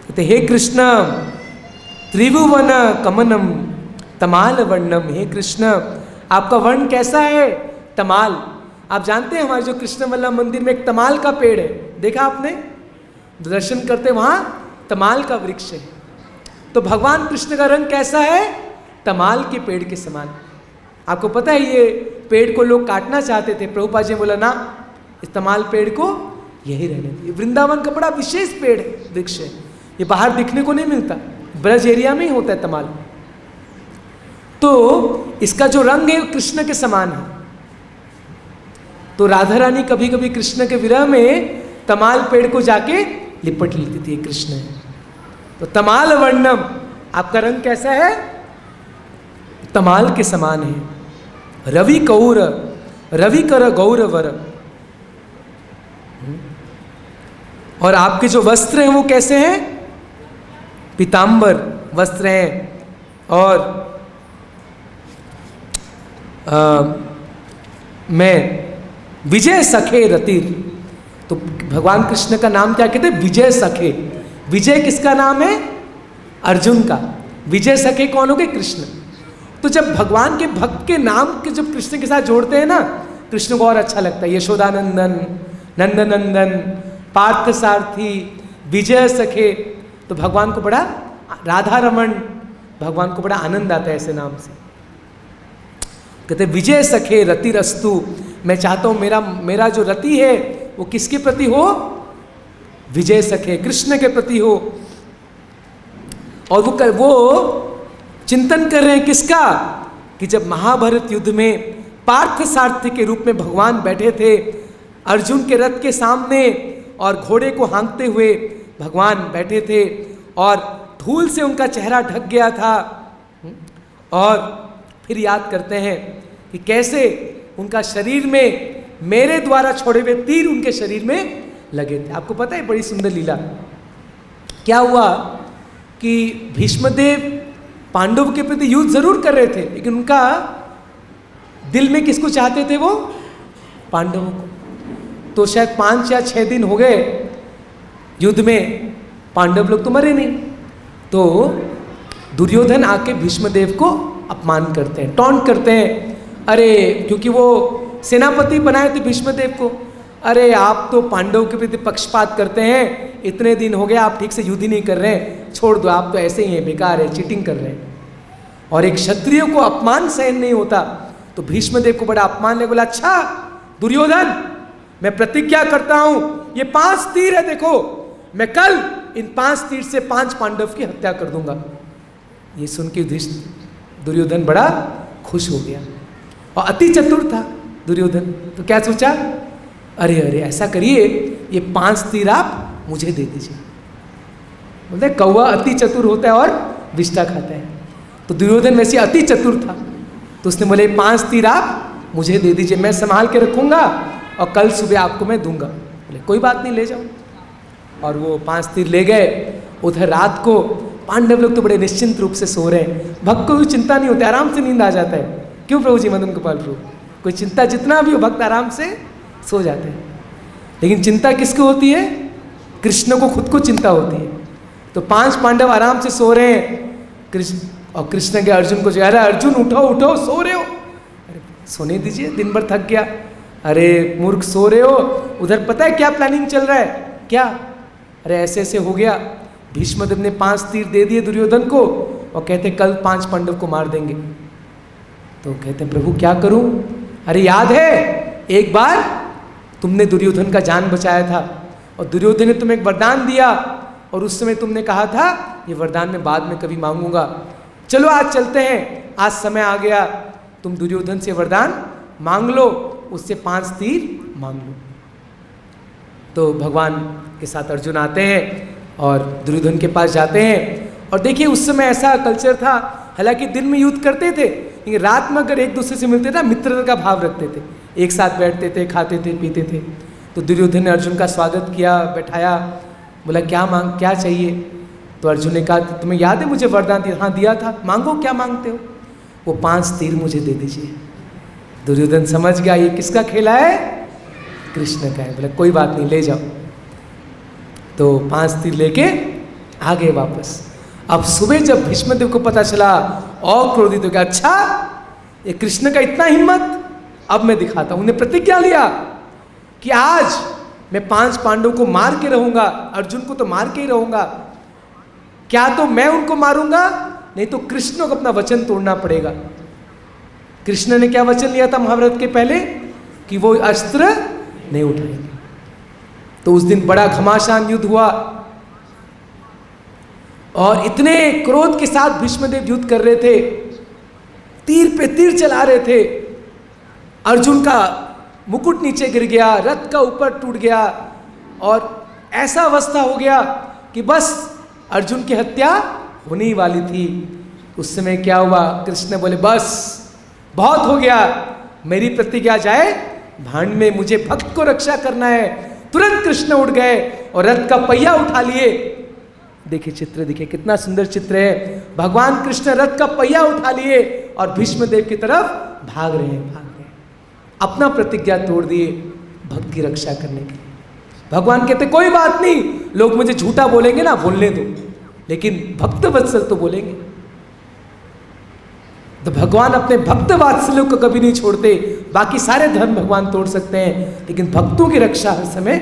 कहते हे कृष्ण त्रिभुवन कमनम तमाल वर्णम, हे कृष्ण आपका वर्ण कैसा है? तमाल। आप जानते हैं हमारे जो कृष्ण वल्लभ मंदिर में एक तमाल का पेड़ है, देखा आपने? दर्शन करते वहां तमाल का वृक्ष है। तो भगवान कृष्ण का रंग कैसा है? तमाल के पेड़ के समान। आपको पता है ये पेड़ को लोग काटना चाहते थे, प्रभुपाद जी ने बोला ना, इस तमाल पेड़ को यही रहने दो। वृंदावन का बड़ा विशेष पेड़ है, वृक्ष है, ये बाहर दिखने को नहीं मिलता, ब्रज एरिया में ही होता है तमाल। तो इसका जो रंग है कृष्ण के समान है। तो राधा रानी कभी कभी कृष्ण के विरह में तमाल पेड़ को जाके लिपट लेती थी, कृष्ण है। तो तमाल वर्णम, आपका रंग कैसा है? तमाल के समान है। रवि कौर रवि कर गौरवर, और आपके जो वस्त्र हैं वो कैसे हैं? पीतांबर वस्त्र हैं। और मैं विजय सखे रतिर, तो भगवान कृष्ण का नाम क्या कहते हैं? विजय सखे। विजय किसका नाम है? अर्जुन का। विजय सखे कौन हो गए? कृष्ण। तो जब भगवान के भक्त के नाम के जब कृष्ण के साथ जोड़ते हैं ना, कृष्ण को और अच्छा लगता है। यशोदानंदन, नंदनंदन, पार्थ सारथी, विजय सखे। तो भगवान को बड़ा, राधा रमन, भगवान को बड़ा आनंद आता है ऐसे नाम से। कहते विजय सखे रतिरस्तु, मैं चाहता हूं मेरा जो रति है वो किसके प्रति हो? विजय सखे, कृष्ण के प्रति हो। और वो चिंतन कर रहे हैं किसका? कि जब महाभारत युद्ध में पार्थ सारथी के रूप में भगवान बैठे थे अर्जुन के रथ के सामने, और घोड़े को हाँकते हुए भगवान बैठे थे, और धूल से उनका चेहरा ढक गया था। और फिर याद करते हैं कि कैसे उनका शरीर में मेरे द्वारा छोड़े हुए तीर उनके शरीर में लगे थे। आपको पता है बड़ी सुंदर लीला क्या हुआ कि भीष्मदेव पांडव के प्रति युद्ध जरूर कर रहे थे, लेकिन उनका दिल में किसको चाहते थे? वो पांडवों को। तो शायद 5 या 6 दिन हो गए युद्ध में, पांडव लोग तो मरे नहीं। तो दुर्योधन आके भीष्मदेव को अपमान करते हैं, टॉन्ट करते हैं। अरे क्योंकि वो सेनापति बनाए थे भीष्मदेव को, अरे आप तो पांडव के प्रति पक्षपात करते हैं, इतने दिन हो गए आप ठीक से युद्ध ही नहीं कर रहे हैं, छोड़ दो, आप तो ऐसे ही हैं, बेकार है, चीटिंग कर रहे हैं। और एक क्षत्रिय को अपमान सहन नहीं होता, तो भीष्मदेव को बड़ा अपमान लगे। बोला अच्छा दुर्योधन, मैं प्रतिज्ञा करता हूं, ये 5 तीर है, देखो मैं कल इन 5 तीर से 5 पांडव की हत्या कर दूंगा। ये सुन के दुर्योधन बड़ा खुश हो गया, और अति चतुर था दुर्योधन। तो क्या सोचा? अरे अरे ऐसा करिए, ये 5 तीर आप मुझे दे दीजिए। बोलते कौवा अति चतुर होता है और विष्ठा खाता है, तो दुर्योधन वैसे अति चतुर था। तो उसने बोले 5 तीर आप मुझे दे दीजिए, मैं संभाल के रखूंगा और कल सुबह आपको मैं दूंगा। बोले कोई बात नहीं, ले जाओ। और वो 5 तीर ले गए। उधर रात को पांडव लोग तो बड़े निश्चिंत रूप से सो रहे हैं, भक्त को कोई चिंता नहीं होती, आराम से नींद आ जाता है। क्यों प्रभु जी, मदन गोपाल प्रभु, कोई चिंता जितना भी हो, भक्त आराम से सो जाते हैं। लेकिन चिंता किसको होती है? कृष्ण को खुद को चिंता होती है। तो 5 पांडव आराम से सो रहे हैं, और कृष्ण के अर्जुन को जो, अरे अर्जुन उठो उठो, सो रहे हो। अरे सोने दीजिए, दिन भर थक गया। अरे मूर्ख, सो रहे हो, उधर पता है क्या प्लानिंग चल रहा है? क्या? अरे ऐसे ऐसे हो गया, भीष्मदेव ने 5 तीर दे दिए दुर्योधन को, और कहते कल 5 पांडव को मार देंगे। तो कहते प्रभु क्या करूं? अरे याद है एक बार तुमने दुर्योधन का जान बचाया था, और दुर्योधन ने तुम्हें एक वरदान दिया, और उस समय तुमने कहा था ये वरदान मैं बाद में कभी मांगूंगा। चलो आज चलते हैं, आज समय आ गया, तुम दुर्योधन से वरदान मांग लो, उससे 5 तीर मांग लो। तो भगवान के साथ अर्जुन आते हैं और दुर्योधन के पास जाते हैं। और देखिए उस समय ऐसा कल्चर था, हालांकि दिन में युद्ध करते थे, लेकिन रात में अगर एक दूसरे से मिलते थे मित्रता का भाव रखते थे, एक साथ बैठते थे, खाते थे, पीते थे। तो दुर्योधन ने अर्जुन का स्वागत किया, बैठाया, बोला क्या चाहिए? तो अर्जुन ने कहा तुम्हें याद है मुझे वरदान दिया? हाँ दिया था, मांगो, क्या मांगते हो? वो 5 तीर मुझे दे दीजिए। दुर्योधन समझ गया ये किसका खेला है? कृष्ण का है। बोला कोई बात नहीं, ले जाओ। तो 5 तीर लेके आ गए वापस। अब सुबह जब भीष्मदेव को पता चला और क्रोधित हो गया, अच्छा ये कृष्ण का इतना हिम्मत, अब मैं दिखाता हूं। उन्हें प्रतिज्ञा लिया कि आज मैं 5 पांडवों को मार के रहूंगा, अर्जुन को तो मार के ही रहूंगा, क्या तो मैं उनको मारूंगा, नहीं तो कृष्ण को अपना वचन तोड़ना पड़ेगा। कृष्ण ने क्या वचन लिया था महाभारत के पहले? कि वो अस्त्र नहीं उठाएंगे। तो उस दिन बड़ा घमासान युद्ध हुआ, और इतने क्रोध के साथ भीष्मदेव युद्ध कर रहे थे, तीर पे तीर चला रहे थे। अर्जुन का मुकुट नीचे गिर गया, रथ का ऊपर टूट गया, और ऐसा अवस्था हो गया कि बस अर्जुन की हत्या होने ही वाली थी। उस समय क्या हुआ? कृष्ण बोले बस बहुत हो गया, मेरी प्रतिज्ञा जाए भांड में, मुझे भक्त को रक्षा करना है। तुरंत कृष्ण उठ गए और रथ का पहिया उठा लिए। देखिए चित्र, देखिए कितना सुंदर चित्र है। भगवान कृष्ण रथ का पहिया उठा लिए और भीष्मदेव की तरफ भाग रहे हैं। अपना प्रतिज्ञा तोड़ दिए भक्त की रक्षा करने के लिए। भगवान कहते कोई बात नहीं, लोग मुझे झूठा बोलेंगे ना, बोलने दो, लेकिन भक्त वत्सल तो बोलेंगे। तो भगवान अपने भक्त वात्सल्य को कभी नहीं छोड़ते। बाकी सारे धर्म भगवान तोड़ सकते हैं, लेकिन भक्तों की रक्षा हर समय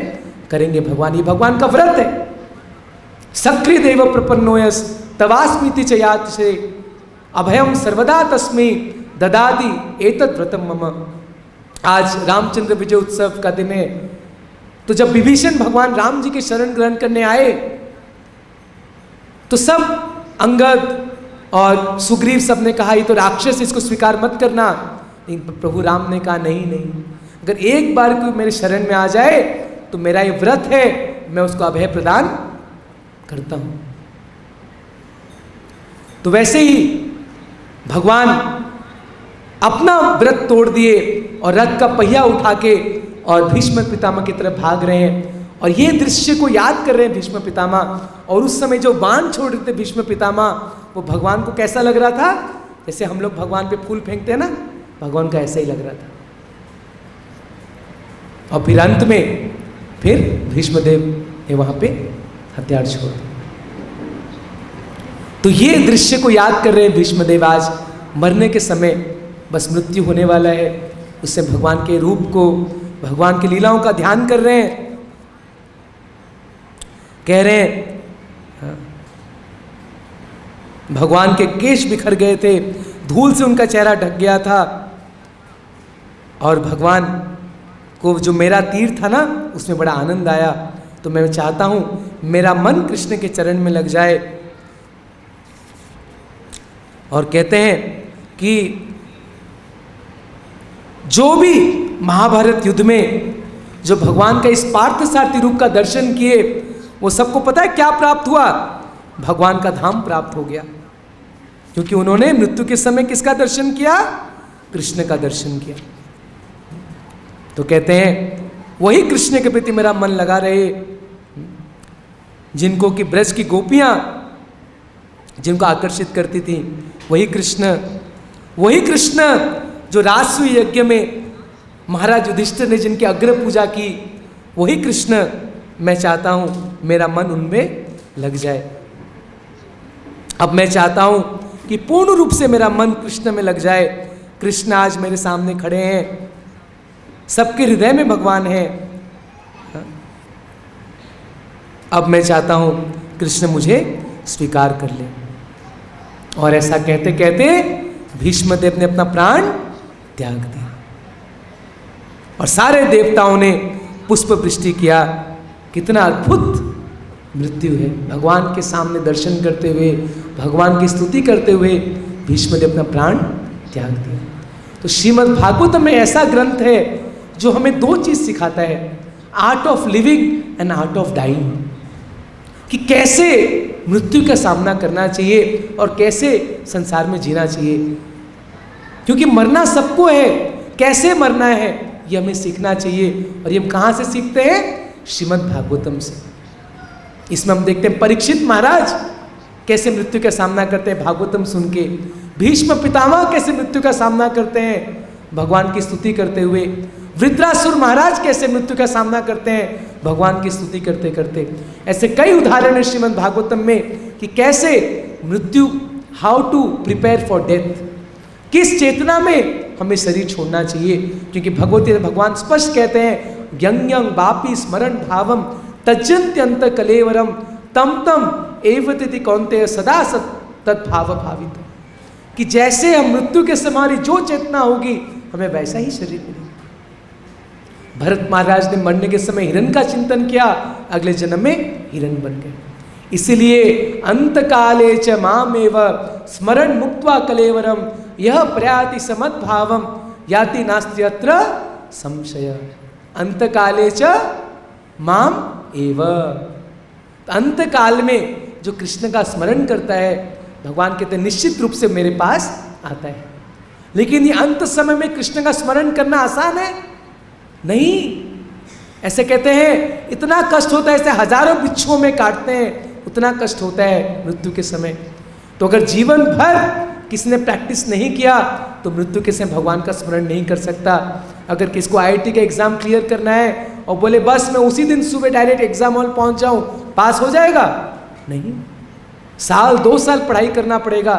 करेंगे भगवान। ये भगवान का व्रत है। सक्रिय देव प्रपन्नोयस तवास्मीति च यात से अभयम सर्वदा तस्मै ददाति एतत् व्रतम मम। आज रामचंद्र विजय उत्सव का दिन है। तो जब विभीषण भगवान राम जी के शरण ग्रहण करने आए तो सब अंगद और सुग्रीव सब ने कहा ये तो राक्षस, इसको स्वीकार मत करना। प्रभु राम ने कहा नहीं नहीं, अगर एक बार कोई मेरे शरण में आ जाए तो मेरा ये व्रत है, मैं उसको अभय प्रदान करता हूं। तो वैसे ही भगवान अपना व्रत तोड़ दिए और रथ का पहिया उठा के और भीष्म पितामह की तरफ भाग रहे हैं। और ये दृश्य को याद कर रहे हैं भीष्म पितामह। और उस समय जो बाण छोड़ रहे थे भीष्म पितामह, वो भगवान को कैसा लग रहा था? जैसे हम लोग भगवान पे फूल फेंकते हैं ना, भगवान का ऐसा ही लग रहा था। और फिर अंत में फिर भीष्मदेव ने वहां पे हथियार छोड़ दिए। तो ये दृश्य को याद कर रहे हैं भीष्मदेव। आज मरने के समय बस मृत्यु होने वाला है, उससे भगवान के रूप को, भगवान की लीलाओं का ध्यान कर रहे हैं। कह रहे हैं भगवान के केश बिखर गए थे, धूल से उनका चेहरा ढक गया था। और भगवान को जो मेरा तीर था ना, उसमें बड़ा आनंद आया। तो मैं चाहता हूं मेरा मन कृष्ण के चरण में लग जाए। और कहते हैं कि जो भी महाभारत युद्ध में जो भगवान का इस पार्थसारथी रूप का दर्शन किए, वो सबको पता है क्या प्राप्त हुआ? भगवान का धाम प्राप्त हो गया। क्योंकि उन्होंने मृत्यु के समय किसका दर्शन किया? कृष्ण का दर्शन किया। तो कहते हैं वही कृष्ण के प्रति मेरा मन लगा रहे, जिनको कि ब्रज की गोपियां जिनको आकर्षित करती थी, वही कृष्ण जो राजसूय यज्ञ में महाराज युधिष्ठिर ने जिनकी अग्र पूजा की, वही कृष्ण मैं चाहता हूं मेरा मन उनमें लग जाए। अब मैं चाहता हूं कि पूर्ण रूप से मेरा मन कृष्ण में लग जाए। कृष्ण आज मेरे सामने खड़े हैं, सबके हृदय में भगवान है। अब मैं चाहता हूं कृष्ण मुझे स्वीकार कर ले। और ऐसा कहते कहते भीष्मदेव ने अपना प्राण त्याग दिया और सारे देवताओं ने पुष्प वृष्टि किया। कितना अद्भुत मृत्यु है! भगवान के सामने दर्शन करते हुए, भगवान की स्तुति करते हुए भीष्मदेव अपना प्राण त्याग दिया। तो श्रीमद् भागवतम में ऐसा ग्रंथ है जो हमें दो चीज सिखाता है, art of living and art of dying, कि कैसे मृत्यु का सामना करना चाहिए और कैसे संसार में जीना चाहिए। क्योंकि मरना सबको है, कैसे मरना है ये हमें सीखना चाहिए। और ये हम कहाँ से सीखते हैं? श्रीमद् भागवतम से। इसमें हम देखते हैं परीक्षित महाराज कैसे मृत्यु का सामना करते हैं भागवतम सुन के। भीष्म पितामह कैसे मृत्यु का सामना करते हैं भगवान की स्तुति करते हुए। वृत्रासुर महाराज कैसे मृत्यु का सामना करते हैं भगवान की स्तुति करते करते। ऐसे कई उदाहरण है श्रीमद् भागवतम में कि कैसे मृत्यु, how to prepare for death, किस चेतना में हमें शरीर छोड़ना चाहिए। क्योंकि भगवान स्पष्ट कहते हैं यंग यंग बापी स्मरण भावम तज्जन्त्यंत कलेवरम तम तम एवतिथि कौन्तेय सदा सत तद्भाव भावित, कि जैसे हम मृत्यु के समय हमारी जो चेतना होगी हमें वैसा ही शरीर मिलेगा। भरत महाराज ने मरने के समय हिरण का चिंतन किया, अगले जन्म में हिरण बन गए। इसीलिए अंत काले च मामेव स्मरण मुक्त्वा कलेवरम यह प्रयाति समद्भावम याति नास्ति अत्र संशय। अंत काले च माम एव, अंत काल में जो कृष्ण का स्मरण करता है भगवान कहते हैं निश्चित रूप से मेरे पास आता है। लेकिन ये अंत समय में कृष्ण का स्मरण करना आसान है? नहीं। ऐसे कहते हैं इतना कष्ट होता है, ऐसे हजारों बिच्छुओं में काटते हैं, उतना कष्ट होता है मृत्यु के समय। तो अगर जीवन भर किसी ने प्रैक्टिस नहीं किया तो मृत्यु के समय भगवान का स्मरण नहीं कर सकता। अगर किसको IIT का एग्जाम क्लियर करना है और बोले बस मैं उसी दिन सुबह डायरेक्ट एग्जाम हॉल पहुंच जाऊं, पास हो जाएगा? नहीं, साल 2 साल पढ़ाई करना पड़ेगा।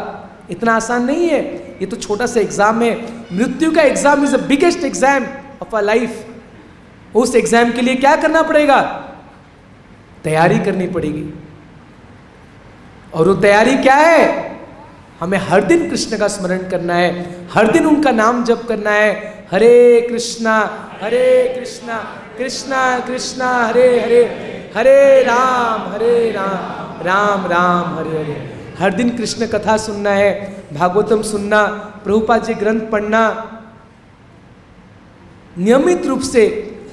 इतना आसान नहीं है। ये तो छोटा सा एग्जाम है। मृत्यु का exam is the biggest exam of a life. उस एग्जाम के लिए क्या करना पड़ेगा? तैयारी करनी पड़ेगी। और वो तैयारी क्या है? हमें हर दिन कृष्ण का स्मरण करना है, हर दिन उनका नाम जप करना है। हरे कृष्णा कृष्णा कृष्णा हरे हरे, हरे राम राम राम हरे हरे। हर दिन कृष्ण कथा सुनना है, भागवतम सुनना, प्रभुपाद जी ग्रंथ पढ़ना। नियमित रूप से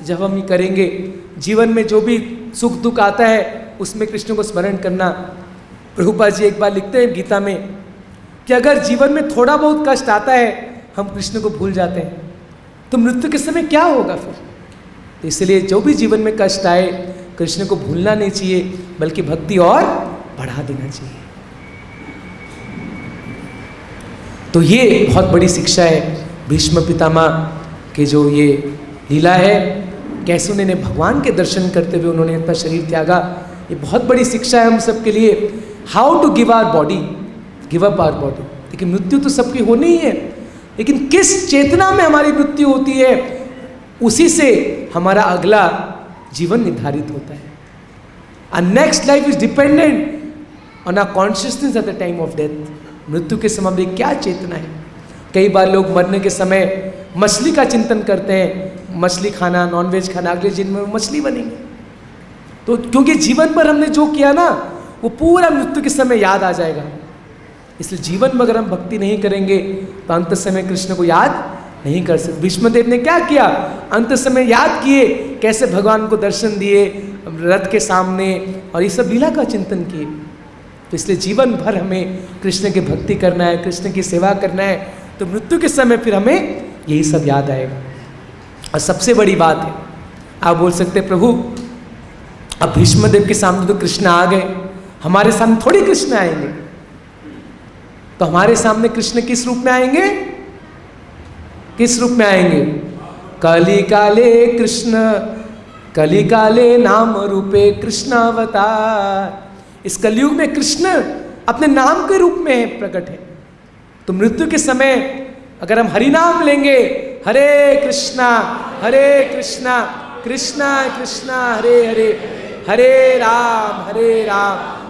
जब हम ये करेंगे, जीवन में जो भी सुख दुख आता है उसमें कृष्ण को स्मरण करना। प्रभुपाद जी एक बार लिखते हैं गीता में कि अगर जीवन में थोड़ा बहुत कष्ट आता है, हम कृष्ण को भूल जाते हैं, तो मृत्यु के समय क्या होगा फिर? तो इसलिए जो भी जीवन में कष्ट आए, कृष्ण को भूलना नहीं चाहिए, बल्कि भक्ति और बढ़ा देना चाहिए। तो ये बहुत बड़ी शिक्षा है भीष्म पितामह के जो ये लीला है, कैसे उन्होंने भगवान के दर्शन करते हुए उन्होंने अपना शरीर त्यागा। ये बहुत बड़ी शिक्षा है हम सबके लिए। How to give our body, give up our body. लेकिन मृत्यु तो सबकी होनी ही है, लेकिन किस चेतना में हमारी मृत्यु होती है, उसी से हमारा अगला जीवन निर्धारित होता है। Our next life is dependent on our consciousness at the time of death. मृत्यु के समय में क्या चेतना है? कई बार लोग मरने के समय मछली का चिंतन करते हैं, मछली खाना, नॉनवेज खाना, अगले जन्म में मछली बनेंगे। तो क्योंकि जीवन भर हमने जो किया ना, वो पूरा मृत्यु के समय याद आ जाएगा। इसलिए जीवन में अगर हम भक्ति नहीं करेंगे तो अंत समय कृष्ण को याद नहीं कर सकते। भीष्मदेव ने क्या किया? अंत समय याद किए, कैसे भगवान को दर्शन दिए रथ के सामने, और ये सब लीला का चिंतन किए। तो इसलिए जीवन भर हमें कृष्ण की भक्ति करना है, कृष्ण की सेवा करना है, तो मृत्यु के समय फिर हमें यही सब याद आएगा। और सबसे बड़ी बात है, आप बोल सकते प्रभु अब भीष्मदेव के सामने तो कृष्ण आ गए, हमारे सामने थोड़ी कृष्ण आएंगे। तो हमारे सामने कृष्ण किस रूप में आएंगे? किस रूप में आएंगे? कली काले कृष्ण, कली काले नाम रूपे कृष्ण अवतार। इस कलयुग में कृष्ण अपने नाम के रूप में प्रकट है। तो मृत्यु के समय अगर हम हरि नाम लेंगे, हरे कृष्णा कृष्णा कृष्णा हरे हरे, हरे राम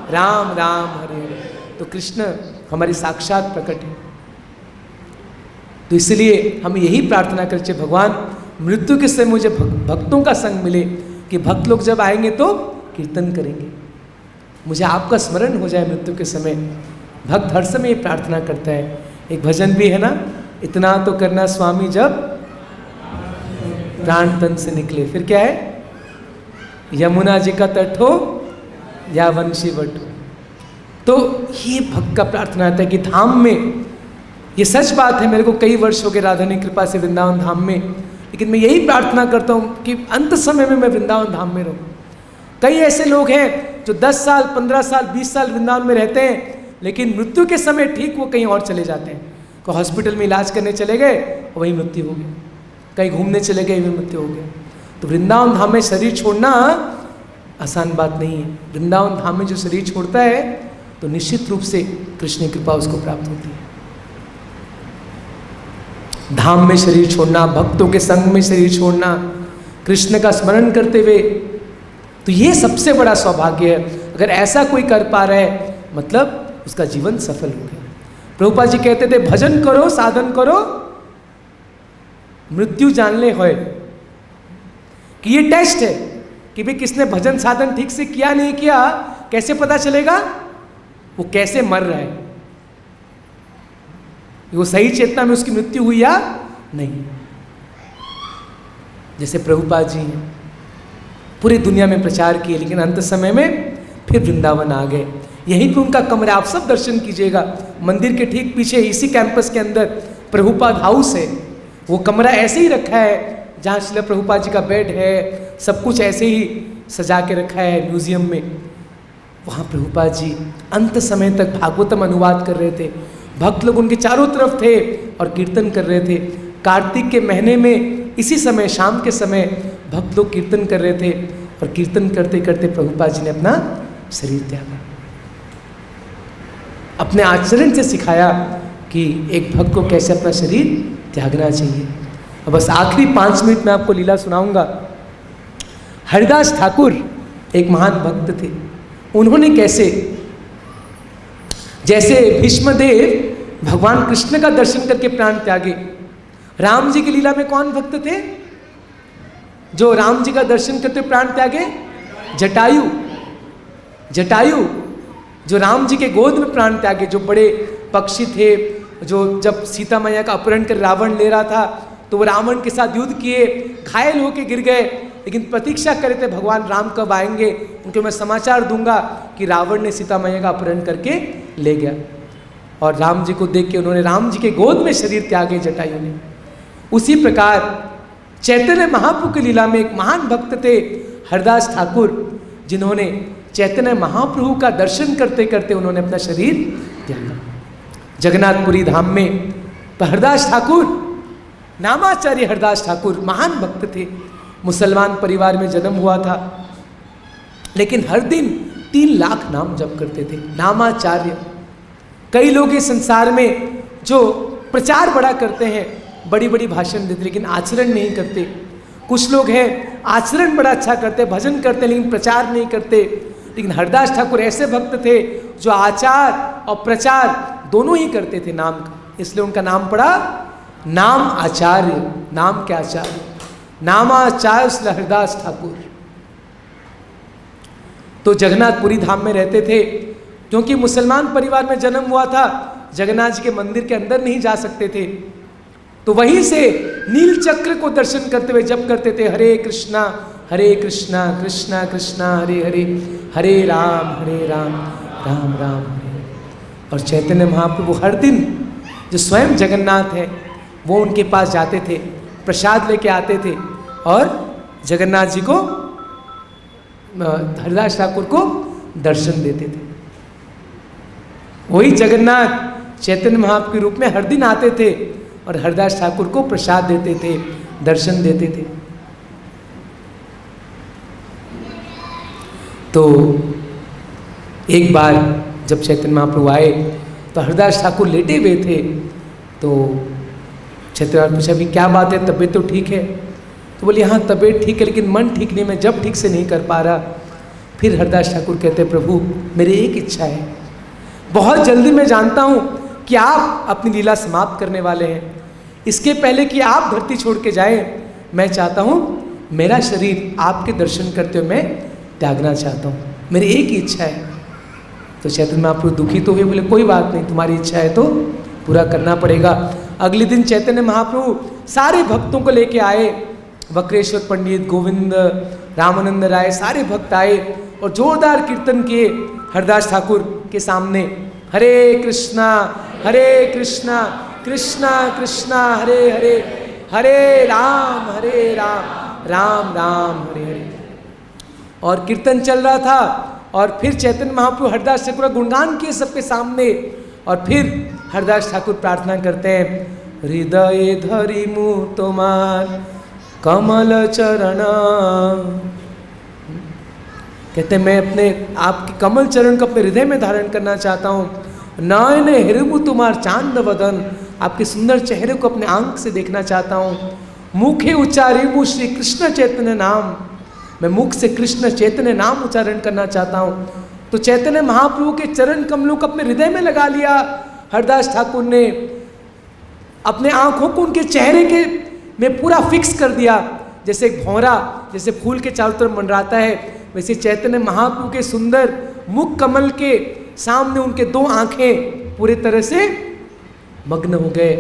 राम राम हरे हरे, तो कृष्ण हमारे साक्षात प्रकट है। तो इसलिए हम यही प्रार्थना करते भगवान मृत्यु के समय मुझे भक्तों का संग मिले, कि भक्त लोग जब आएंगे तो कीर्तन करेंगे, मुझे आपका स्मरण हो जाए मृत्यु के समय। भक्त हर समय ये प्रार्थना करता है। एक भजन भी है ना, इतना तो करना स्वामी जब प्राण तन से निकले। फिर क्या है? यमुना जी का तट हो या वंशी वट हो। तो ये भक्त का प्रार्थना आता है कि धाम में, ये सच बात है, मेरे को कई वर्ष हो गए राधा ने कृपा से वृंदावन धाम में, लेकिन मैं यही प्रार्थना करता हूँ कि अंत समय में मैं वृंदावन धाम में रहूँ। कई ऐसे लोग हैं जो 10 साल 15 साल 20 साल वृंदावन में रहते हैं, लेकिन मृत्यु के समय ठीक वो कहीं और चले जाते हैं। कोई हॉस्पिटल में इलाज करने चले गए और वहीं मृत्यु हो गई, कहीं घूमने चले गए वहीं मृत्यु हो गया। तो वृंदावन धाम में शरीर छोड़ना आसान बात नहीं है। वृंदावन धाम में जो शरीर छोड़ता है तो निश्चित रूप से कृष्ण की कृपा उसको प्राप्त होती है। धाम में शरीर छोड़ना, भक्तों के संग में शरीर छोड़ना, कृष्ण का स्मरण करते हुए, तो ये सबसे बड़ा सौभाग्य है। अगर ऐसा कोई कर पा रहा है मतलब उसका जीवन सफल हो गया। प्रभुपाद जी कहते थे भजन करो, साधन करो, मृत्यु जान ले होए। कि ये टेस्ट है कि भाई किसने भजन साधन ठीक से किया नहीं किया, कैसे पता चलेगा वो कैसे मर रहा है, वो सही चेतना में उसकी मृत्यु हुई या नहीं। जैसे प्रभुपाद जी हैं, पूरी दुनिया में प्रचार किए, लेकिन अंत समय में फिर वृंदावन आ गए। यहीं पे उनका कमरा, आप सब दर्शन कीजिएगा, मंदिर के ठीक पीछे इसी कैंपस के अंदर प्रभुपाद हाउस है। वो कमरा ऐसे ही रखा है जहाँ श्रील प्रभुपाद जी का बेड है, सब कुछ ऐसे ही सजा के रखा है म्यूजियम में। वहाँ प्रभुपाद जी अंत समय तक भागवतम अनुवाद कर रहे थे। भक्त लोग उनके चारों तरफ थे और कीर्तन कर रहे थे। कार्तिक के महीने में इसी समय शाम के समय भक्त लोग कीर्तन कर रहे थे, और कीर्तन करते करते प्रभुपाद जी ने अपना शरीर त्यागा। अपने आचरण से सिखाया कि एक भक्त को कैसे अपना शरीर त्यागना चाहिए। अब बस आखिरी 5 मिनट में आपको लीला सुनाऊंगा। हरिदास ठाकुर एक महान भक्त थे। उन्होंने कैसे, जैसे भीष्मदेव भगवान कृष्ण का दर्शन करके प्राण त्यागे, राम जी की लीला में कौन भक्त थे जो राम जी का दर्शन करते प्राण त्यागे? जटायु। जटायु जो राम जी के गोद में प्राण त्यागे, जो बड़े पक्षी थे, जो जब सीता मैया का अपहरण कर रावण ले रहा था तो वो रावण के साथ युद्ध किए, घायल होके गिर गए, लेकिन प्रतीक्षा करे थे भगवान राम कब आएंगे, उनको मैं समाचार दूंगा कि रावण ने सीता मैया का अपहरण करके ले गया। और राम जी को देख के उन्होंने राम जी के गोद में शरीर त्यागे जटायु ने। उसी प्रकार चैतन्य महाप्रभु की लीला में एक महान भक्त थे हरदास ठाकुर, जिन्होंने चैतन्य महाप्रभु का दर्शन करते करते उन्होंने अपना शरीर त्यागा। जगन्नाथपुरी धाम में हरदास ठाकुर, नामाचार्य हरदास ठाकुर महान भक्त थे। मुसलमान परिवार में जन्म हुआ था, लेकिन हर दिन 3 लाख नाम जप करते थे। नामाचार्य। कई लोग इस संसार में जो प्रचार बड़ा करते हैं, बड़ी बड़ी भाषण देते, लेकिन आचरण नहीं करते। कुछ लोग हैं आचरण बड़ा अच्छा करते, भजन करते, लेकिन प्रचार नहीं करते। लेकिन हरदास ठाकुर ऐसे भक्त थे जो आचार और प्रचार दोनों ही करते थे नाम का, इसलिए उनका नाम पड़ा नाम आचार्य। नाम के आचार्य, नामाचार्य हरदास ठाकुर। तो जगन्नाथपुरी धाम में रहते थे। क्योंकि मुसलमान परिवार में जन्म हुआ था, जगन्नाथ जी के मंदिर के अंदर नहीं जा सकते थे, तो वहीं से नील चक्र को दर्शन करते हुए जप करते थे, हरे कृष्णा कृष्णा कृष्णा हरे हरे, हरे राम राम राम हरे। और चैतन्य महाप्रभु हर दिन जो स्वयं जगन्नाथ है वो उनके पास जाते थे, प्रसाद लेके आते थे और जगन्नाथ जी को, हरदास ठाकुर को दर्शन देते थे। वही जगन्नाथ चैतन्य महाप्रभु के रूप में हर दिन आते थे और हरदास ठाकुर को प्रसाद देते थे, दर्शन देते थे। तो एक बार जब चैतन्य महाप्रभु आए तो हरदास ठाकुर लेटे हुए थे, तो चैतन्य महाप्रभु पूछा, अभी क्या बात है, तबीयत तो ठीक है? तो बोले हाँ तबीयत ठीक है, लेकिन मन ठीक नहीं, मैं जब ठीक से नहीं कर पा रहा। फिर हरदास ठाकुर कहते, प्रभु मेरी एक इच्छा है, बहुत जल्दी मैं जानता हूँ कि आप अपनी लीला समाप्त करने वाले हैं, इसके पहले कि आप धरती छोड़ के जाएं, मैं चाहता हूँ मेरा शरीर आपके दर्शन करते हुए मैं त्यागना चाहता हूँ, मेरी एक ही इच्छा है। तो चैतन्य महाप्रभु दुखी तो हुए, बोले कोई बात नहीं, तुम्हारी इच्छा है तो पूरा करना पड़ेगा। अगले दिन चैतन्य महाप्रभु सारे भक्तों को लेके आए, वक्रेश्वर पंडित, गोविंद, रामानंद राय, सारे भक्त आए और जोरदार कीर्तन किए हरदास ठाकुर के सामने, हरे कृष्णा कृष्णा कृष्णा हरे हरे, हरे राम राम राम हरे हरे। और कीर्तन चल रहा था और फिर चैतन्य महाप्रभु हरदास ठाकुर का गुणगान किए सबके सामने, और फिर हरदास ठाकुर प्रार्थना करते हैं, हृदय धरि मुँह तुम्हार कमल चरण। कहते मैं अपने आपके कमल चरण को अपने हृदय में धारण करना चाहता हूँ। नयन हिरमु तुम्हार चांद वदन, आपके सुंदर चेहरे को अपने आंख से देखना चाहता हूँ। मुखे उच्चारिमु श्री कृष्ण चैतन्य नाम, मैं मुख से कृष्ण चैतन्य नाम उच्चारण करना चाहता हूँ। तो चैतन्य महाप्रभु के चरण कमलों को अपने हृदय में लगा लिया हरदास ठाकुर ने, अपने आंखों को उनके चेहरे के में पूरा फिक्स कर दिया। जैसे एक भौरा जैसे फूल के चारों तरफ मंडराता है, वैसे चैतन्य महाप्रभु के सुंदर मुख कमल के सामने उनके 2 आंखें पूरी तरह से मग्न हो गए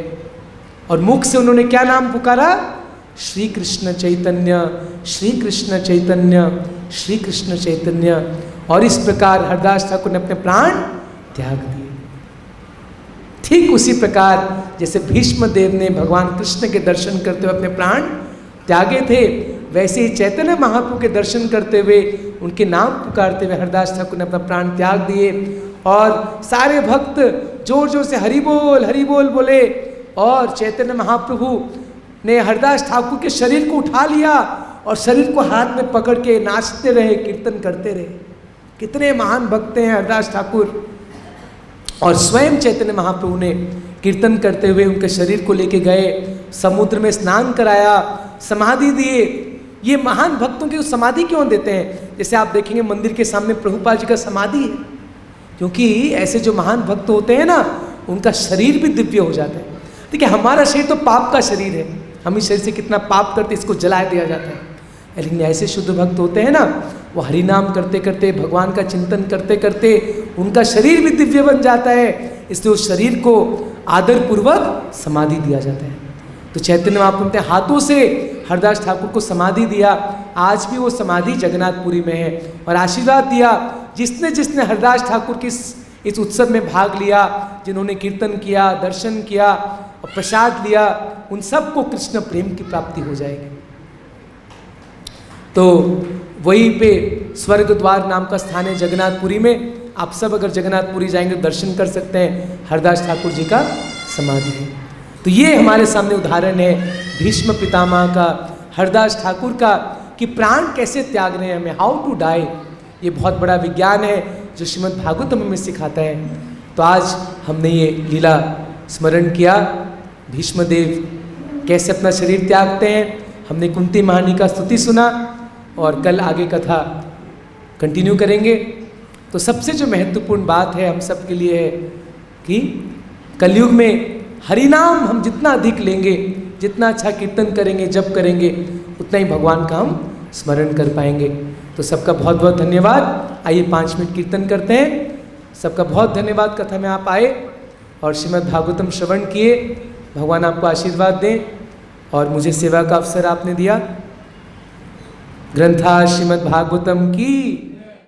और मुख से उन्होंने क्या नाम पुकारा, श्री कृष्ण चैतन्य श्री कृष्ण चैतन्य श्री कृष्ण चैतन्य। और इस प्रकार हरदास ठाकुर ने अपने प्राण त्याग दिए। ठीक उसी प्रकार जैसे भीष्म देव ने भगवान कृष्ण के दर्शन करते हुए अपने प्राण त्यागे थे, वैसे ही चैतन्य महाप्रभु के दर्शन करते हुए उनके नाम पुकारते हुए हरदास ठाकुर ने अपना प्राण त्याग दिए। और सारे भक्त जोर जोर से हरि बोल बोले और चैतन्य महाप्रभु ने हरदास ठाकुर के शरीर को उठा लिया और शरीर को हाथ में पकड़ के नाचते रहे, कीर्तन करते रहे। कितने महान भक्त हैं हरदास ठाकुर। और स्वयं चैतन्य महाप्रभु ने कीर्तन करते हुए उनके शरीर को लेके गए, समुद्र में स्नान कराया, समाधि दिए ये महान भक्तों की समाधि क्यों देते हैं? जैसे आप देखेंगे मंदिर के सामने प्रभुपाद जी का समाधि है, क्योंकि ऐसे जो महान भक्त होते हैं ना, उनका शरीर भी दिव्य हो जाता है। देखिए हमारा शरीर तो पाप का शरीर है, हम इस शरीर से कितना पाप करते इसको जला दिया जाता है, लेकिन ऐसे शुद्ध भक्त होते हैं ना, वो हरिनाम करते करते, भगवान का चिंतन करते करते उनका शरीर भी दिव्य बन जाता है, इसलिए उस शरीर को आदरपूर्वक समाधि दिया जाता है। तो चैतन्य महाप्रभु ने हाथों से हरदास ठाकुर को समाधि दिया, आज भी वो समाधि जगन्नाथपुरी में है, और आशीर्वाद दिया जिसने जिसने हरदास ठाकुर की इस उत्सव में भाग लिया, जिन्होंने कीर्तन किया, दर्शन किया और प्रसाद लिया, उन सबको कृष्ण प्रेम की प्राप्ति हो जाएगी। तो वहीं पे स्वर्ग द्वार नाम का स्थान है जगन्नाथपुरी में, आप सब अगर जगन्नाथपुरी जाएंगे तो दर्शन कर सकते हैं, हरदास ठाकुर जी का समाधि है। तो ये हमारे सामने उदाहरण है भीष्म पितामह का, हरदास ठाकुर का, कि प्राण कैसे त्याग रहे हैं हमें, हाउ टू डाई। ये बहुत बड़ा विज्ञान है जो श्रीमद् भागवतम में सिखाता है। तो आज हमने ये लीला स्मरण किया, भीष्मदेव कैसे अपना शरीर त्यागते हैं, हमने कुंती महारानी का स्तुति सुना, और कल आगे कथा कंटिन्यू करेंगे। तो सबसे जो महत्वपूर्ण बात है हम सब के लिए है कि कलयुग में हरिनाम हम जितना अधिक लेंगे, जितना अच्छा कीर्तन करेंगे, जप करेंगे, उतना ही भगवान का हम स्मरण कर पाएंगे। तो सबका बहुत बहुत धन्यवाद। आइए 5 मिनट कीर्तन करते हैं। सबका बहुत धन्यवाद, कथा में आप आए और श्रीमद् भागवतम श्रवण किए। भगवान आपको आशीर्वाद दें और मुझे सेवा का अवसर आपने दिया। ग्रंथा श्रीमद् भागवतम की